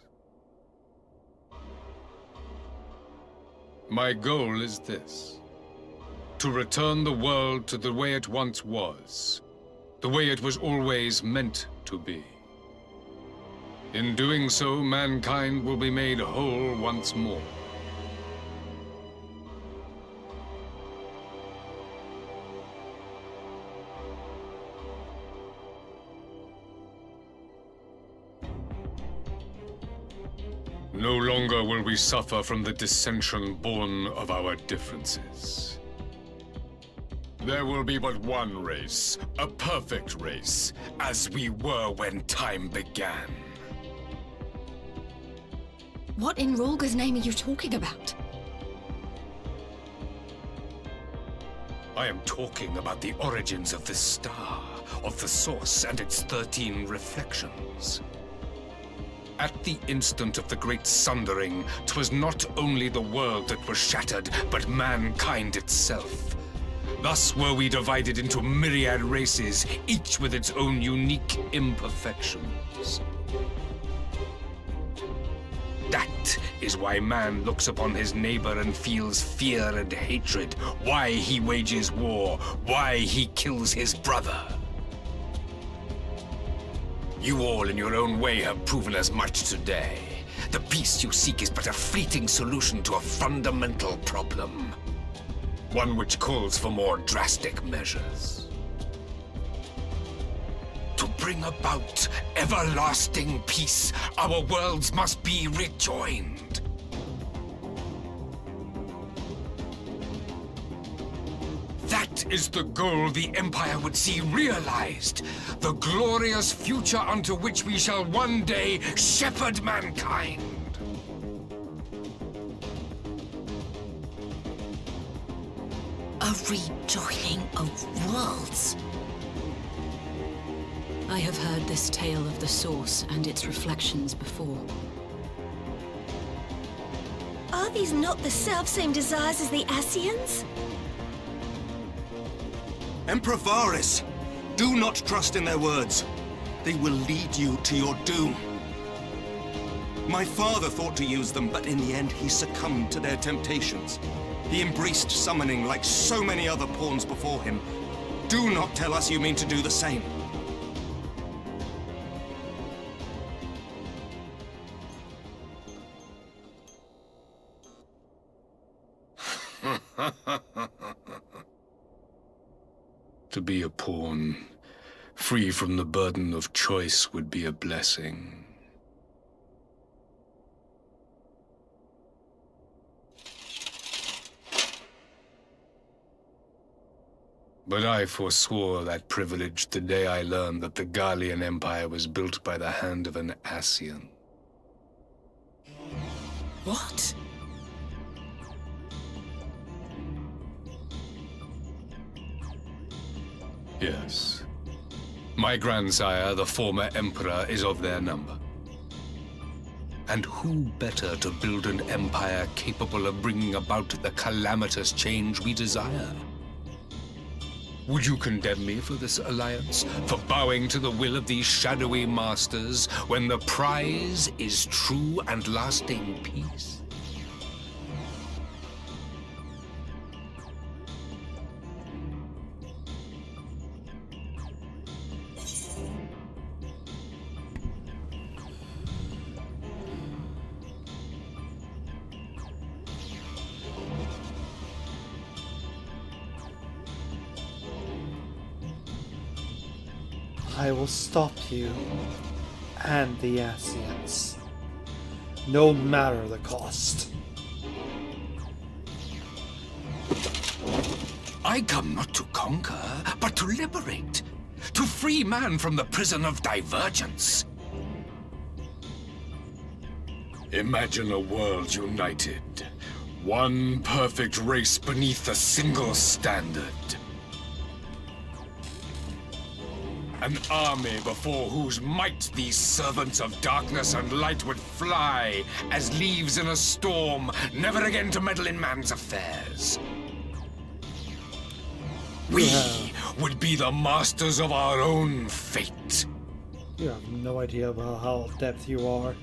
My goal is this: to return the world to the way it once was, the way it was always meant to be. In doing so, mankind will be made whole once more. No longer will we suffer from the dissension born of our differences. There will be but one race, a perfect race, as we were when time began. What in Rulga's name are you talking about? I am talking about the origins of this star, of the source and its 13 reflections. At the instant of the great sundering, 'twas not only the world that was shattered, but mankind itself. Thus were we divided into myriad races, each with its own unique imperfections. That is why man looks upon his neighbor and feels fear and hatred, why he wages war, why he kills his brother. You all in your own way have proven as much today. The peace you seek is but a fleeting solution to a fundamental problem. One which calls for more drastic measures. To bring about everlasting peace, our worlds must be rejoined. That is the goal the Empire would see realized. The glorious future unto which we shall one day shepherd mankind. A rejoining of worlds. I have heard this tale of the Source and its reflections before. Are these not the self-same desires as the Ascians? Emperor Varys, do not trust in their words. They will lead you to your doom. My father thought to use them, but in the end he succumbed to their temptations. He embraced summoning like so many other pawns before him. Do not tell us you mean to do the same. To be a pawn, free from the burden of choice, would be a blessing. But I forswore that privilege the day I learned that the Garlean Empire was built by the hand of an Ascian. What? Yes. My grandsire, the former Emperor, is of their number. And who better to build an empire capable of bringing about the calamitous change we desire? Would you condemn me for this alliance? For bowing to the will of these shadowy masters, when the prize is true and lasting peace? I will stop you and the Asians, no matter the cost. I come not to conquer, but to liberate. To free man from the prison of divergence. Imagine a world united. One perfect race beneath a single standard. An army before whose might these servants of darkness and light would fly, as leaves in a storm, never again to meddle in man's affairs. We would be the masters of our own fate. You have no idea about how depth you are.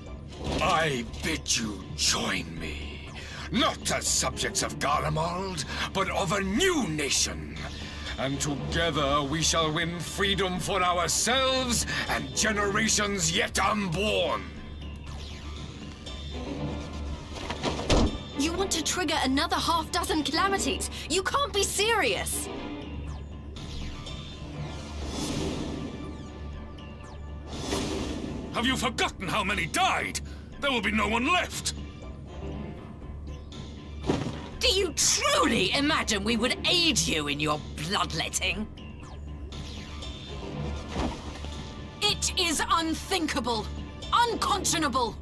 I bid you join me, not as subjects of Garlemald, but of a new nation. And together we shall win freedom for ourselves and generations yet unborn. You want to trigger another half-dozen calamities? You can't be serious! Have you forgotten how many died? There will be no one left! Do you truly imagine we would aid you in your bloodletting? It is unthinkable! Unconscionable!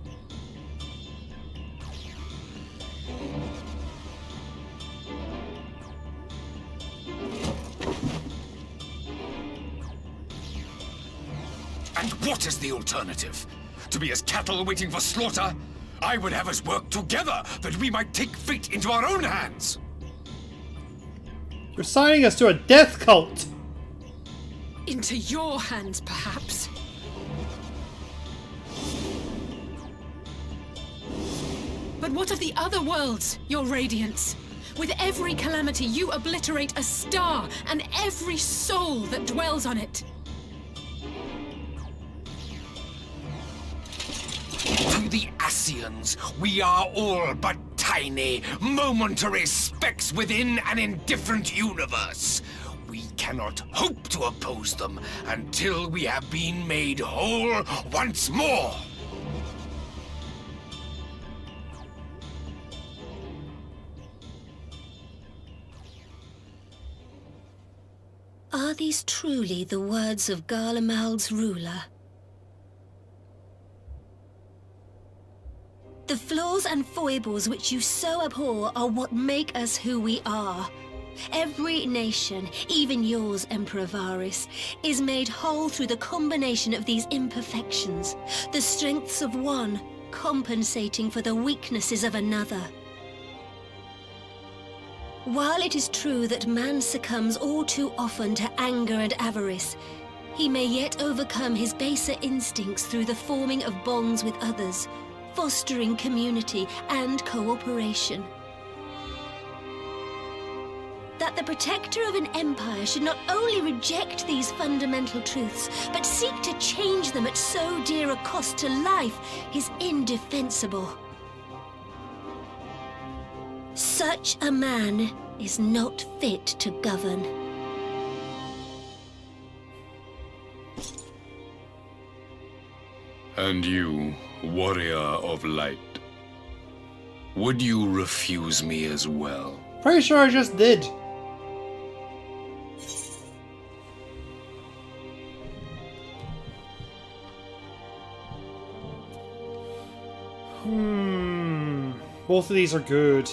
And what is the alternative? To be as cattle waiting for slaughter? I would have us work together, that we might take fate into our own hands! You're signing us to a death cult! Into your hands, perhaps. But what of the other worlds, your radiance? With every calamity, you obliterate a star and every soul that dwells on it. To the Asians, we are all but tiny, momentary specks within an indifferent universe. We cannot hope to oppose them until we have been made whole once more. Are these truly the words of Garlemald's ruler? The flaws and foibles which you so abhor are what make us who we are. Every nation, even yours, Emperor Varys, is made whole through the combination of these imperfections, the strengths of one compensating for the weaknesses of another. While it is true that man succumbs all too often to anger and avarice, he may yet overcome his baser instincts through the forming of bonds with others, fostering community and cooperation. That the protector of an empire should not only reject these fundamental truths, but seek to change them at so dear a cost to life is indefensible. Such a man is not fit to govern. And you, warrior of light, would you refuse me as well? Pretty sure I just did. Both of these are good.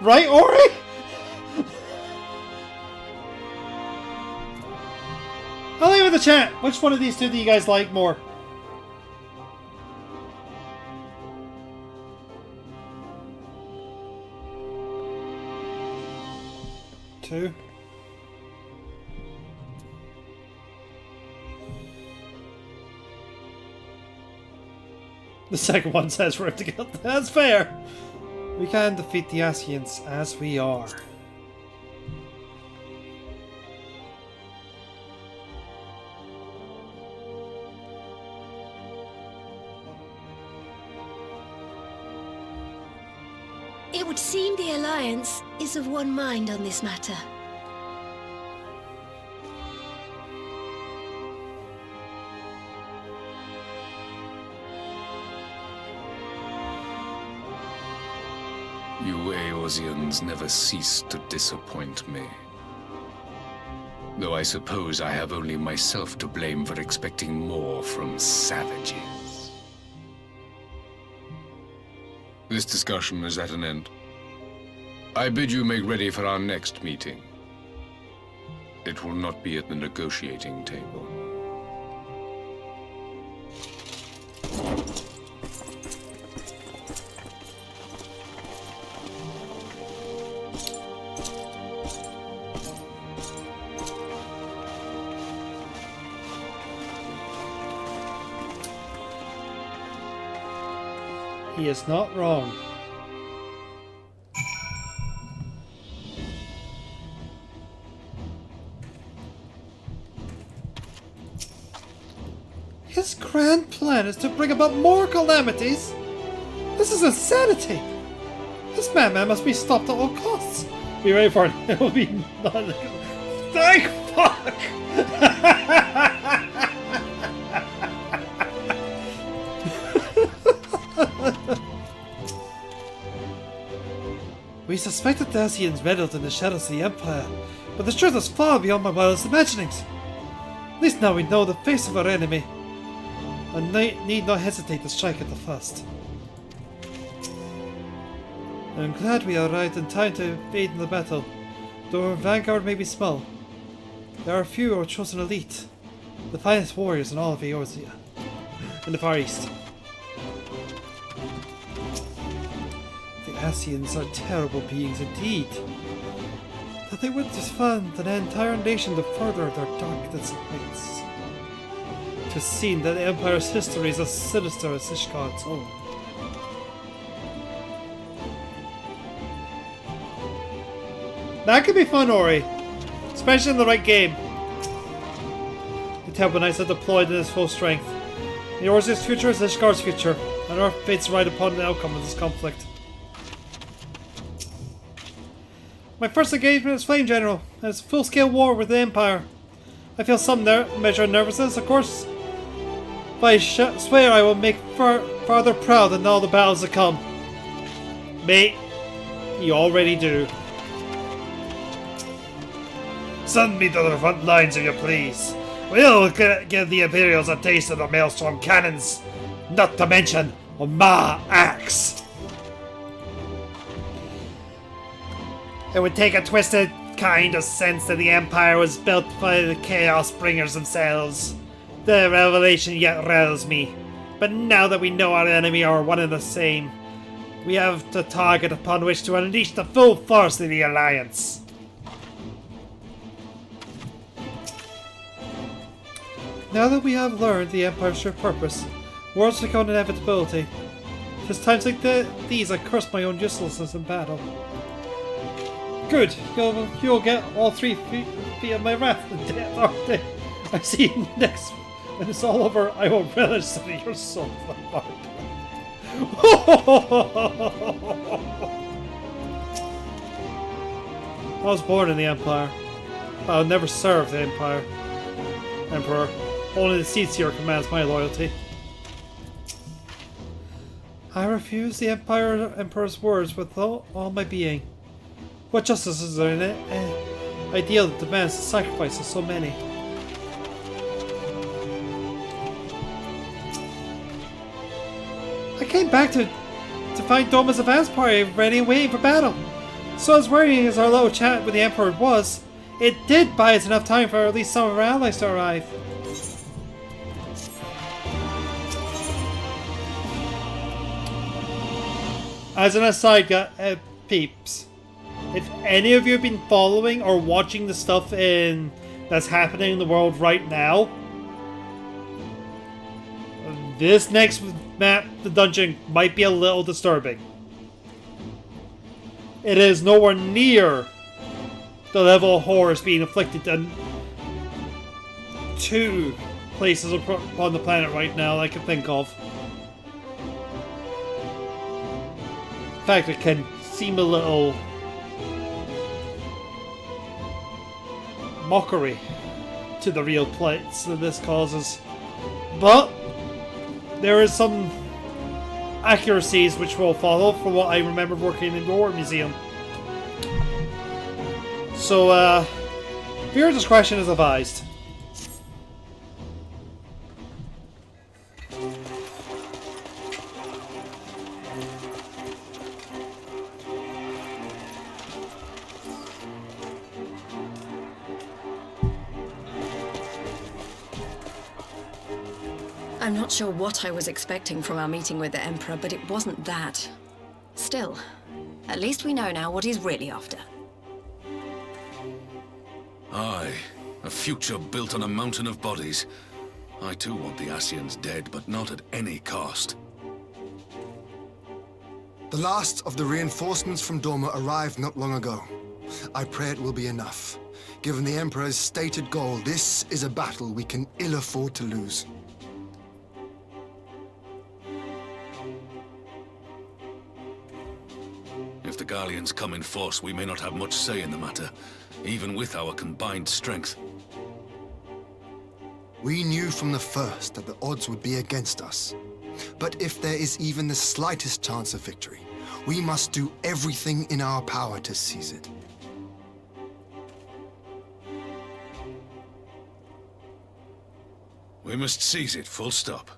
Right, Ori? I'll leave it in the chat. Which one of these two do you guys like more? Two. The second one says we're together. That's fair. We can defeat the Asians as we are. It would seem the Alliance is of one mind on this matter. You Eosians never cease to disappoint me. Though I suppose I have only myself to blame for expecting more from savages. This discussion is at an end. I bid you make ready for our next meeting. It will not be at the negotiating table. He is not wrong. His grand plan is to bring about more calamities? This is insanity! This madman must be stopped at all costs. Be ready for it. It will be not... Thank fuck! We suspected the Asians meddled in the shadows of the Empire, but the truth is far beyond my wildest imaginings. At least now we know the face of our enemy, and need not hesitate to strike at the first. I'm glad we arrived in time to aid in the battle, though our vanguard may be small. There are few of our chosen elite, the finest warriors in all of Eorzea, in the Far East. The Asians are terrible beings indeed. That they would fund an entire nation to further their dark designs. To seem that the Empire's history is as sinister as Ishgard's own. That could be fun, Ori. Especially in the right game. The Temple Knights are deployed in its full strength. Eorzea's future is Ishgard's future, and our fates ride upon the outcome of this conflict. My first engagement is Flame General, and it's a full-scale war with the Empire. I feel some measure of nervousness, of course, but I swear I will make farther proud than all the battles to come. Mate, you already do. Send me to the front lines if you please. We'll give the Imperials a taste of the Maelstrom cannons, not to mention my axe. It would take a twisted kind of sense that the Empire was built by the Chaos Bringers themselves. The revelation yet rails me. But now that we know our enemy are one and the same, we have the target upon which to unleash the full force of the Alliance. Now that we have learned the Empire's true purpose, wars become an inevitability. It's times like these I curse my own uselessness in battle. Good, you'll get all 3 feet of my wrath and death, aren't they? I see you next. When it's all over, I will relish seeing your soul apart. I was born in the Empire, but I'll never serve the Emperor. Only the seats here commands my loyalty. I refuse the Emperor's words with all my being. What justice is there in an ideal that demands the sacrifice of so many? I came back to find Doma's advance party ready and waiting for battle. So as worrying as our little chat with the Emperor was, it did buy us enough time for at least some of our allies to arrive. As an aside, peeps, if any of you have been following or watching the stuff that's happening in the world right now, this next map, the dungeon, might be a little disturbing. It is nowhere near the level of horrors being inflicted on 2 places upon the planet right now that I can think of. In fact, it can seem a little mockery to the real plights that this causes. But there is some accuracies which will follow from what I remember working in the War Museum. So, viewer discretion is advised. I'm not sure what I was expecting from our meeting with the Emperor, but it wasn't that. Still, at least we know now what he's really after. Aye, a future built on a mountain of bodies. I too want the Ascians dead, but not at any cost. The last of the reinforcements from Dorma arrived not long ago. I pray it will be enough. Given the Emperor's stated goal, this is a battle we can ill afford to lose. If the Gallians come in force, we may not have much say in the matter, even with our combined strength. We knew from the first that the odds would be against us. But if there is even the slightest chance of victory, we must do everything in our power to seize it. We must seize it, full stop.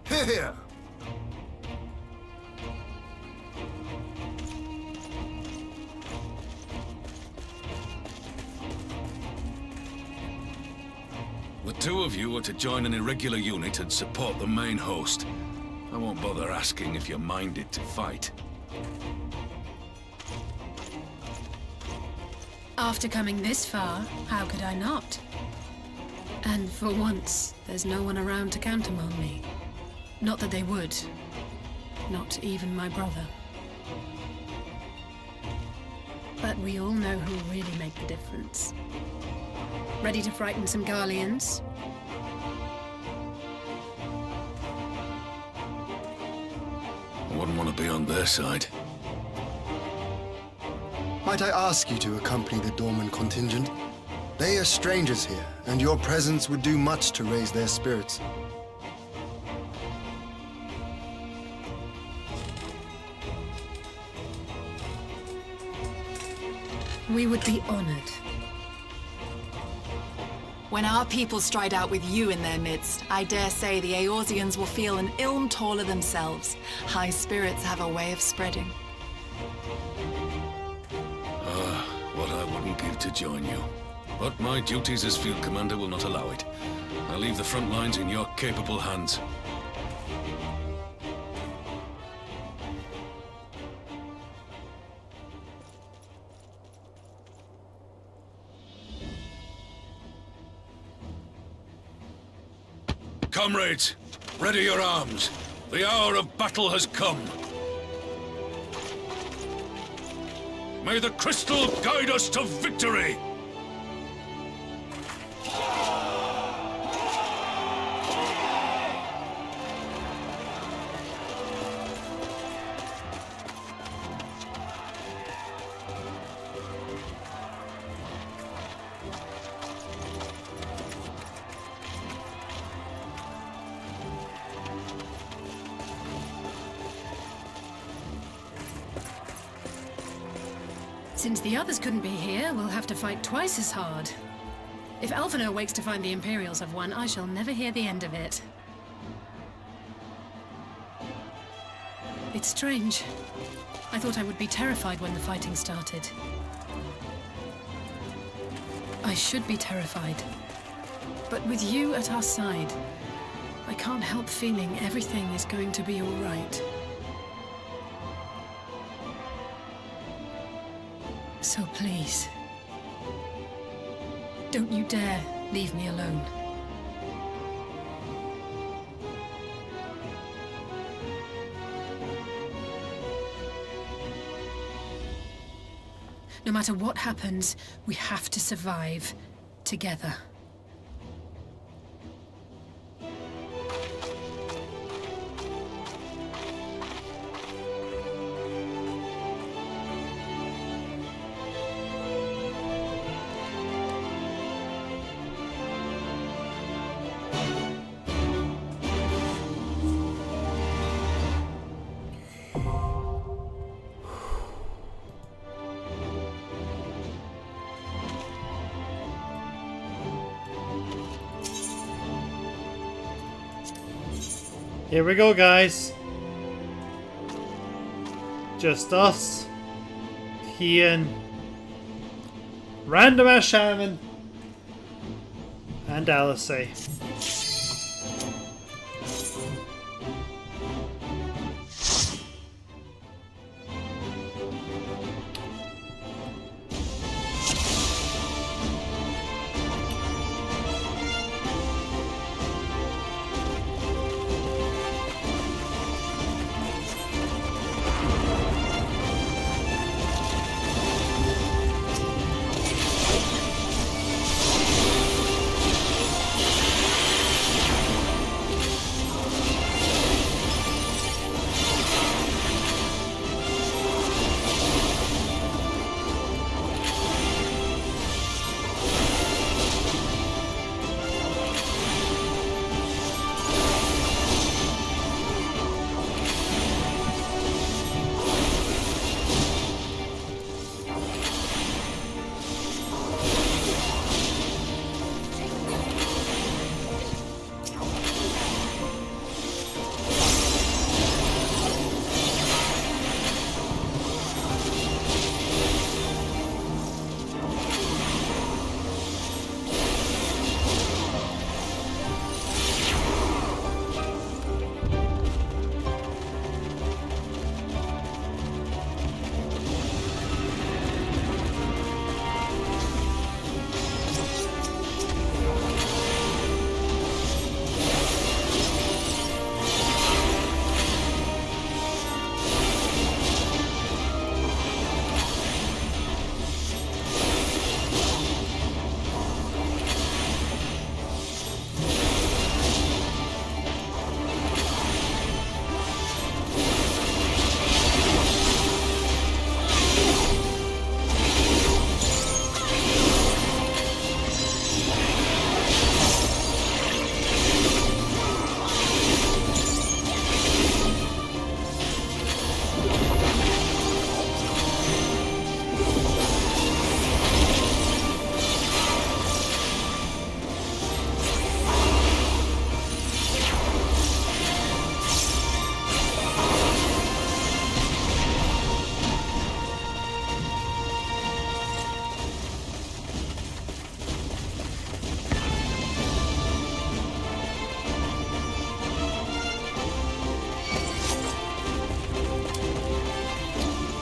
Hear, hear! The 2 of you are to join an irregular unit and support the main host. I won't bother asking if you're minded to fight. After coming this far, how could I not? And for once, there's no one around to countermand me. Not that they would. Not even my brother. But we all know who'll really make the difference. Ready to frighten some Garleans? I wouldn't want to be on their side. Might I ask you to accompany the Dorman contingent? They are strangers here, and your presence would do much to raise their spirits. We would be honored. When our people stride out with you in their midst, I dare say the Eorzeans will feel an ilm taller themselves. High spirits have a way of spreading. What I wouldn't give to join you. But my duties as field commander will not allow it. I leave the front lines in your capable hands. Comrades, ready your arms. The hour of battle has come. May the crystal guide us to victory! Since the others couldn't be here, we'll have to fight twice as hard. If Alphinaud wakes to find the Imperials have won, I shall never hear the end of it. It's strange. I thought I would be terrified when the fighting started. I should be terrified. But with you at our side, I can't help feeling everything is going to be all right. So please, don't you dare leave me alone. No matter what happens, we have to survive together. Here we go, guys. Just us, Ian, random ass shaman, and Alice.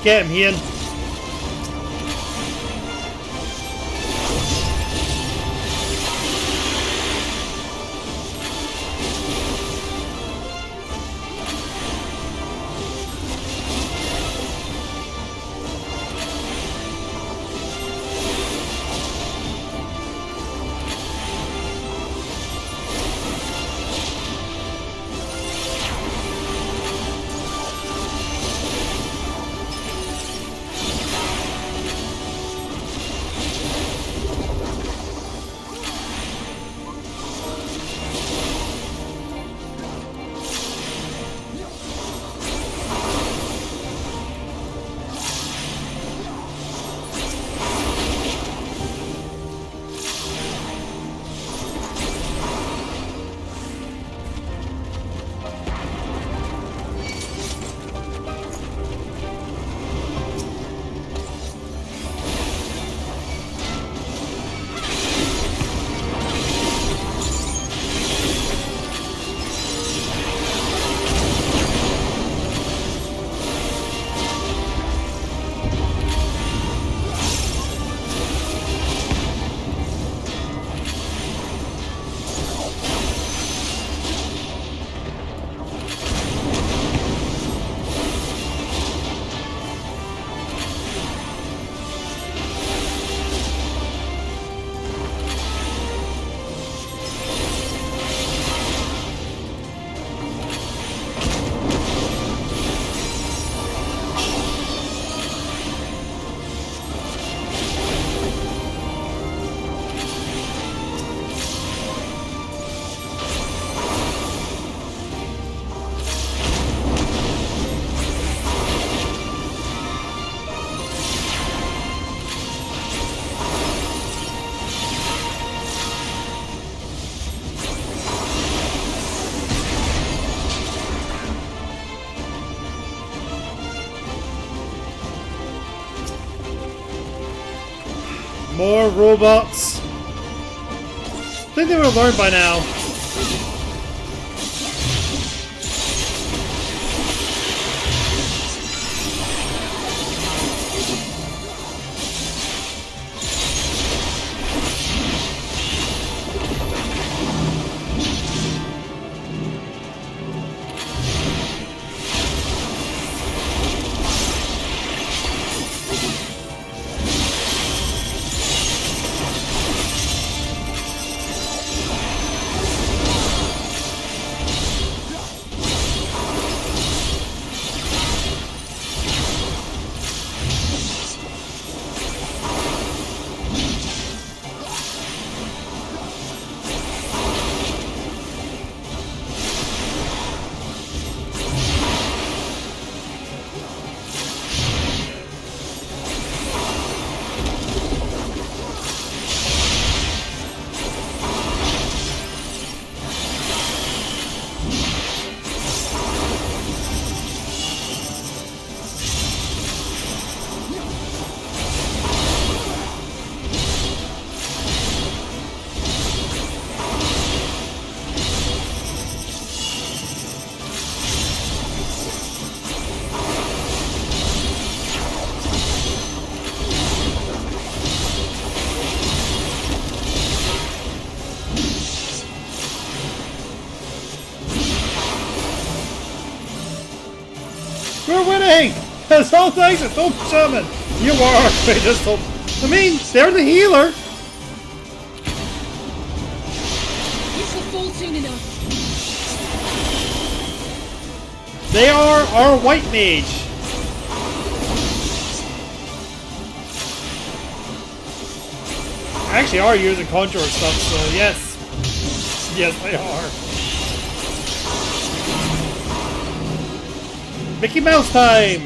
Get him, Ian. More robots. I think they would have learned by now. We're winning! It's all thanks to Dope Shaman! You are our greatest hope. I mean, they're the healer! This will fall soon enough. They are our white mage! Actually are using conjure stuff, so yes. Yes, they are. Mickey Mouse time!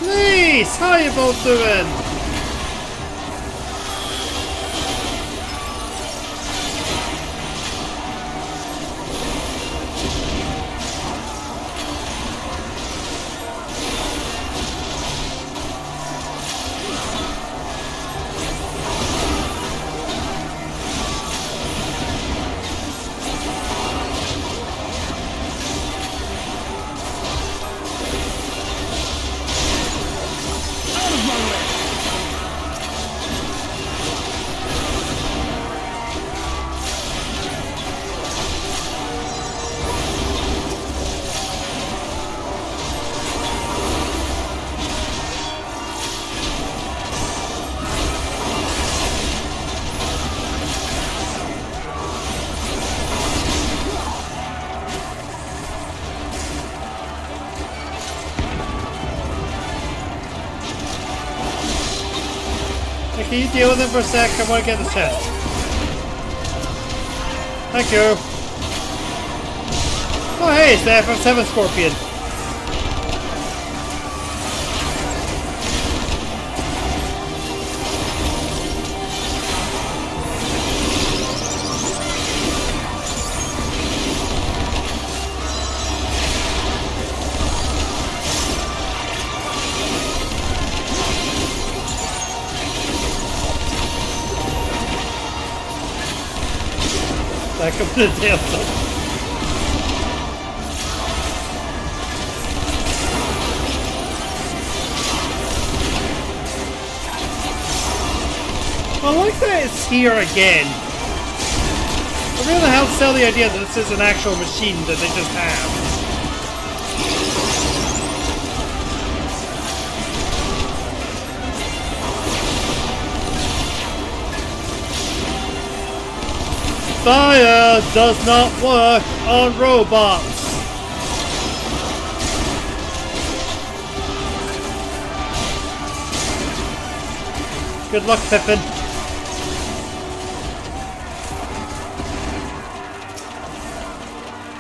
Please, how you both doing? Can you deal with him for a sec? I want to get this chest. Thank you. Oh hey, it's the FF7 Scorpion. Back up to the tail. I like that it's here again. It really helps sell the idea that this is an actual machine that they just have. Fire does not work on robots. Good luck, Pippin.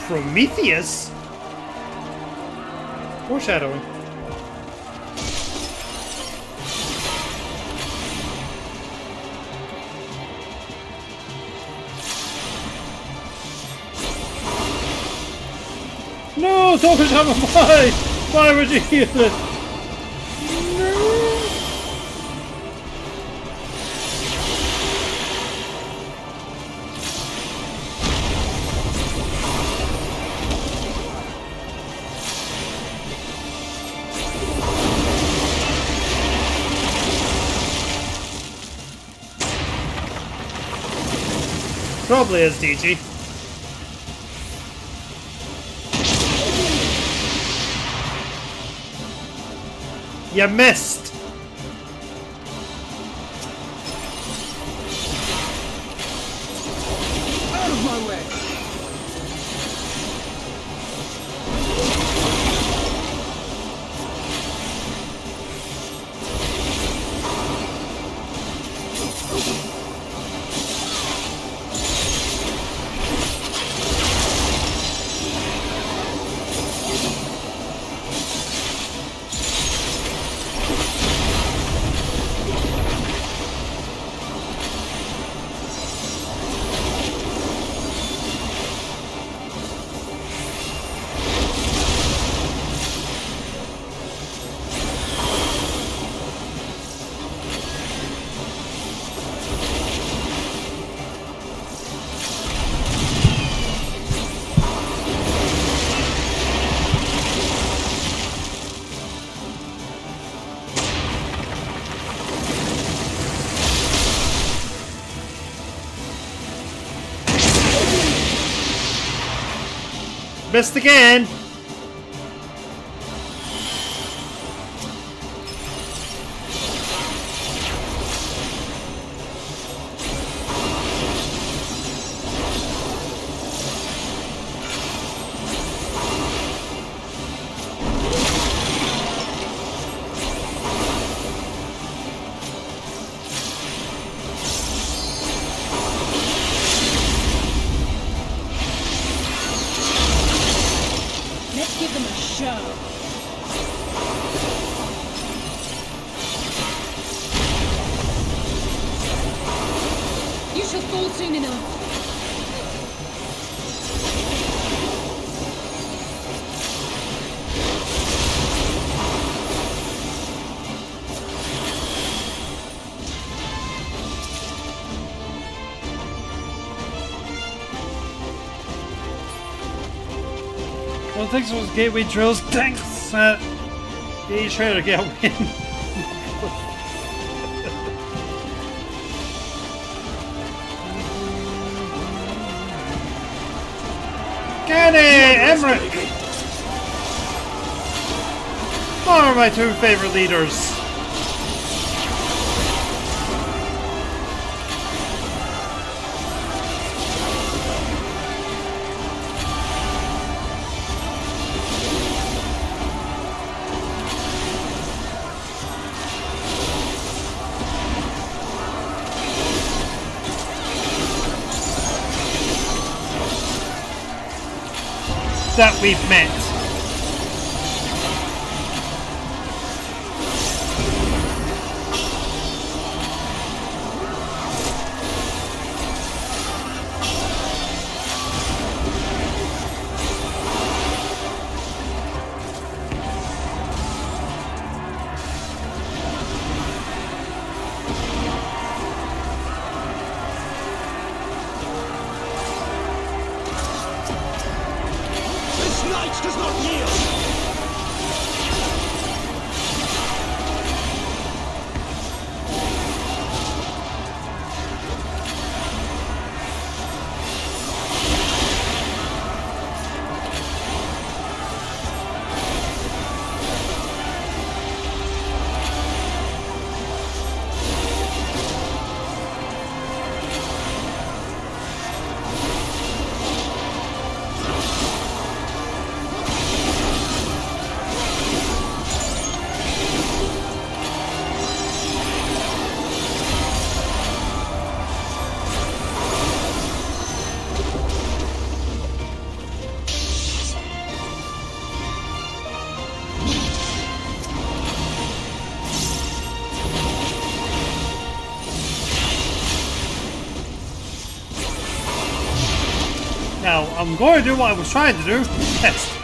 Prometheus? Foreshadowing. No, Tokushima, why? Why would you hear this? No. Probably is, DG. You missed! Out of my way! Missed again! soon enough. Well, thanks for those gateway drills. Thanks. Yeah, you try to get a win. Kenny! Emmerich! One of my two favorite leaders. That we've met. Does not yield! Now, I'm going to do what I was trying to do. Test.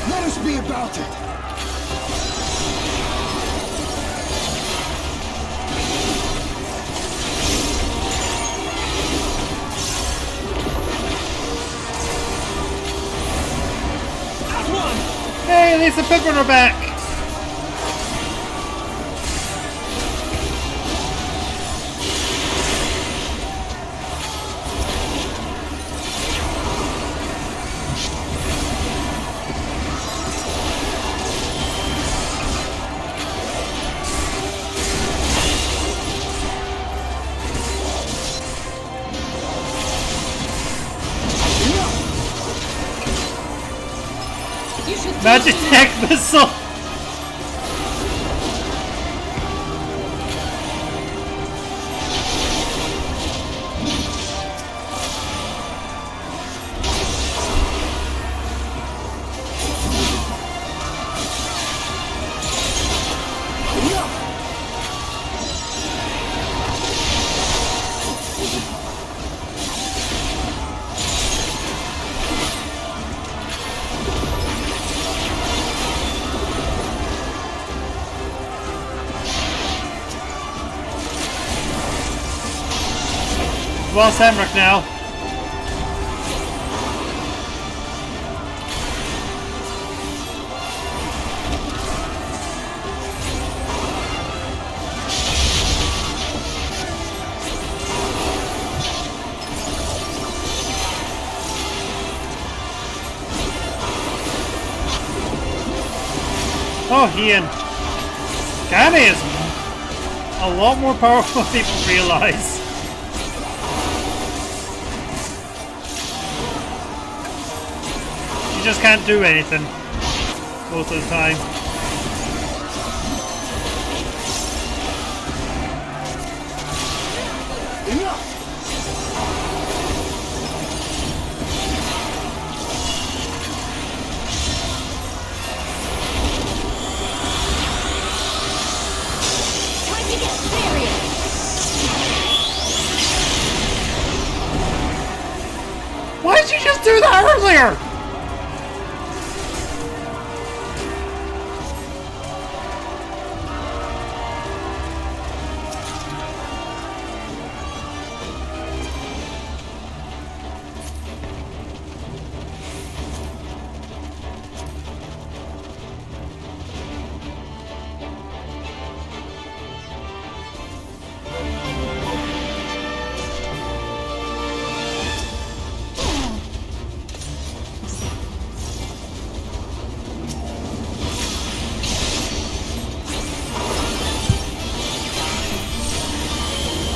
Let us be about it! Hey, Lisa Pippin are back! Magic Tech Missile! well Samrick now. Oh, Ian. Gammy is a lot more powerful than people realize. You just can't do anything most of the time. Why did you just do that earlier?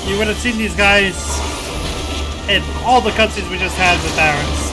You would have seen these guys in all the cutscenes we just had with Barons.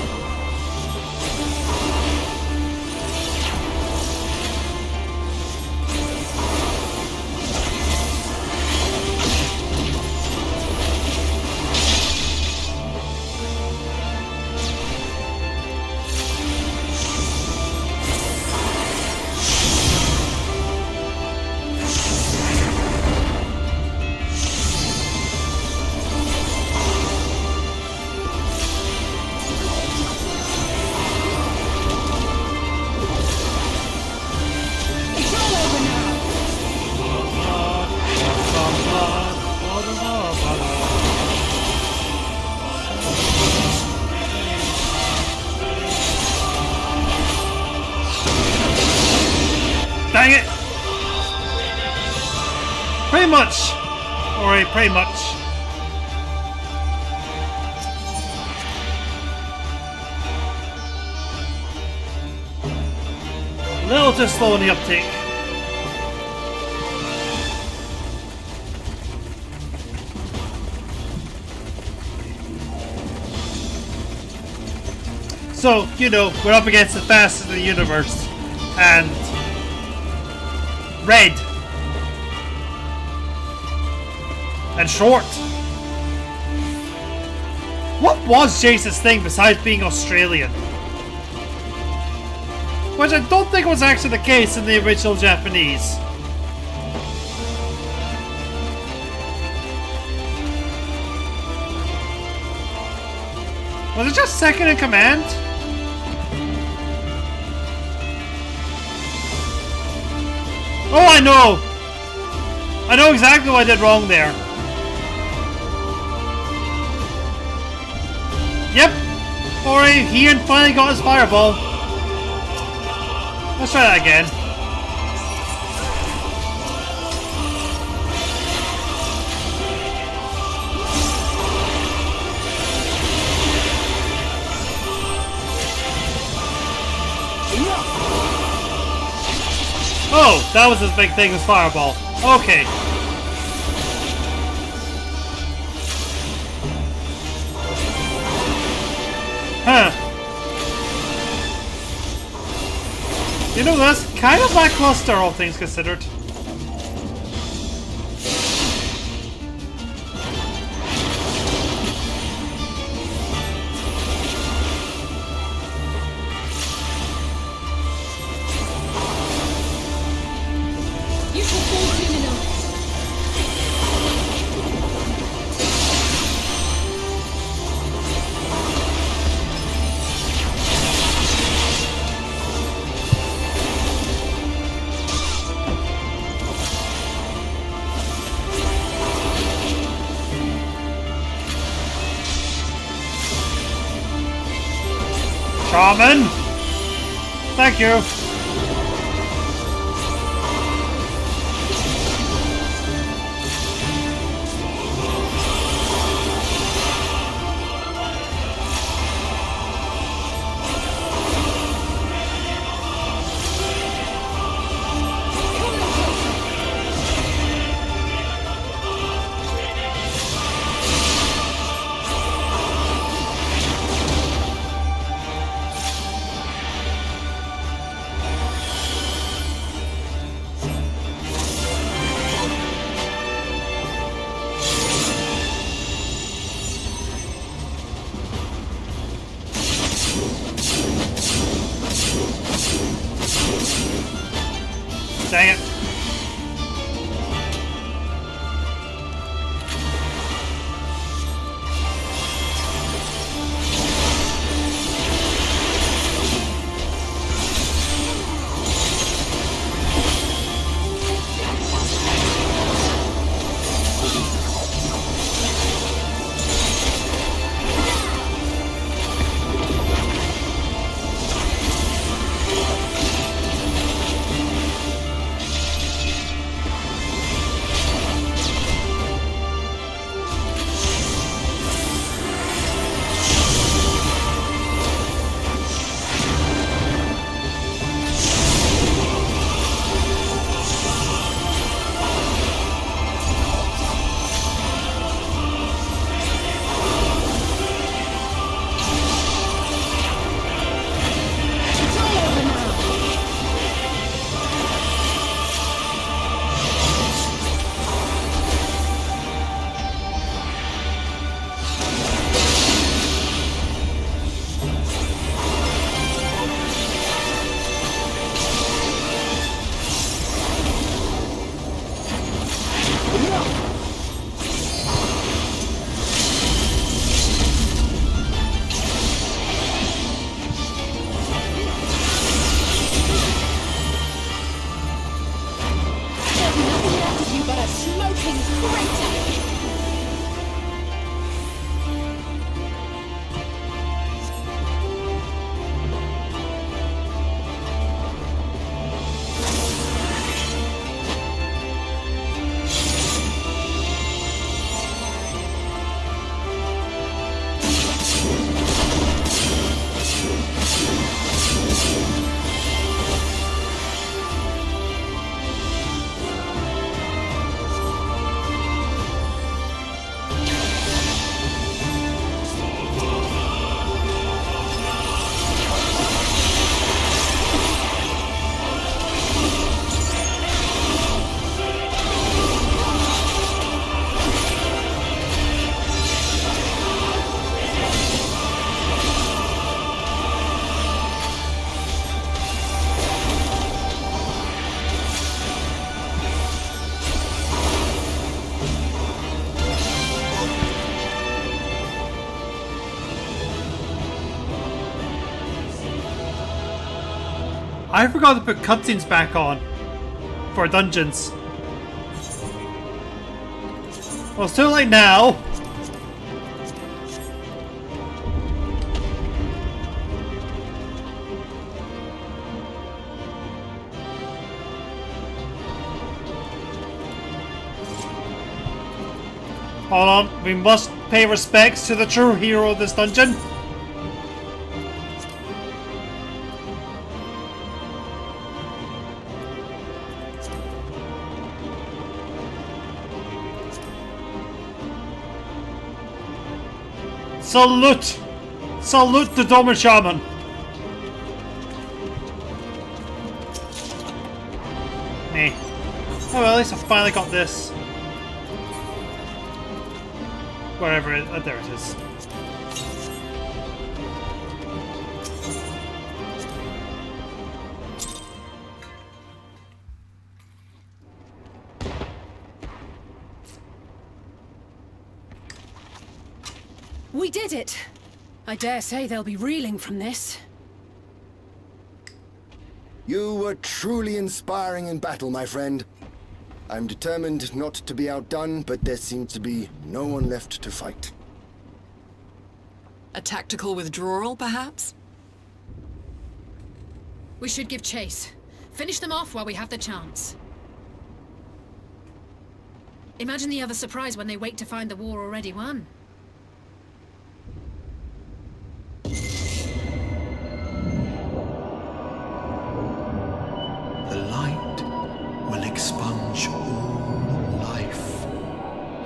Dang it! Pretty much. Alright, pretty much. A little too slow in the uptake. So, you know, we're up against the fastest in the universe. And red and short. What was Jace's thing besides being Australian? Which I don't think was actually the case in the original Japanese. Was it just second in command? Oh, I know! I know exactly what I did wrong there. Yep. Alright, Ian finally got his fireball. Let's try that again. Oh, that was his big thing, his fireball. Okay. Huh. You know, that's kind of lackluster, all things considered. Shaman! Thank you! Dang it. I forgot to put cutscenes back on for dungeons. Well, it's too late now. Hold on, we must pay respects to the true hero of this dungeon. Salute! Salute the Doma Shaman! Eh. Oh well, at least I finally got this. Wherever it is. There it is. We did it! I dare say they'll be reeling from this. You were truly inspiring in battle, my friend. I'm determined not to be outdone, but there seems to be no one left to fight. A tactical withdrawal, perhaps? We should give chase. Finish them off while we have the chance. Imagine the other surprise when they wake to find the war already won. The light will expunge all life.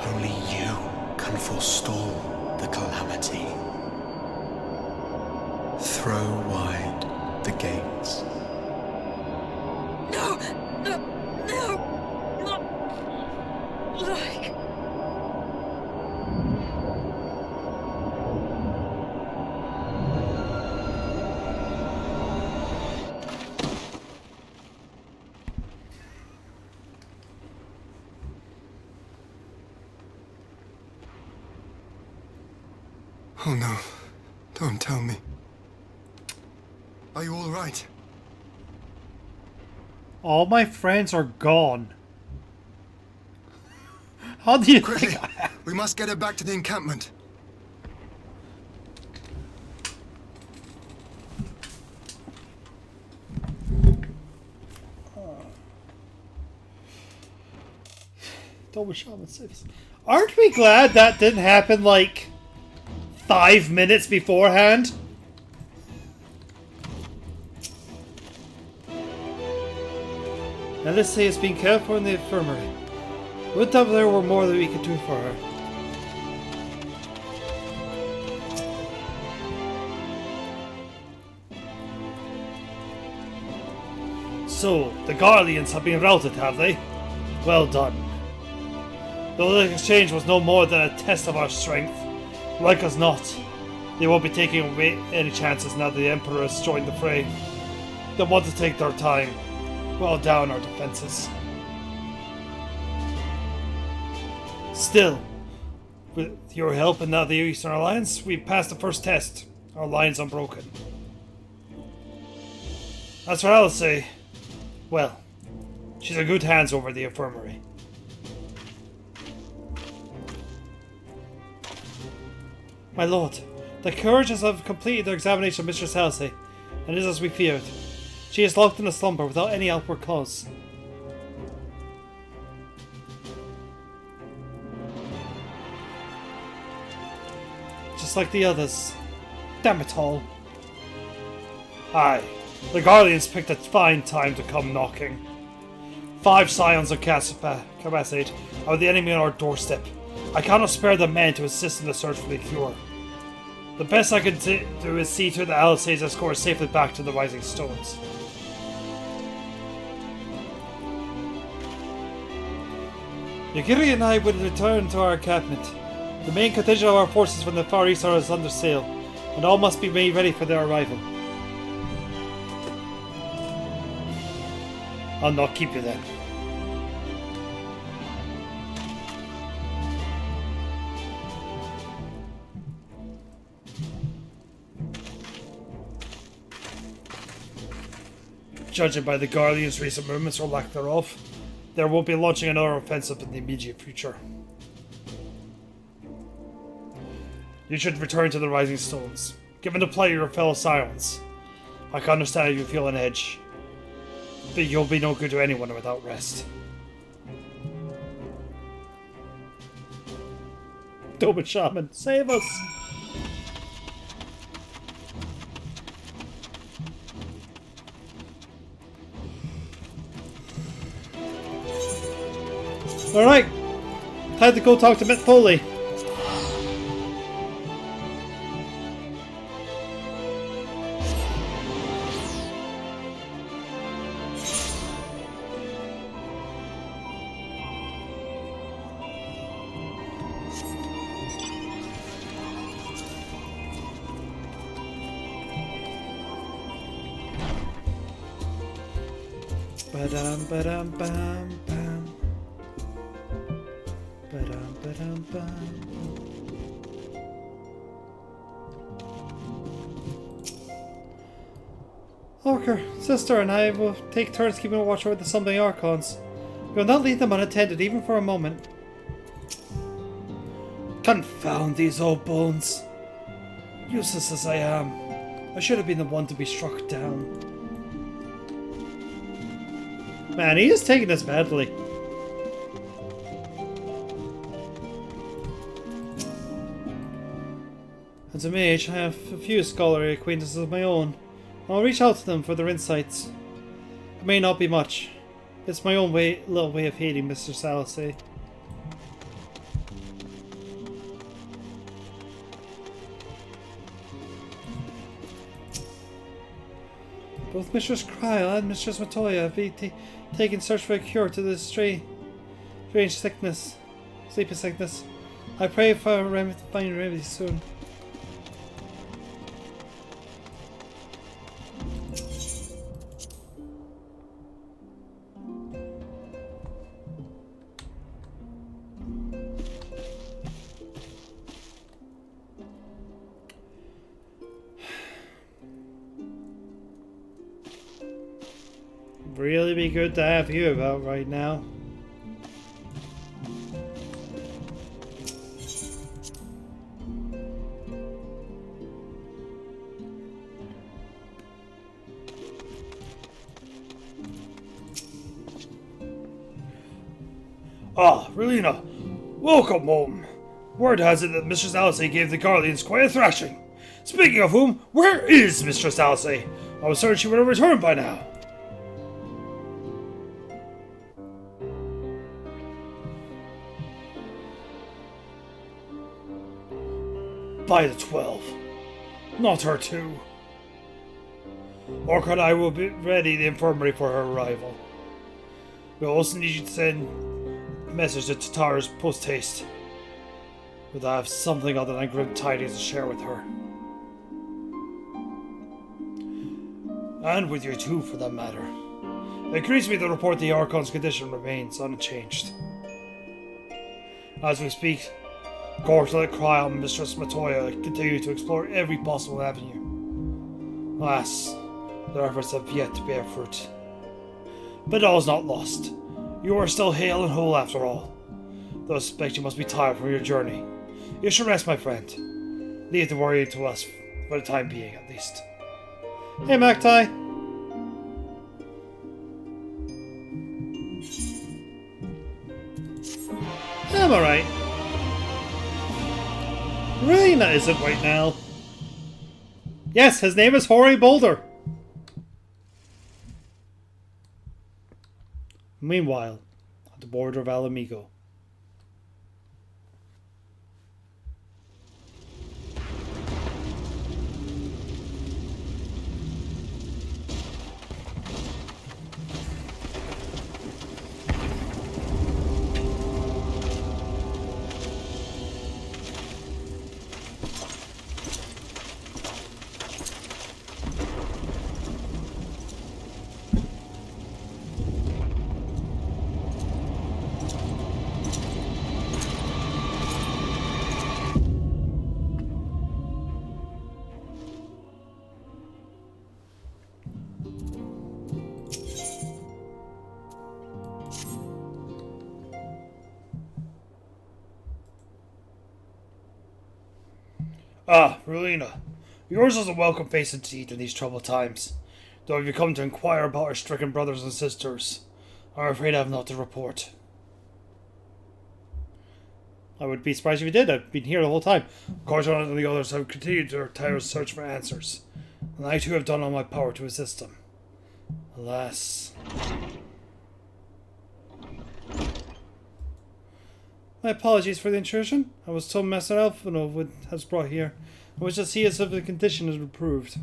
Only you can forestall the calamity. Throw wide the gates. No! No! No! Not like... Oh no. Don't tell me. Are you all right? All my friends are gone. How do you Quickly, think we must get her back to the encampment. Double shaman saves. Aren't we glad that didn't happen like 5 minutes beforehand? Alice has been cared for in the infirmary. Would that there were more that we could do for her. So, the Guardians have been routed, have they? Well done. Though the exchange was no more than a test of our strength, like us not, they won't be taking away any chances now that the Emperor has joined the fray. They want to take their time, well down our defenses. Still, with your help and now the Eastern Alliance, we passed the first test. Our line's unbroken. As for Alice, well, she's in good hands over the infirmary. My lord, the Courageous have completed their examination of Mistress Halsey, and it is as we feared. She is locked in a slumber without any outward cause. Just like the others. Damn it all. Aye, the Guardians picked a fine time to come knocking. 5 scions of Cassade are the enemy on our doorstep. I cannot spare the men to assist in the search for the cure. The best I can do is see to the Alice is escorted safely back to the Rising Stones. Yagiri and I will return to our encampment. The main contingent of our forces from the Far East are under sail, and all must be made ready for their arrival. I'll not keep you then. Judging by the Guardians' recent movements or lack thereof, there won't be launching another offensive in the immediate future. You should return to the Rising Stones. Given the plight of your fellow Scions, I can understand how you feel an edge, but you'll be no good to anyone without rest. Doman Shaman, save us! Alright, time to go talk to Mitt Foley. Ba-dum, ba-dum, bam, bam. Ba-dum, ba-dum, bam. Orker, sister, and I will take turns keeping a watch over the Stumbling Archons. We will not leave them unattended, even for a moment. Confound these old bones. Useless as I am, I should have been the one to be struck down. Man, he is taking this badly. As a mage, I have a few scholarly acquaintances of my own. I'll reach out to them for their insights. It may not be much. It's my own little way of hating Mr. Salasay. Both Mistress Cryle and Mistress Matoya have been taken search for a cure to this strange sickness, sleeping sickness. I pray for a find a remedy soon. Really be good to have you about right now. Ah, Relina. Welcome home. Word has it that Mistress Alcey gave the Guardians quite a thrashing. Speaking of whom, where is Mistress Alcey? I was certain she would have returned by now. By the 12. Not her too. Orc and I will be ready the infirmary for her arrival. We'll also need you to send a message to Tatara's post-haste. But I have something other than grim tidings to share with her. And with you too, for that matter. It grieves me to report the Archon's condition remains unchanged. As we speak, Gortlet, Cryle, and Mistress Matoya continue to explore every possible avenue. Alas, their efforts have yet to bear fruit. But all is not lost. You are still hale and whole after all. Though I suspect you must be tired from your journey. You should rest, my friend. Leave the worry to us, for the time being at least. Hey, Magtai. I'm alright. Relina isn't right now. Yes, his name is Hoary Boulder. Meanwhile, at the border of Alamigo. Ah, Relina. Yours is a welcome face indeed in these troubled times. Though if you come to inquire about our stricken brothers and sisters, I'm afraid I have naught to report. I would be surprised if you did. I've been here the whole time. Corjon and the others have continued their tireless search for answers, and I too have done all my power to assist them. Alas. My apologies for the intrusion. I was told Master Alphino has brought here. I was to see if the condition has improved.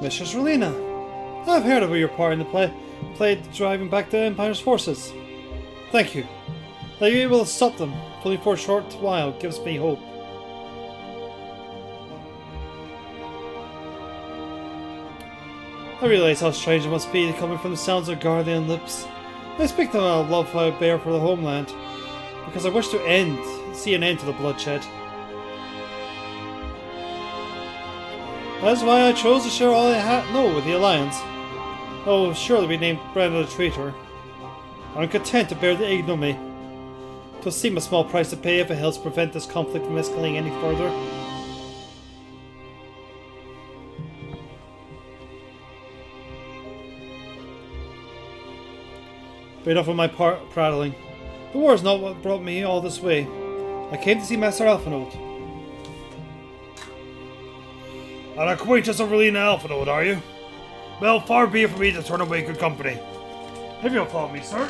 Mistress Relina, I've heard of your part in the play driving back the Empire's forces. Thank you. That you're able to stop them, only for a short while, gives me hope. I realize how strange it must be coming from the sounds of Guardian lips. I speak to them of love I bear for the homeland, because I wish to see an end to the bloodshed. That's why I chose to share all I know with the Alliance. Oh, surely we named Brenda a traitor. I'm content to bear the ignominy. It will seem a small price to pay if it helps prevent this conflict from escalating any further. But enough of my prattling. The war is not what brought me all this way. I came to see Master Alphinaud. An acquaintance of Relina Alphinaud, are you? Well, far be it from me to turn away good company. If you'll follow me, sir.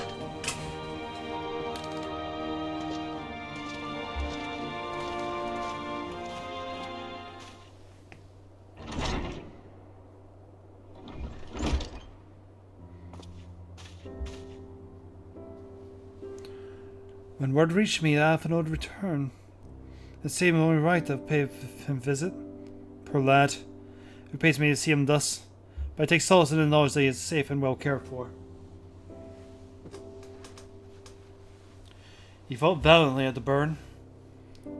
When word reached me that Alphinaud would return, it seemed only right to pay him a visit. Poor lad, who pays me to see him thus, but I take solace in the knowledge that he is safe and well cared for. He fought valiantly at the burn.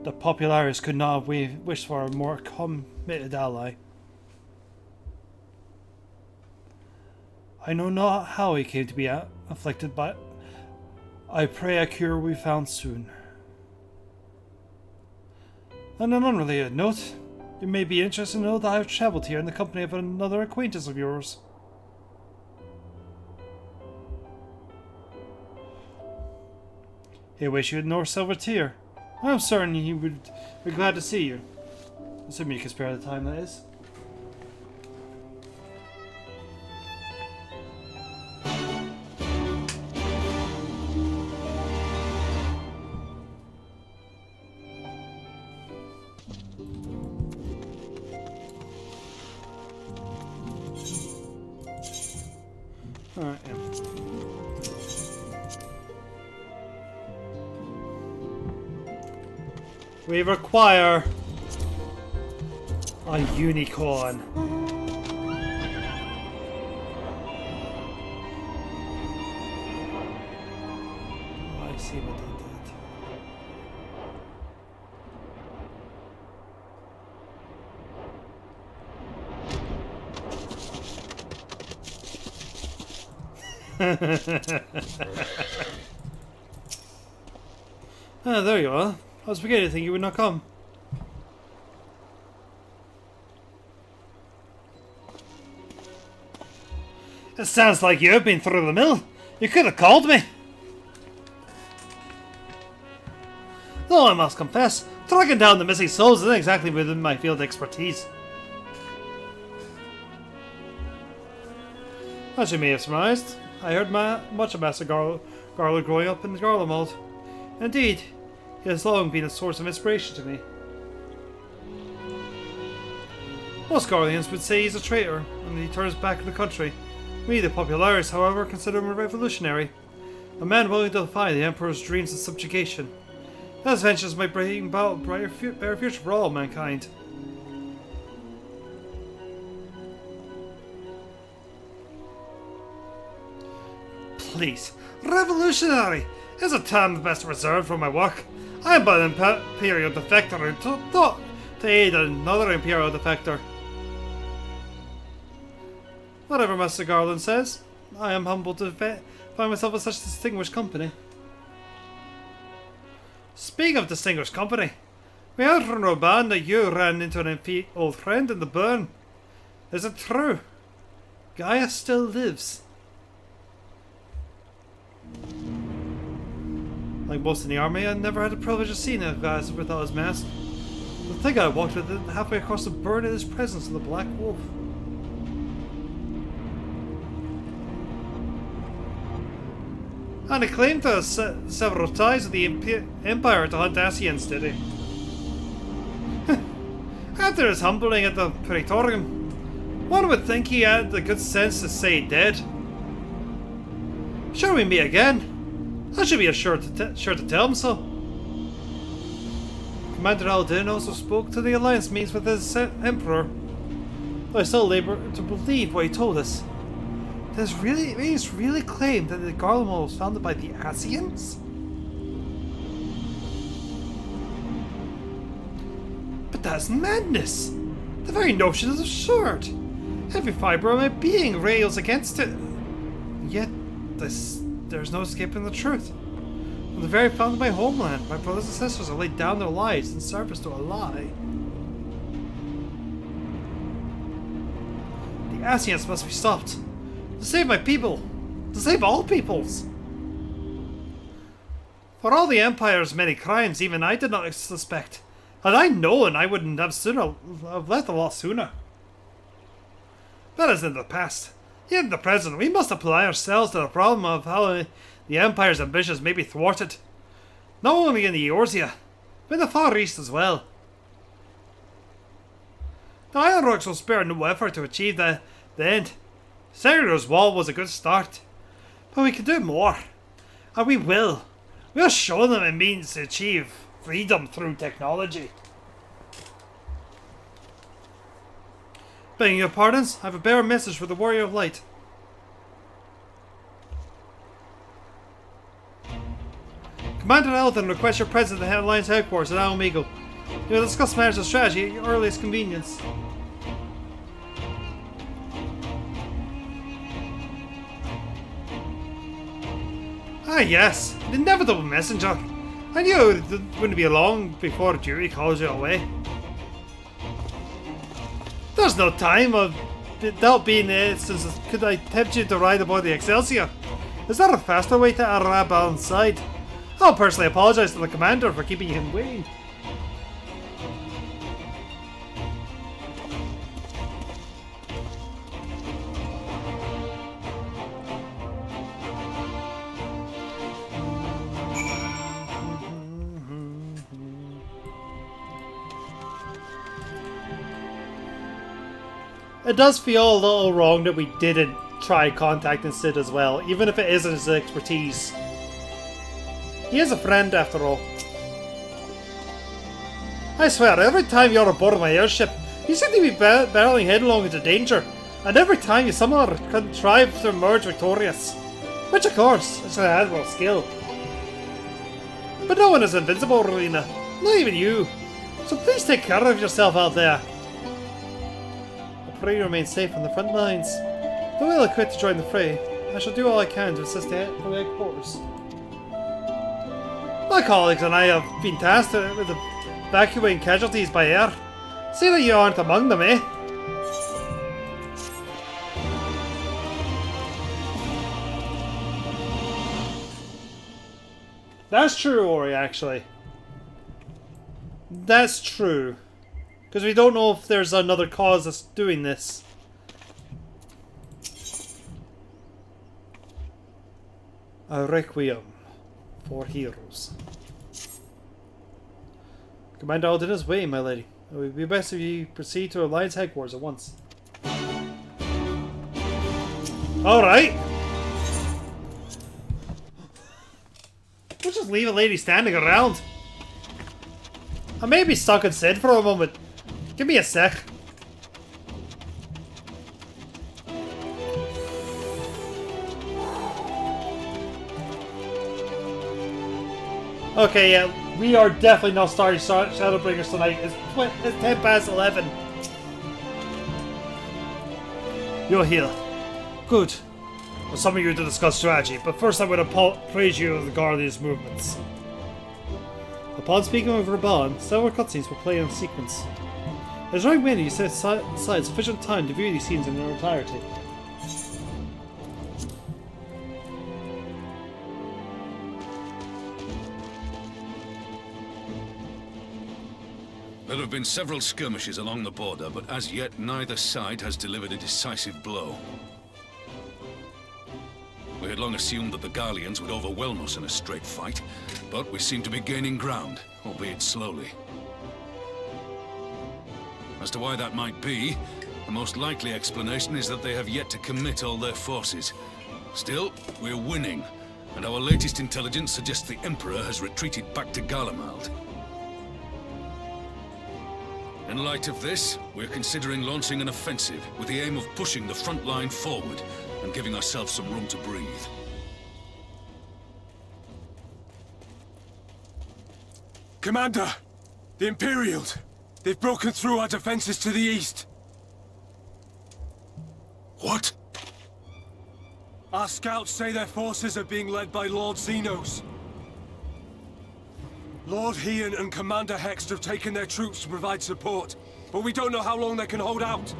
The Popularis could not have wished for a more committed ally. I know not how he came to be afflicted, but I pray a cure will be found soon. On an unrelated note, you may be interested to know that I have travelled here in the company of another acquaintance of yours. He wished you had North Silvertear. I'm certain he would be glad to see you. Assuming you can spare the time, that is. Alright, yeah. We require a unicorn. I see what they Ah, there you are. I was beginning to think you would not come. It sounds like you have been through the mill. You could have called me. Though I must confess, tracking down the missing souls isn't exactly within my field of expertise. As you may have surmised, I heard much of Master Garland growing up in Garlemald. Indeed, he has long been a source of inspiration to me. Most Garleans would say he's a traitor, and he turns back in the country. We, the Popularis, however, consider him a revolutionary. A man willing to defy the Emperor's dreams of subjugation. His ventures might bring about a better future for all mankind. Please, revolutionary is a term best reserved for my work. I am but an Imperial defector who thought to aid another Imperial defector. Whatever Master Garland says, I am humbled to find myself in such distinguished company. Speaking of distinguished company, we heard from Roban that you ran into an old friend in the burn. Is it true? Gaia still lives. Like most in the army, I never had the privilege of seeing a guy without his mask. The thing I walked with halfway across the burn in his presence of the Black Wolf. And he claimed to have several ties with the Empire to hunt Asians, did he? After his humbling at the Praetorium, one would think he had the good sense to say dead. Sure we meet again. I should be sure to tell him so. Commander Aldin also spoke to the alliance meetings with his Emperor. Though I still labor to believe what he told us. Does he's really claimed that the Garlemald was founded by the Asians? But that's madness! The very notion is absurd! Every fibre of my being rails against it. Yet, there's no escaping the truth. From the very founding of my homeland, my brothers and sisters have laid down their lives in service to a lie. The Asians must be stopped. To save my people. To save all peoples. For all the Empire's many crimes, even I did not suspect. Had I known, I wouldn't have left a lot sooner. That is in the past. Yet in the present, we must apply ourselves to the problem of how the Empire's ambitions may be thwarted. Not only in the Eorzea, but in the Far East as well. The Ironworks will spare no effort to achieve the end. Segaro's wall was a good start. But we can do more. And we will. We'll show them it means to achieve freedom through technology. Begging your pardons, I have a bearer message for the Warrior of Light. Commander Eldon requests your presence at the Alliance headquarters at Alamigo. You will discuss matters of strategy at your earliest convenience. Ah yes, the inevitable messenger. I knew it wouldn't be long before duty calls you away. There's no time without being instances. Could I tempt you to ride aboard the Excelsior? Is there a faster way to Arabal's side? I'll personally apologise to the commander for keeping him waiting. It does feel a little wrong that we didn't try contacting Sid as well, even if it isn't his expertise. He is a friend after all. I swear, every time you're aboard my airship, you seem to be barreling headlong into danger, and every time you somehow contrive to emerge victorious. Which of course, is an admirable skill. But no one is invincible, Rowena. Not even you. So please take care of yourself out there. I pray you remain safe on the front lines. Though ill-equipped to join the fray, I shall do all I can to assist the headquarters. My colleagues and I have been tasked with evacuating casualties by air. See that you aren't among them, eh? That's true, Ori, actually. That's true. Because we don't know if there's another cause that's doing this. A requiem for heroes. Commander Alden is waiting, my lady. It would be best if you proceed to Alliance headquarters at once. Alright! We'll just leave a lady standing around. I may be stuck in Sid for a moment. Give me a sec. Okay, yeah, we are definitely not starting Shadowbringers tonight. It's 10 past 11. You're here. Good. I'll summon you to discuss strategy, but first I'm going to praise you of the Guardian's movements. Upon speaking of Raban, several cutscenes will play in sequence. It is recommended you set aside sufficient time to view these scenes in their entirety. There have been several skirmishes along the border, but as yet neither side has delivered a decisive blow. We had long assumed that the Garleans would overwhelm us in a straight fight, but we seem to be gaining ground, albeit slowly. As to why that might be, the most likely explanation is that they have yet to commit all their forces. Still, we're winning, and our latest intelligence suggests the Emperor has retreated back to Garlemald. In light of this, we're considering launching an offensive with the aim of pushing the front line forward and giving ourselves some room to breathe. Commander! The Imperials! They've broken through our defenses to the east! What? Our scouts say their forces are being led by Lord Xenos. Lord Heian and Commander Hext have taken their troops to provide support, but we don't know how long they can hold out.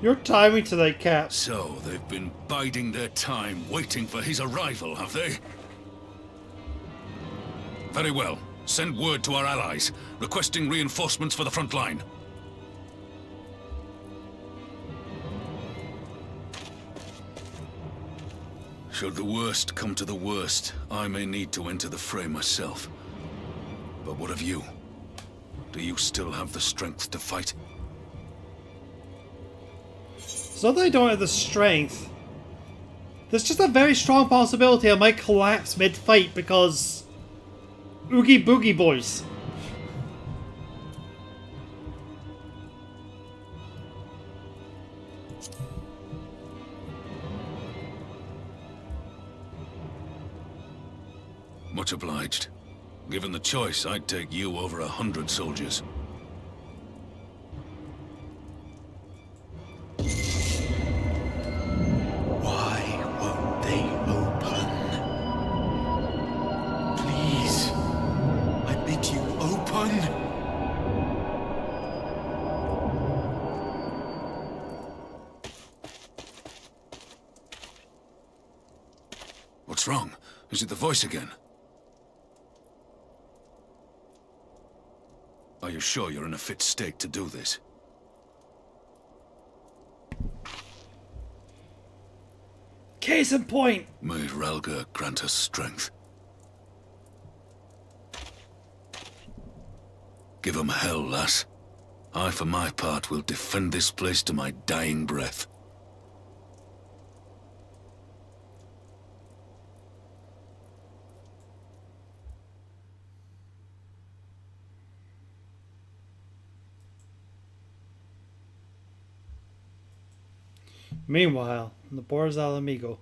Your timing today, Cap. So, they've been biding their time, waiting for his arrival, have they? Very well. Send word to our allies, requesting reinforcements for the front line. Should the worst come to the worst, I may need to enter the fray myself. But what of you? Do you still have the strength to fight? It's not that I don't have the strength. There's just a very strong possibility I might collapse mid-fight because... Oogie Boogie Boys. Much obliged. Given the choice, I'd take you over 100 soldiers. Why won't they open? Please, I bid you open. What's wrong? Is it the voice again? Are you sure you're in a fit state to do this? Case in point. May Ralga grant us strength. Give 'em hell, lass. I, for my part, will defend this place to my dying breath. Meanwhile, in the Borders al Amigo.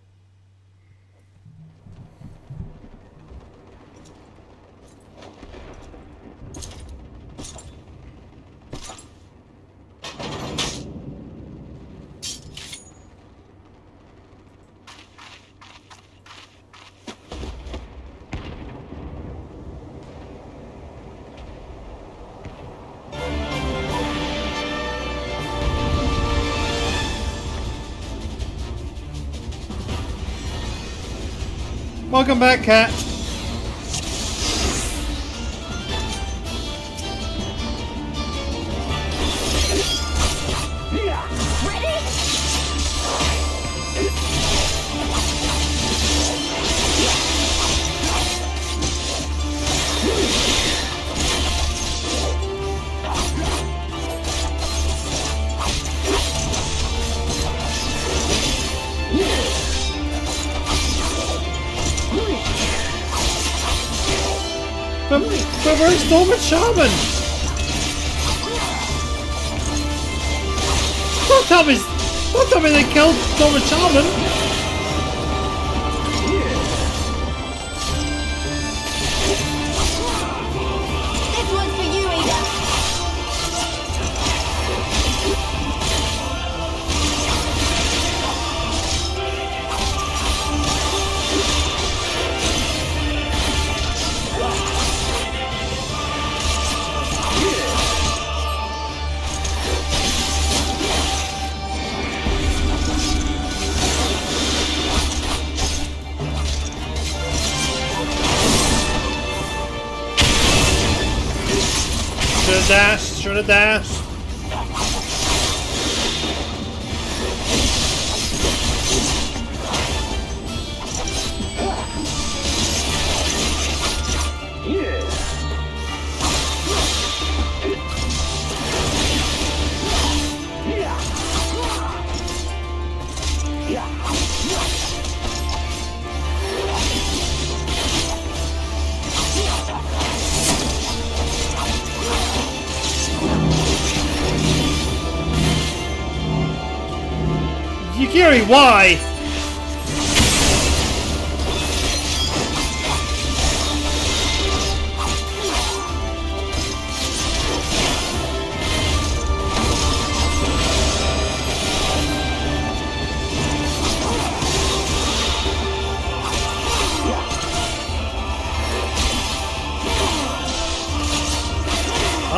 Welcome back, Cat. But where's Norman Shaman? Don't tell me they killed Norman Shaman. This one's for you, Ada. Should've dashed. Yukiri, why?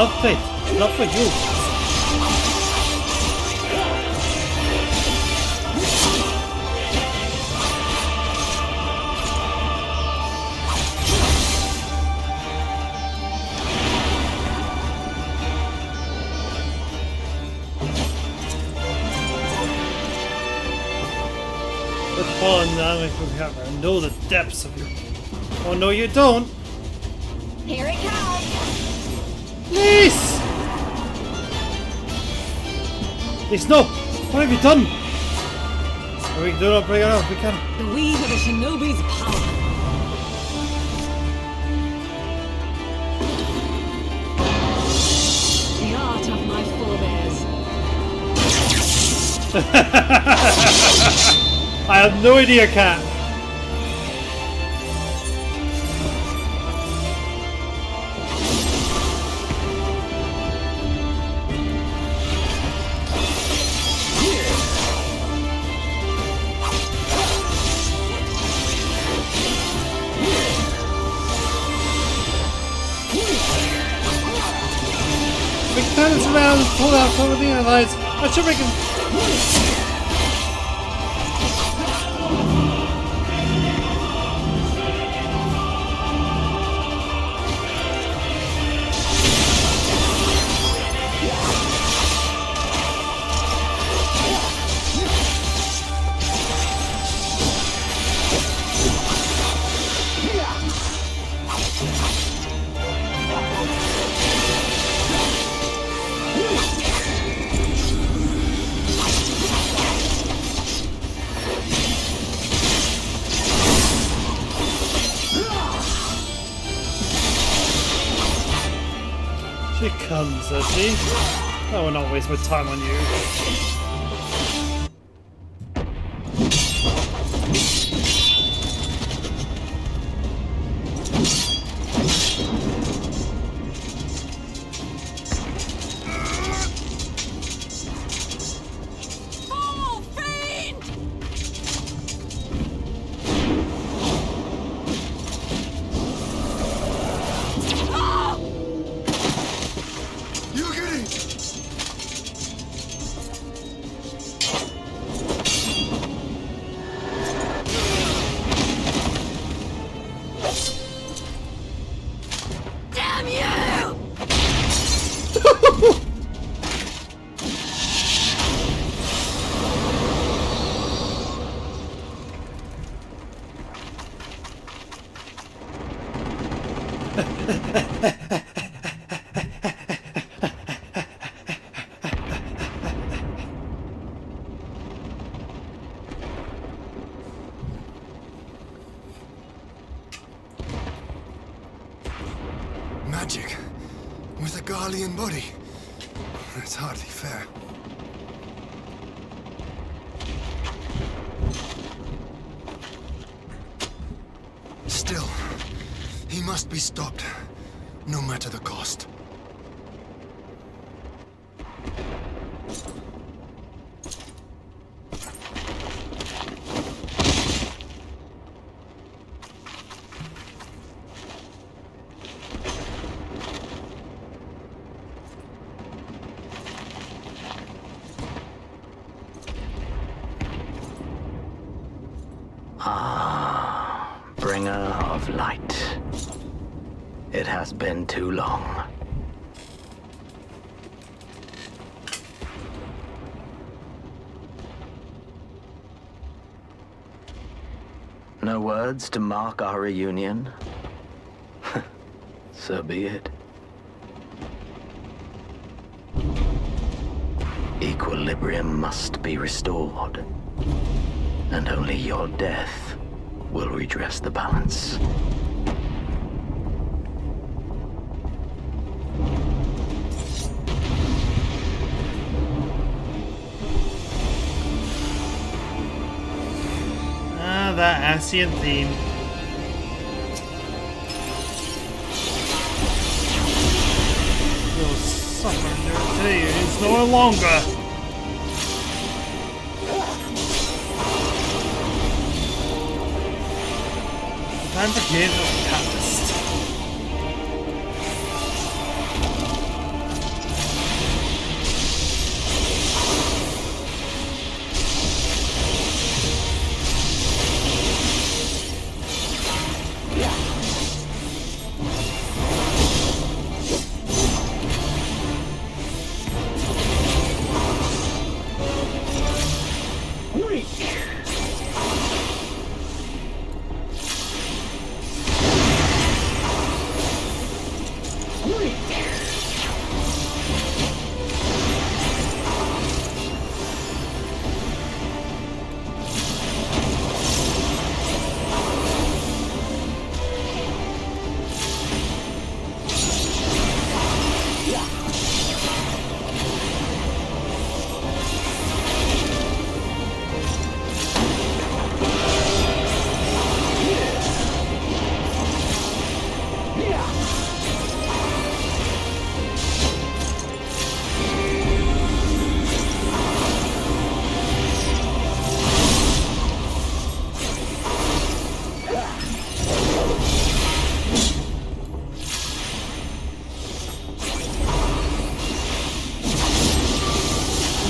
Have faith. Not for you. The fallen dynamic of hammer. I know the depths of you. Oh no, you don't. Here it comes. Please! Please, no! What have you done? We do not bring it up, we can. The weave of a shinobi's power. The art of my forebears. I have no idea, Cat. We can turn this around and pull out some of the allies. I should make him. She comes, does she? I will not waste my time on you. Magic with a Garlean body. That's hardly fair. Still, he must be stopped, no matter the cost. Bringer of light. It has been too long. No words to mark our reunion? So be it. Equilibrium must be restored, and only your death will redress the balance. Ah, that Asian theme. Your summoner day is no longer. Time for Game of Catalyst.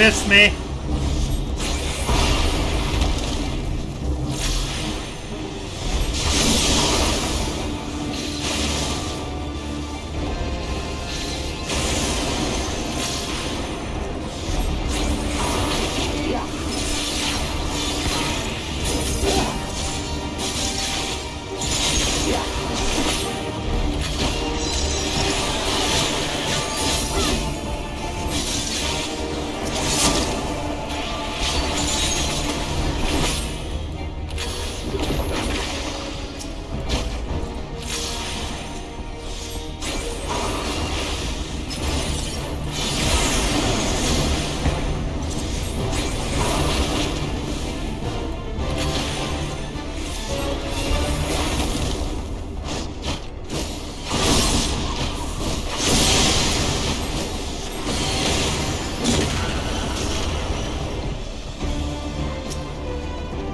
Miss me.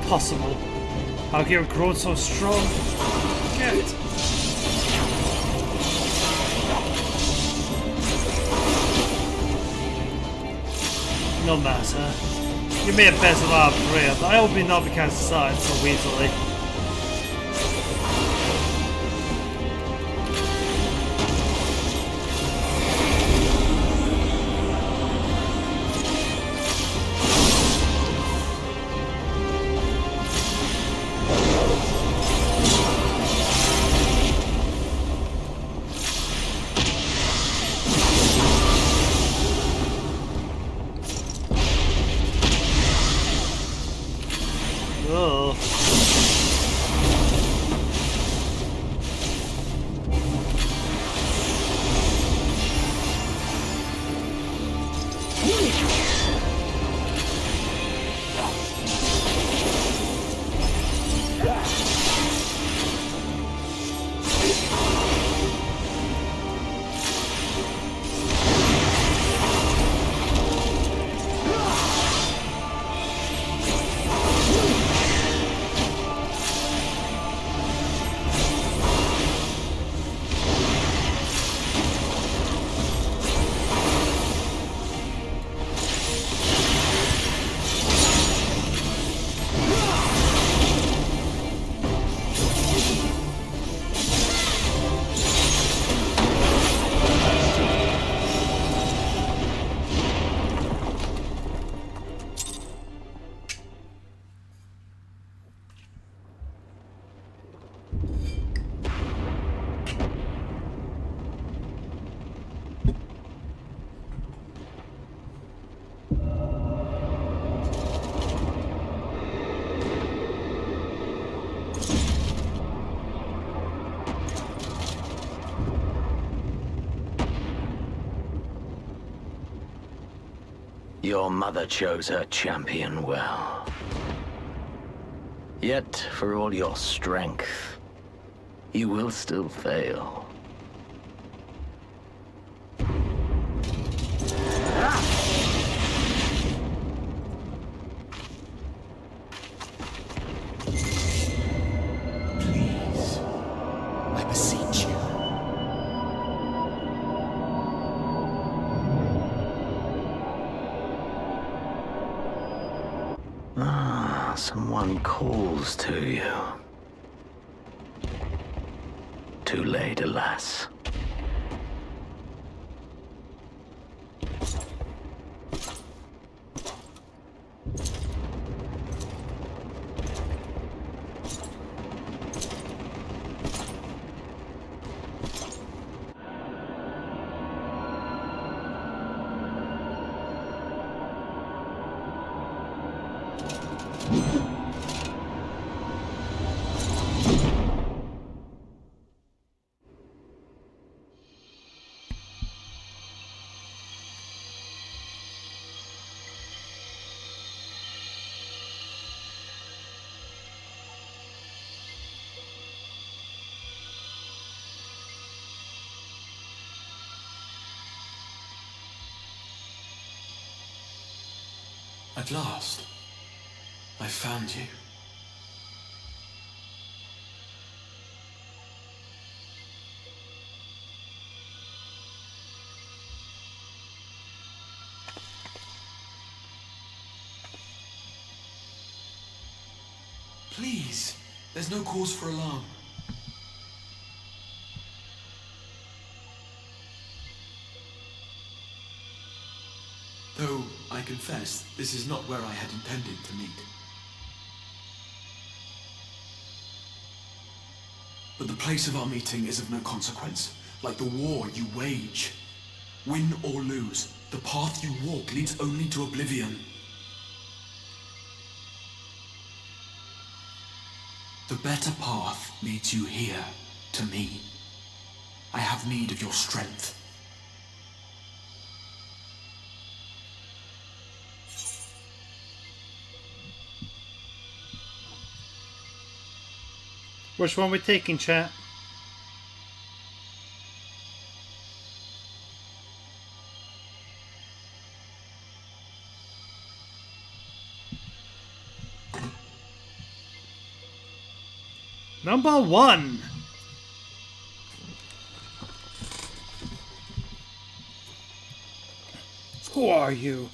Possible. How can you have grown so strong? Get. No matter. You may have better our prayer, but I hope you not be cast aside so easily. Your mother chose her champion well. Yet, for all your strength, you will still fail. Please, I beseech you. Someone calls to you. Too late, alas. At last, I found you. Please, there's no cause for alarm. Though, I confess, this is not where I had intended to meet. But the place of our meeting is of no consequence, like the war you wage. Win or lose, the path you walk leads only to oblivion. The better path leads you here, to me. I have need of your strength. Which one we taking, chat? Number 1. Who are you?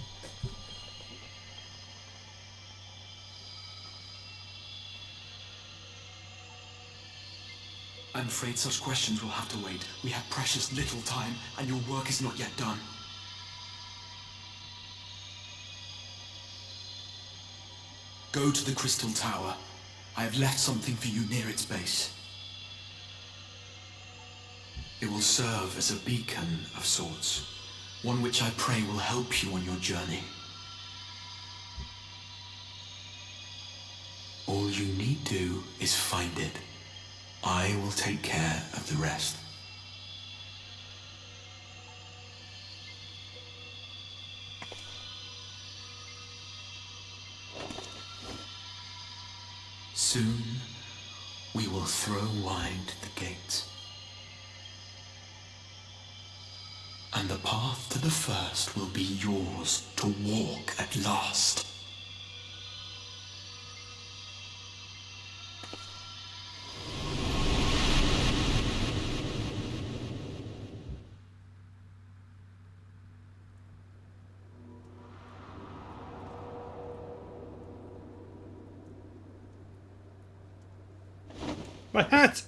I'm afraid such questions will have to wait. We have precious little time, and your work is not yet done. Go to the Crystal Tower. I have left something for you near its base. It will serve as a beacon of sorts, one which I pray will help you on your journey. All you need do is find it. I will take care of the rest. Soon, we will throw wide the gates. And the path to the first will be yours to walk at last. My hat!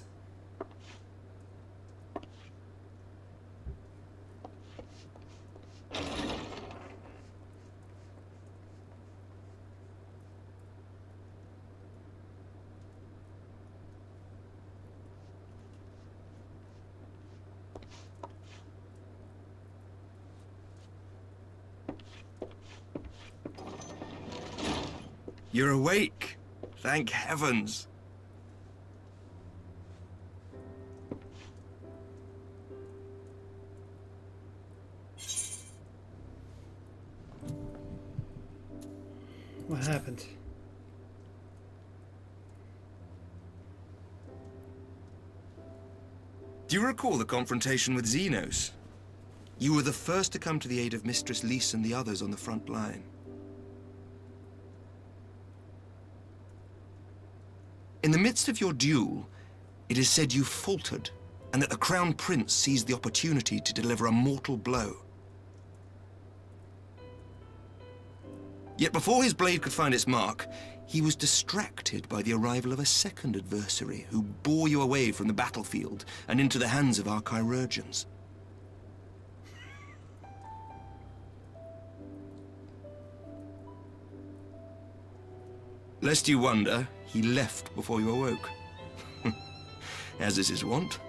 You're awake. Thank heavens. What happened? Do you recall the confrontation with Xenos? You were the first to come to the aid of Mistress Lys and the others on the front line. In the midst of your duel, it is said you faltered, and that the Crown Prince seized the opportunity to deliver a mortal blow. Yet before his blade could find its mark, he was distracted by the arrival of a second adversary who bore you away from the battlefield and into the hands of our chirurgeons. Lest you wonder, he left before you awoke. As is his wont.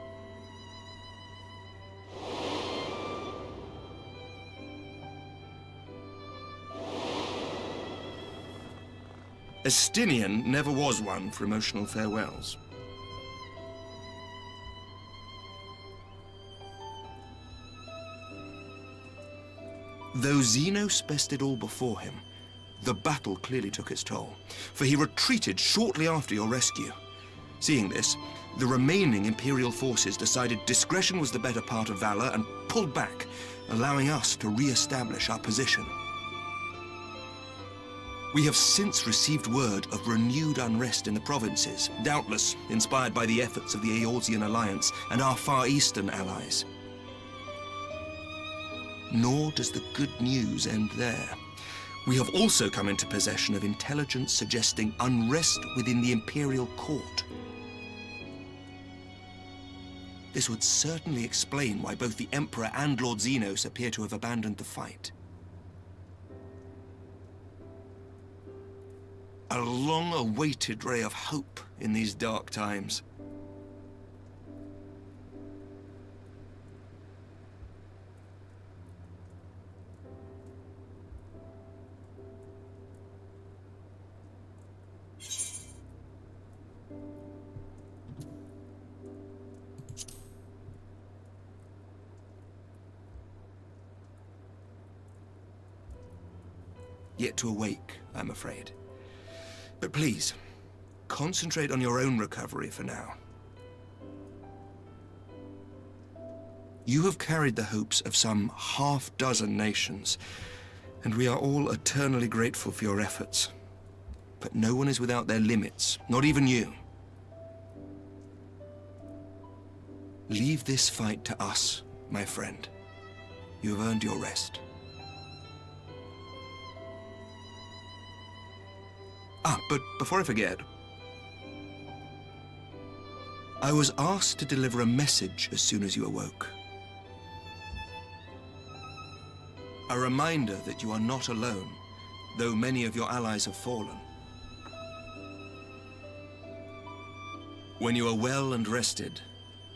Estinian never was one for emotional farewells. Though Xenos bested all before him, the battle clearly took its toll, for he retreated shortly after your rescue. Seeing this, the remaining Imperial forces decided discretion was the better part of valor and pulled back, allowing us to re-establish our position. We have since received word of renewed unrest in the provinces, doubtless inspired by the efforts of the Eorzean Alliance and our Far Eastern allies. Nor does the good news end there. We have also come into possession of intelligence suggesting unrest within the Imperial Court. This would certainly explain why both the Emperor and Lord Xenos appear to have abandoned the fight. A long-awaited ray of hope in these dark times. Yet to awake, I'm afraid. But please, concentrate on your own recovery for now. You have carried the hopes of some half-dozen nations, and we are all eternally grateful for your efforts. But no one is without their limits, not even you. Leave this fight to us, my friend. You have earned your rest. But before I forget, I was asked to deliver a message as soon as you awoke. A reminder that you are not alone, though many of your allies have fallen. When you are well and rested,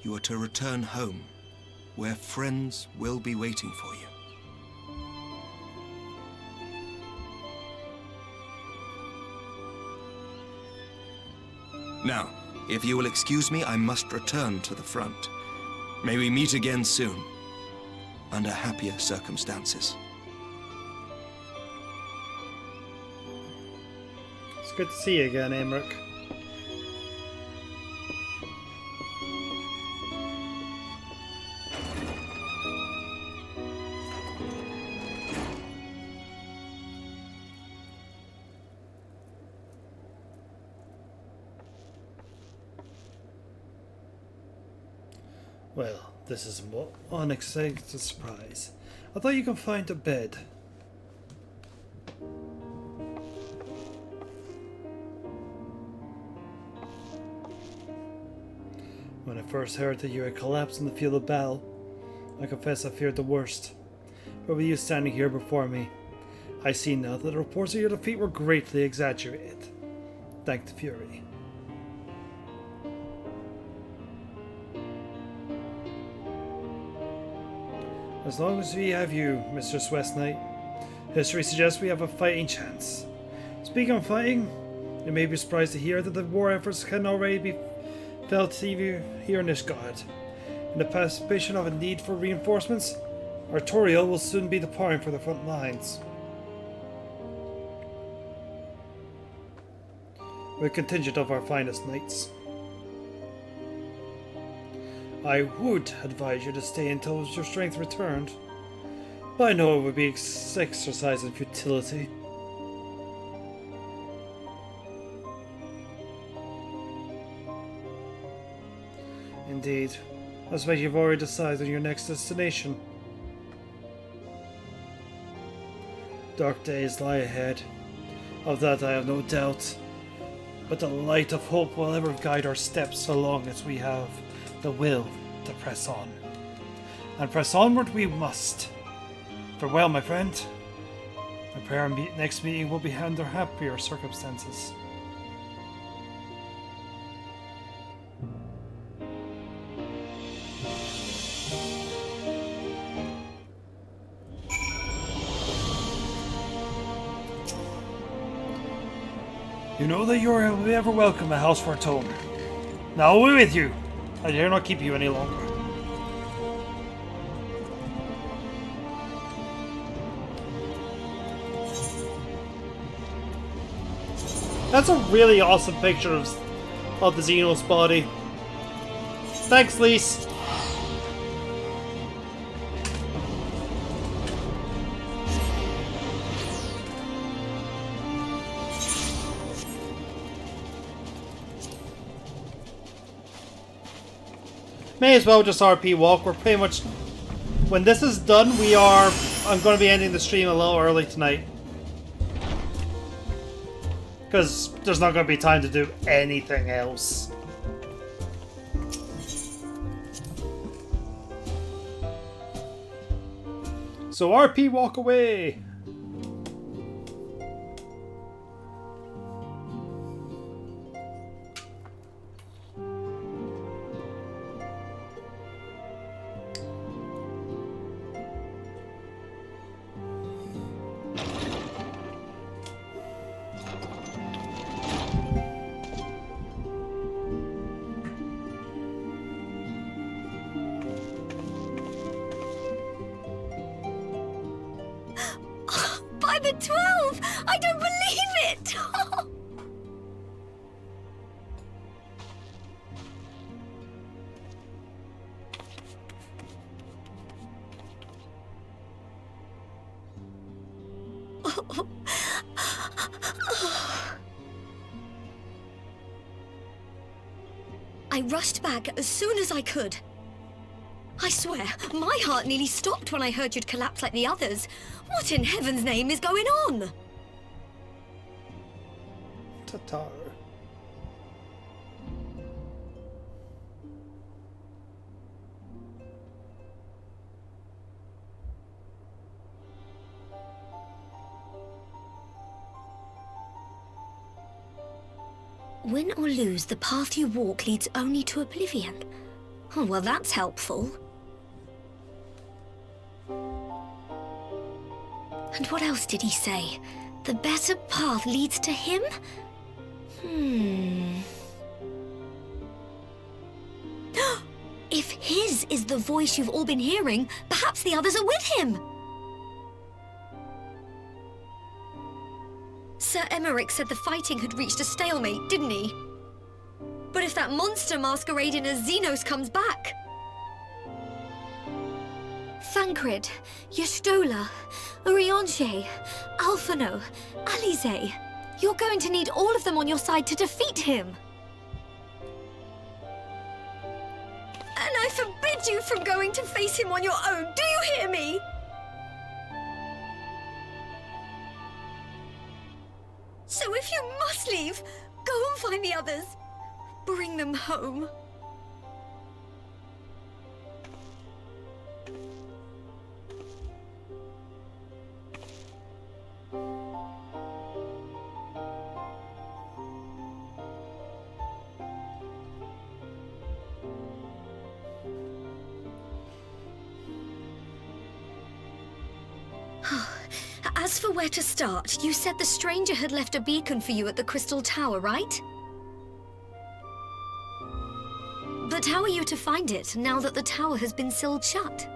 you are to return home, where friends will be waiting for you. Now, if you will excuse me, I must return to the front. May we meet again soon, under happier circumstances. It's good to see you again, Emmerich. Well, this is an unexpected surprise. I thought you could find a bed. When I first heard that you had collapsed in the field of battle, I confess I feared the worst. But with you standing here before me, I see now that the reports of your defeat were greatly exaggerated. Thank the Fury. As long as we have you, Mr. Swiss Knight, history suggests we have a fighting chance. Speaking of fighting, you may be surprised to hear that the war efforts can already be felt even here in Ishgard. In the anticipation of a need for reinforcements, Artorial will soon be departing for the front lines. With a contingent of our finest knights. I would advise you to stay until your strength returned, but I know it would be exercise in futility. Indeed, I suspect you've already decided on your next destination. Dark days lie ahead, of that I have no doubt, but the light of hope will ever guide our steps so long as we have the will to press on. And press onward we must. Farewell, my friend. I pray our next meeting will be under happier circumstances. You know that you are ever welcome at House Fortune. Now away with you! I dare not keep you any longer. That's a really awesome picture of the Xenos body. Thanks, Lise. May as well just RP walk. We're pretty much... When this is done, I'm going to be ending the stream a little early tonight. Because there's not going to be time to do anything else. So RP walk away. By the 12! I don't believe it! I rushed back as soon as I could. I swear, my heart nearly stopped when I heard you'd collapse like the others. What in heaven's name is going on? Tatar. Win or lose, the path you walk leads only to oblivion. Oh, well, that's helpful. And what else did he say? The better path leads to him? If his is the voice you've all been hearing, perhaps the others are with him. Sir Emmerich said the fighting had reached a stalemate, didn't he? But if that monster masquerading as Xenos comes back... Thancred, Yestola, Urianger, Alphano, Alize. You're going to need all of them on your side to defeat him. And I forbid you from going to face him on your own, do you hear me? So if you must leave, go and find the others. Bring them home. As for where to start, you said the stranger had left a beacon for you at the Crystal Tower, right? But how are you to find it, now that the tower has been sealed shut?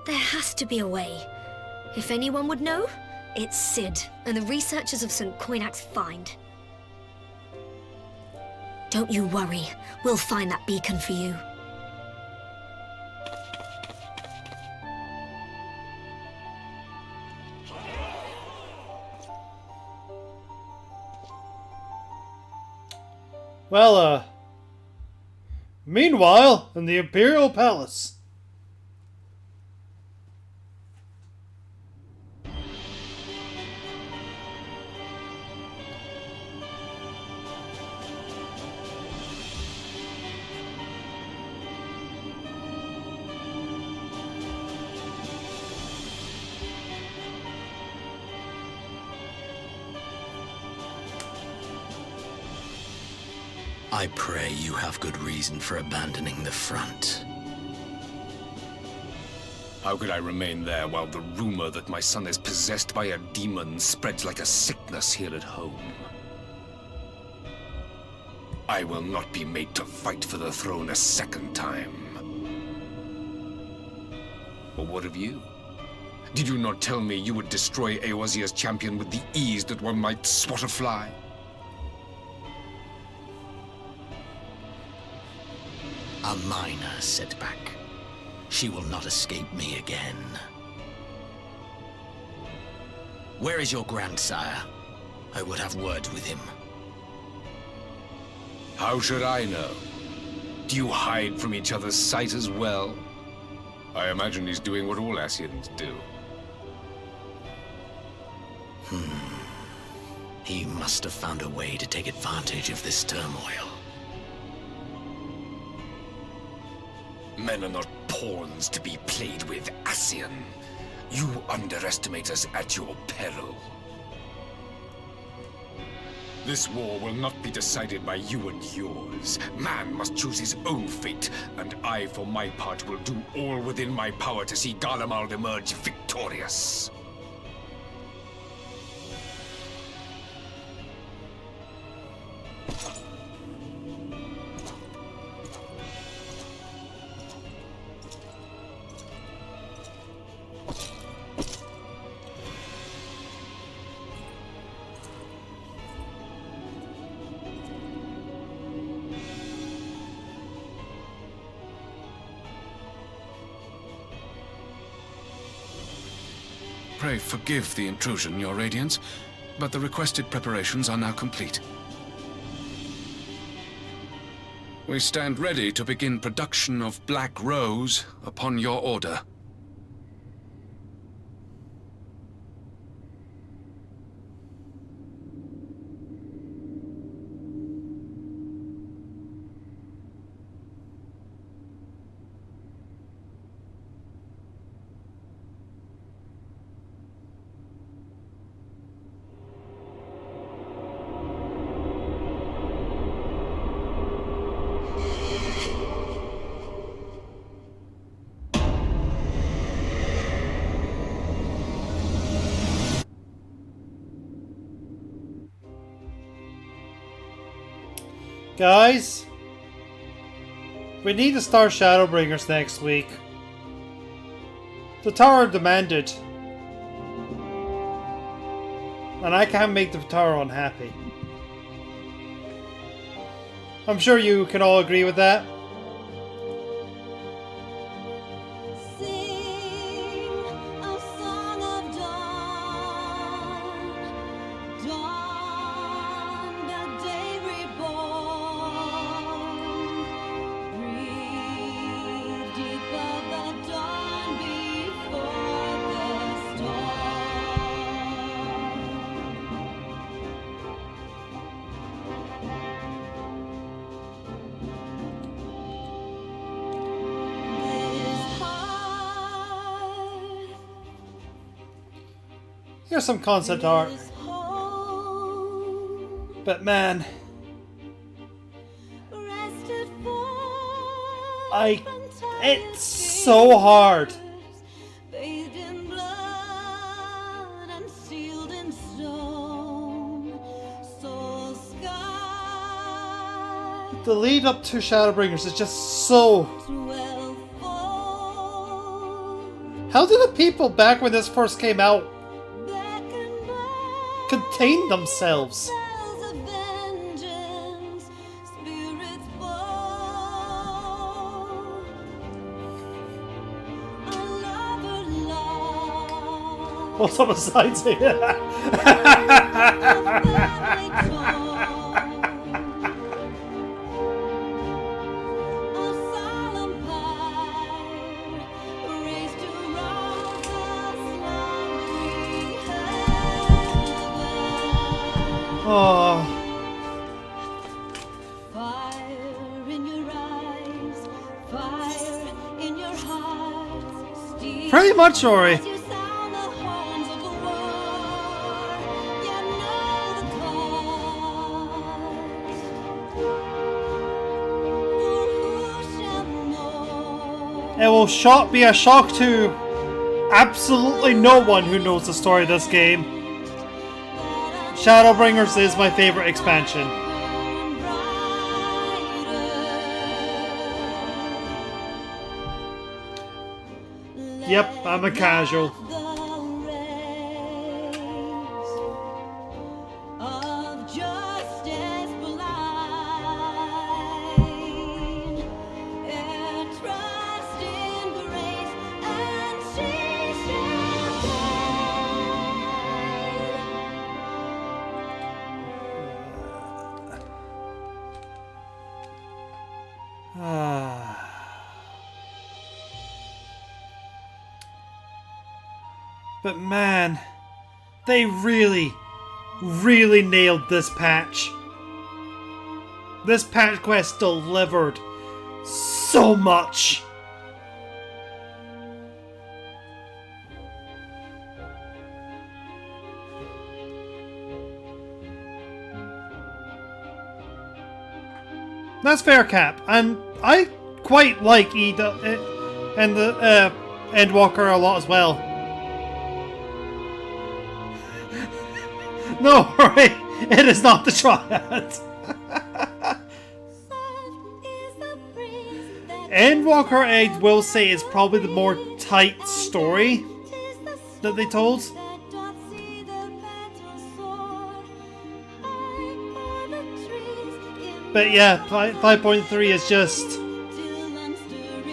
There has to be a way. If anyone would know, it's Sid and the researchers of St. Coinac's Find. Don't you worry, we'll find that beacon for you. Well, meanwhile, in the Imperial Palace. I pray you have good reason for abandoning the front. How could I remain there while the rumor that my son is possessed by a demon spreads like a sickness here at home? I will not be made to fight for the throne a second time. But what of you? Did you not tell me you would destroy Eorzea's champion with the ease that one might swat a fly? A minor setback. She will not escape me again. Where is your grandsire? I would have word with him. How should I know? Do you hide from each other's sight as well? I imagine he's doing what all Ascians do, He must have found a way to take advantage of this turmoil. Men are not pawns to be played with, Ascian. You underestimate us at your peril. This war will not be decided by you and yours. Man must choose his own fate, and I, for my part, will do all within my power to see Garlemald emerge victorious. Pray forgive the intrusion, Your Radiance, but the requested preparations are now complete. We stand ready to begin production of Black Rose upon your order. Guys, we need to start Shadowbringers next week. The tower demanded. And I can't make the tower unhappy. I'm sure you can all agree with that. Here's some concept art. But man, it's so hard. The lead up to Shadowbringers is just so... How did the people back when this first came out contain themselves? What's on the sides here? Oh. Pretty much, Ori. It will be a shock to absolutely no one who knows the story of this game. Shadowbringers is my favorite expansion. Yep, I'm a casual. But man, They really, really nailed this patch. This patch quest delivered so much. That's fair, Cap, and I quite like and the Endwalker a lot as well. No, right, it is not the Triad. Endwalker, I will say, is probably the more tight story that they told. But yeah, 5.3 is just...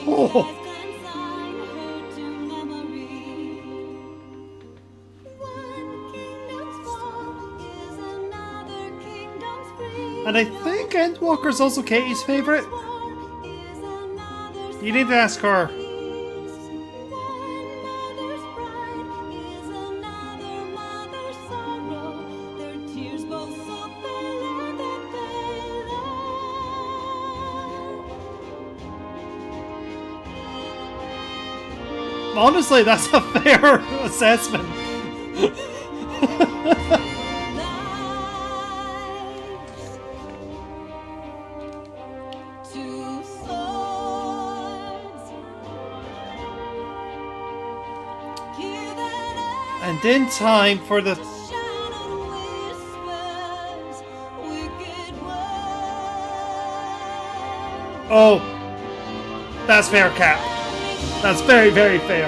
Oh. And I think Endwalker's also Katie's favourite. You need to ask her. Honestly, that's a fair assessment. And then time for the... Oh, that's fair, Cap. That's very, very fair.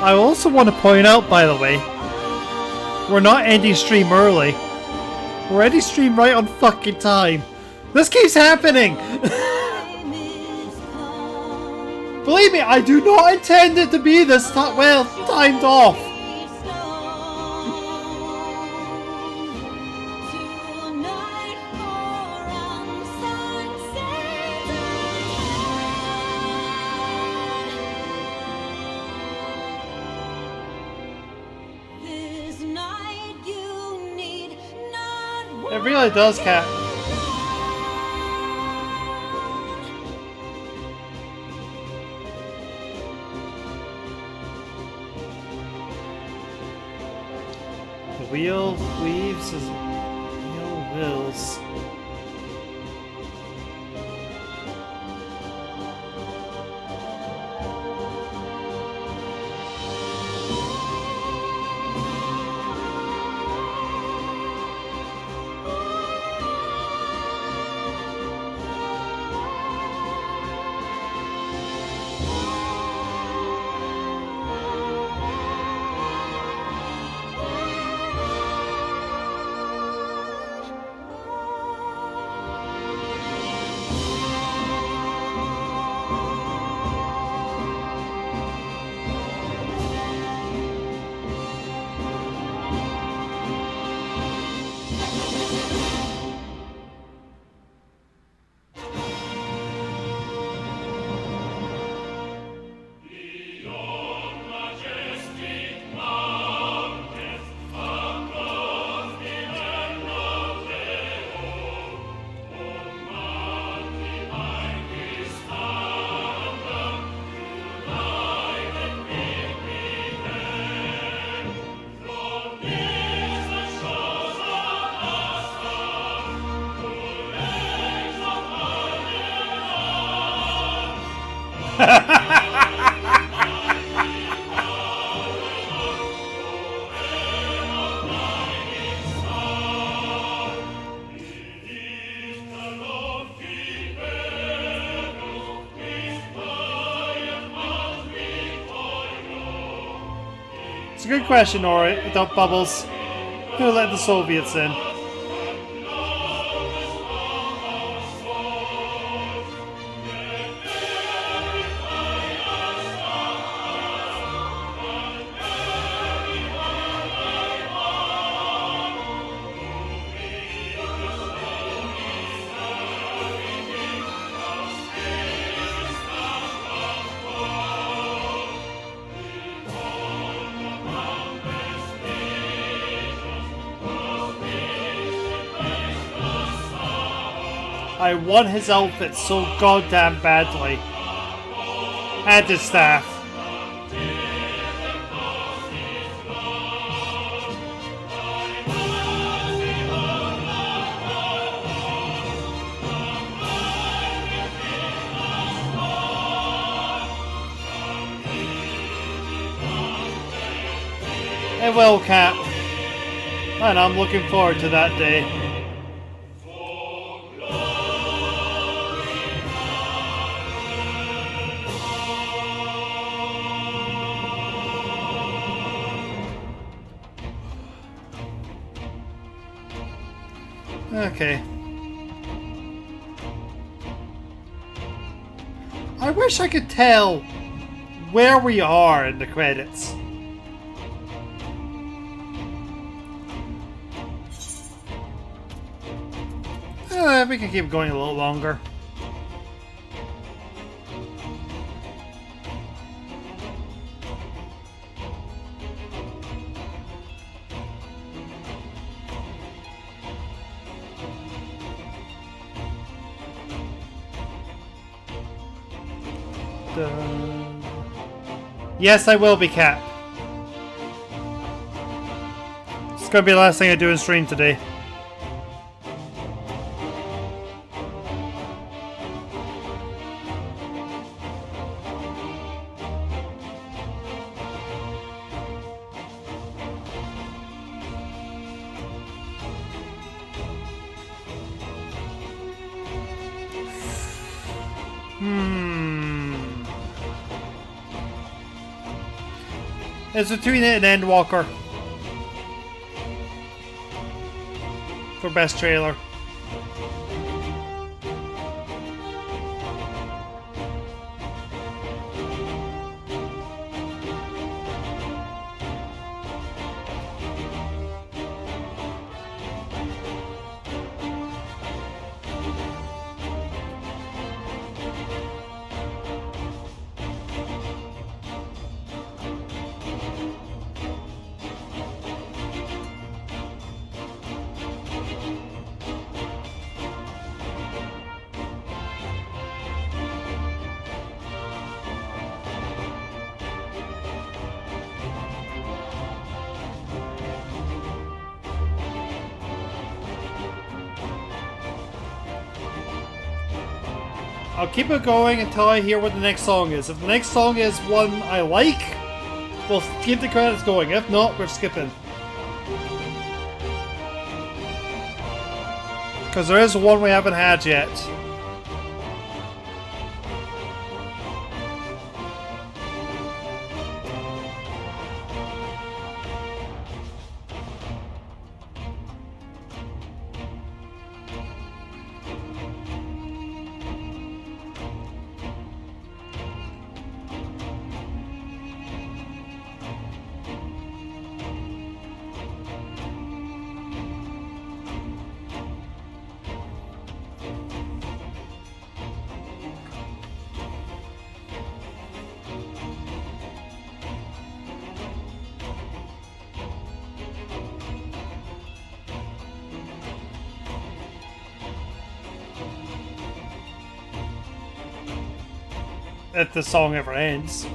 I also want to point out, by the way, we're not ending stream early. We're ending stream right on fucking time. This keeps happening! Believe me, I do not intend it to be this timed off. It really does, Cat. The wheel weaves as wheel wills. It's a good question, Ori, without Bubbles. Who let the Soviets in? I want his outfit so goddamn badly. And his staff. It will, Cap. And I'm looking forward to that day. Okay. I wish I could tell where we are in the credits. We can keep going a little longer. Yes, I will be, Cap. It's gonna be the last thing I do in stream today. It's between it and Endwalker for best trailer. I'll keep it going until I hear what the next song is. If the next song is one I like, we'll keep the credits going. If not, we're skipping. Because there is one we haven't had yet. If the song ever ends.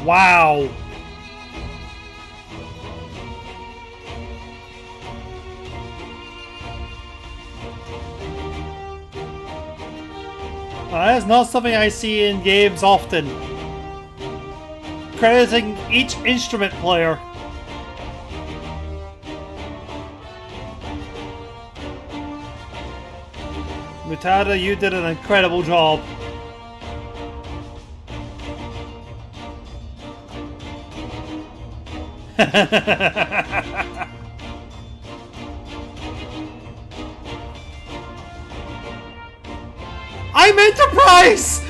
Wow. That is not something I see in games often. Crediting each instrument player. Mutada, you did an incredible job. I'm Enterprise!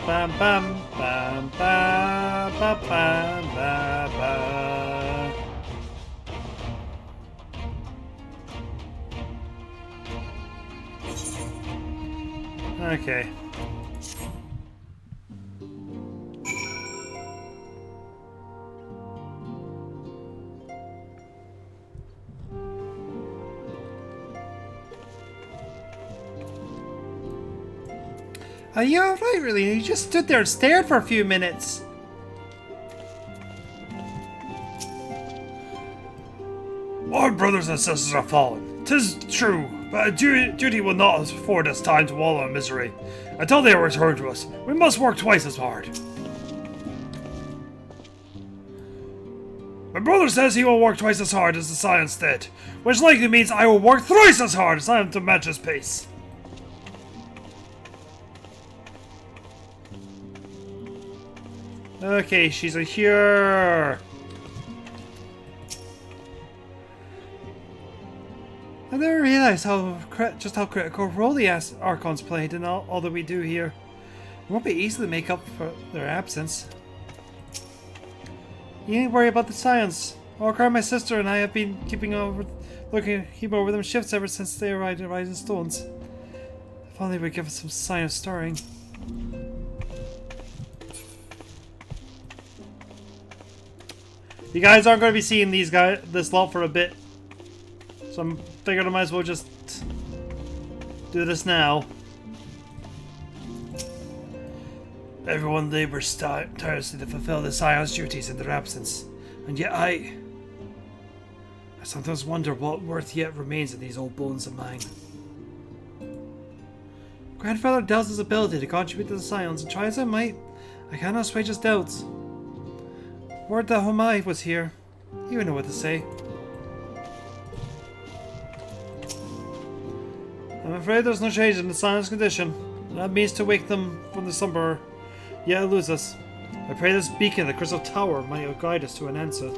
Bam bam bam bam bam bam bam bam. Okay. Are you alright, really? You just stood there and stared for a few minutes. Our brothers and sisters are fallen. 'Tis true, but duty will not afford us time to wallow in misery. Until they return to us, we must work twice as hard. My brother says he will work twice as hard as the Scions did, which likely means I will work thrice as hard as I am to match his pace. Okay, she's a here. I never realized just how critical a role the Archons played in all that we do here. It won't be easy to make up for their absence. You ain't worry about the Scions. Orcar, my sister, and I have been keeping over them shifts ever since they arrived at Rising Stones. If only we'd give us some sign of stirring. You guys aren't going to be seeing this lot for a bit, so I figured I might as well just do this now. Everyone labors tirelessly to fulfill the Scion's duties in their absence, and yet I sometimes wonder what worth yet remains in these old bones of mine. Grandfather doubts his ability to contribute to the Scions, and try as I might, I cannot assuage his doubts. Word that Homai was here. He would know what to say. I'm afraid there's no change in the Scion's condition. That means to wake them from the slumber, yet lose us. I pray this beacon, the Crystal Tower, might guide us to an answer.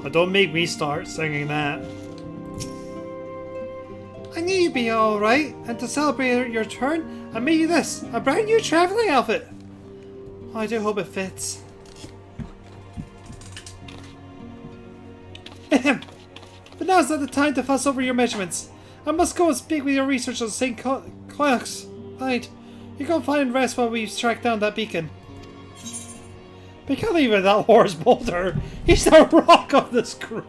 But don't make me start singing that. I knew you'd be alright, and to celebrate your return, I made you this, a brand new travelling outfit. I do hope it fits. But now's not the time to fuss over your measurements. I must go and speak with your researchers at St. Cloaks. Right, you go find rest while we track down that beacon. We can't leave without Horace Boulder. He's the rock of this group.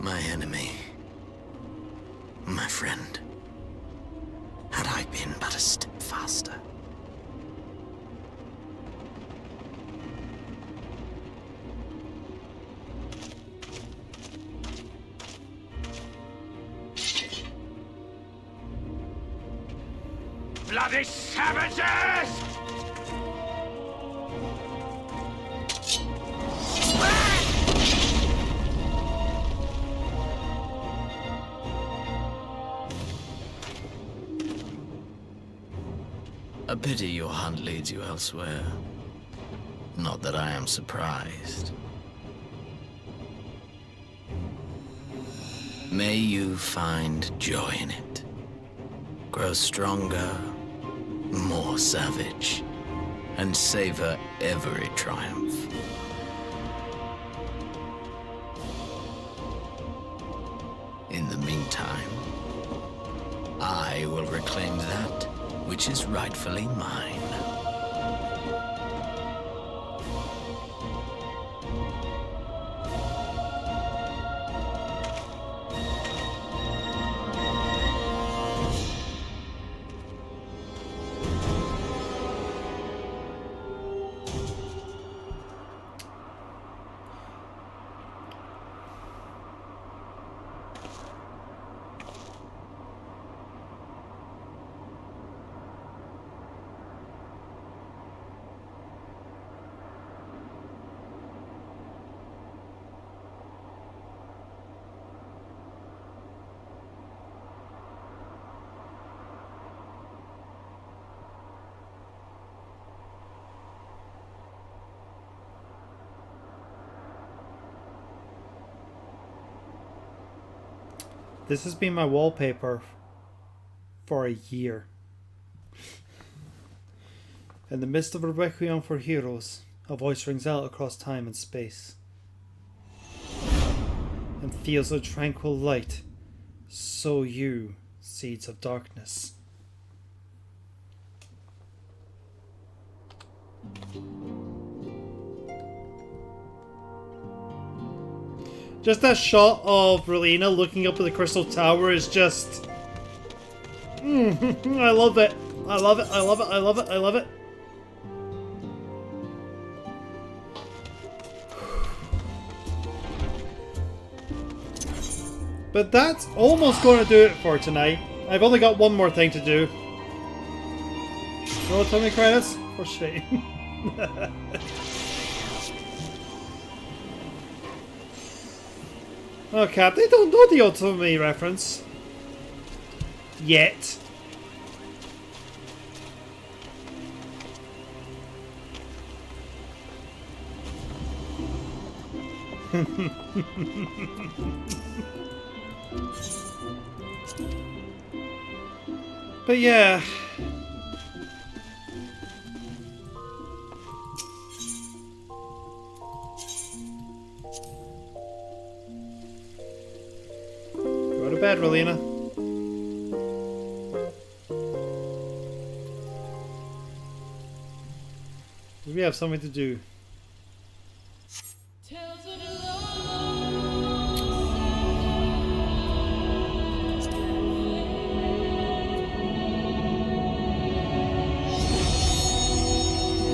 My enemy. My friend. Had I been but a step faster. Bloody savages! A pity your hunt leads you elsewhere. Not that I am surprised. May you find joy in it. Grow stronger, more savage, and savor every triumph. In the meantime, I will reclaim that which is rightfully mine. This has been my wallpaper for a year. In the midst of a requiem for heroes, a voice rings out across time and space. And feels a tranquil light, so you, seeds of darkness. Just that shot of Relina looking up at the Crystal Tower is just... I love it. I love it. I love it. I love it. I love it. But that's almost going to do it for tonight. I've only got one more thing to do. No Tommy credits? For shame. Oh, Cap, they don't know the Otomi reference. Yet. But yeah. Go to bed, Relina. We have something to do.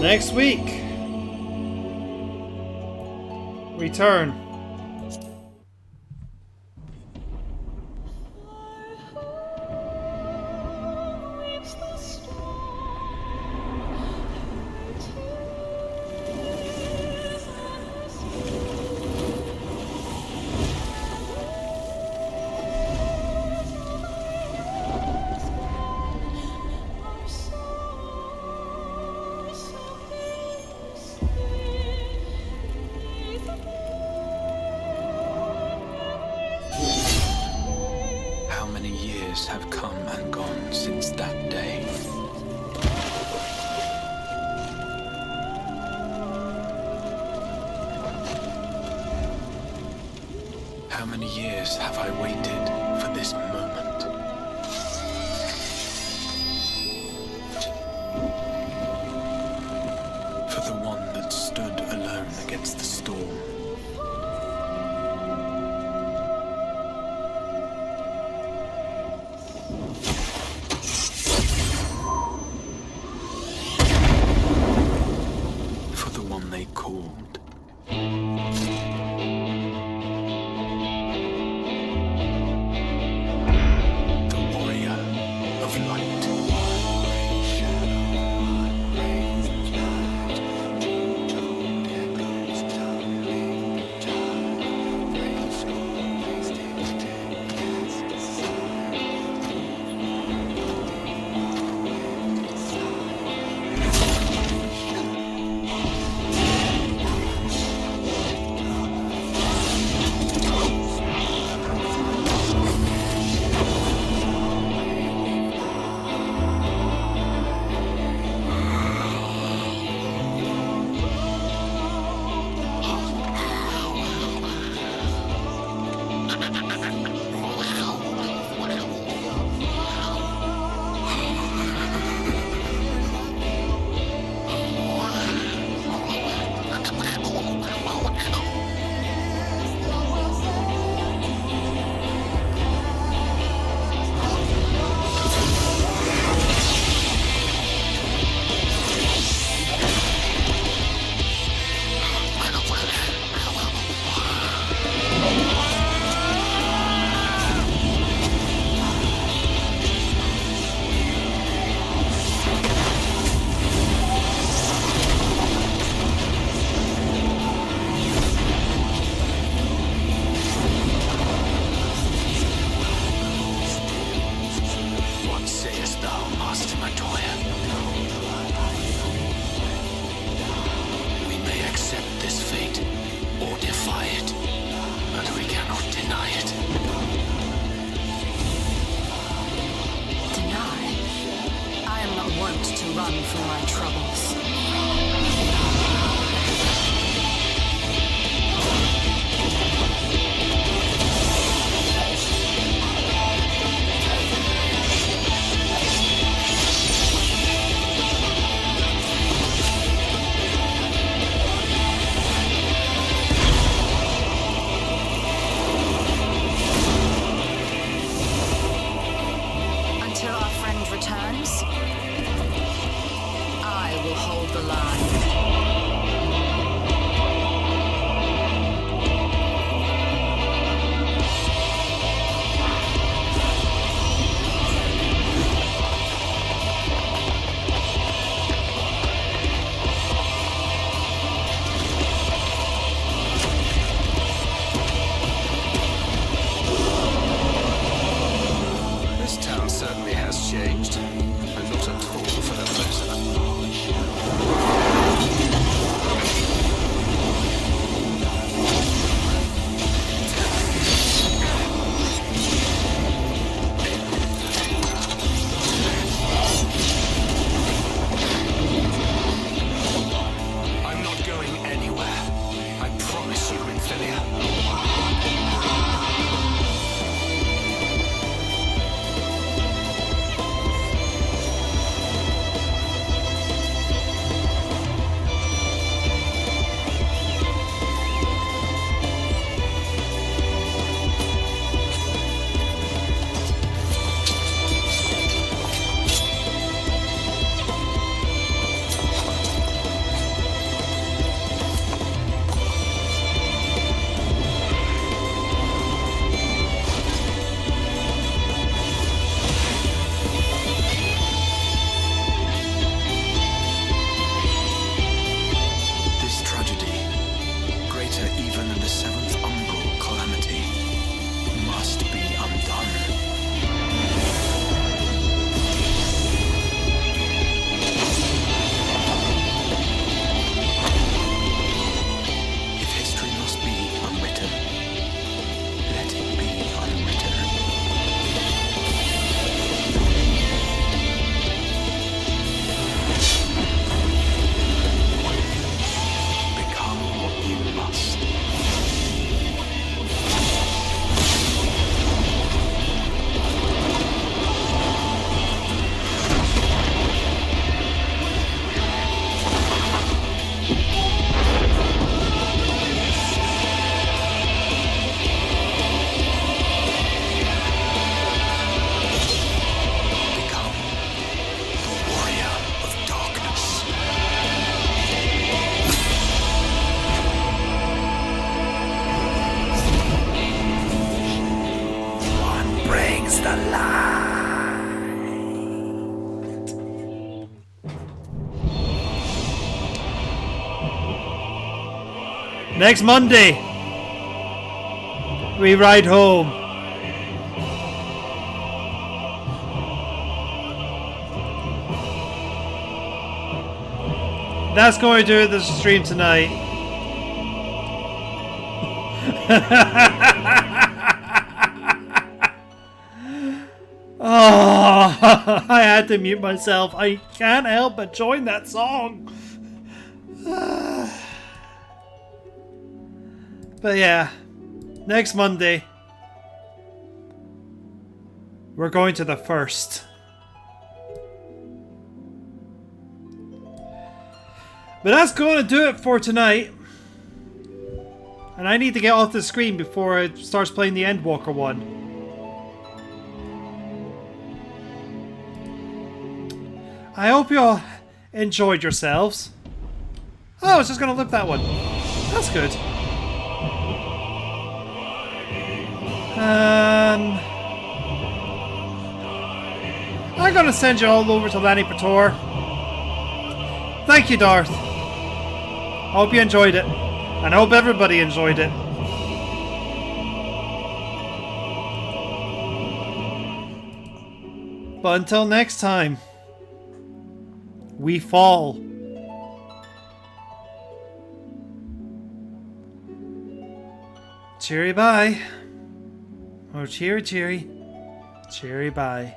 Next week, return. Have come and gone since that day. How many years have I waited for this moment? For the one that stood alone against the storm. They called. The warrior of light. run from my troubles. Until our friend returns, I will hold the line. This town certainly has changed, and not at all for the better. I'm not going anywhere. I promise you, Infilia. This tragedy, greater even than the seventh umbral calamity, must be undone. If history must be unwritten, let it be unwritten. Become what you must. Become the warrior of darkness. One brings the light. Next Monday, we ride home. That's going to do the stream tonight. Oh, I had to mute myself. I can't help but join that song. But yeah, next Monday, we're going to the first. But that's going to do it for tonight. And I need to get off the screen before it starts playing the Endwalker one. I hope you all enjoyed yourselves. Oh, I was just going to lip that one. That's good. I'm going to send you all over to Lanny Pator. Thank you, Darth. Hope you enjoyed it. And I hope everybody enjoyed it. But until next time, we fall. Cheery bye. Or cheery cheery. Cheery bye.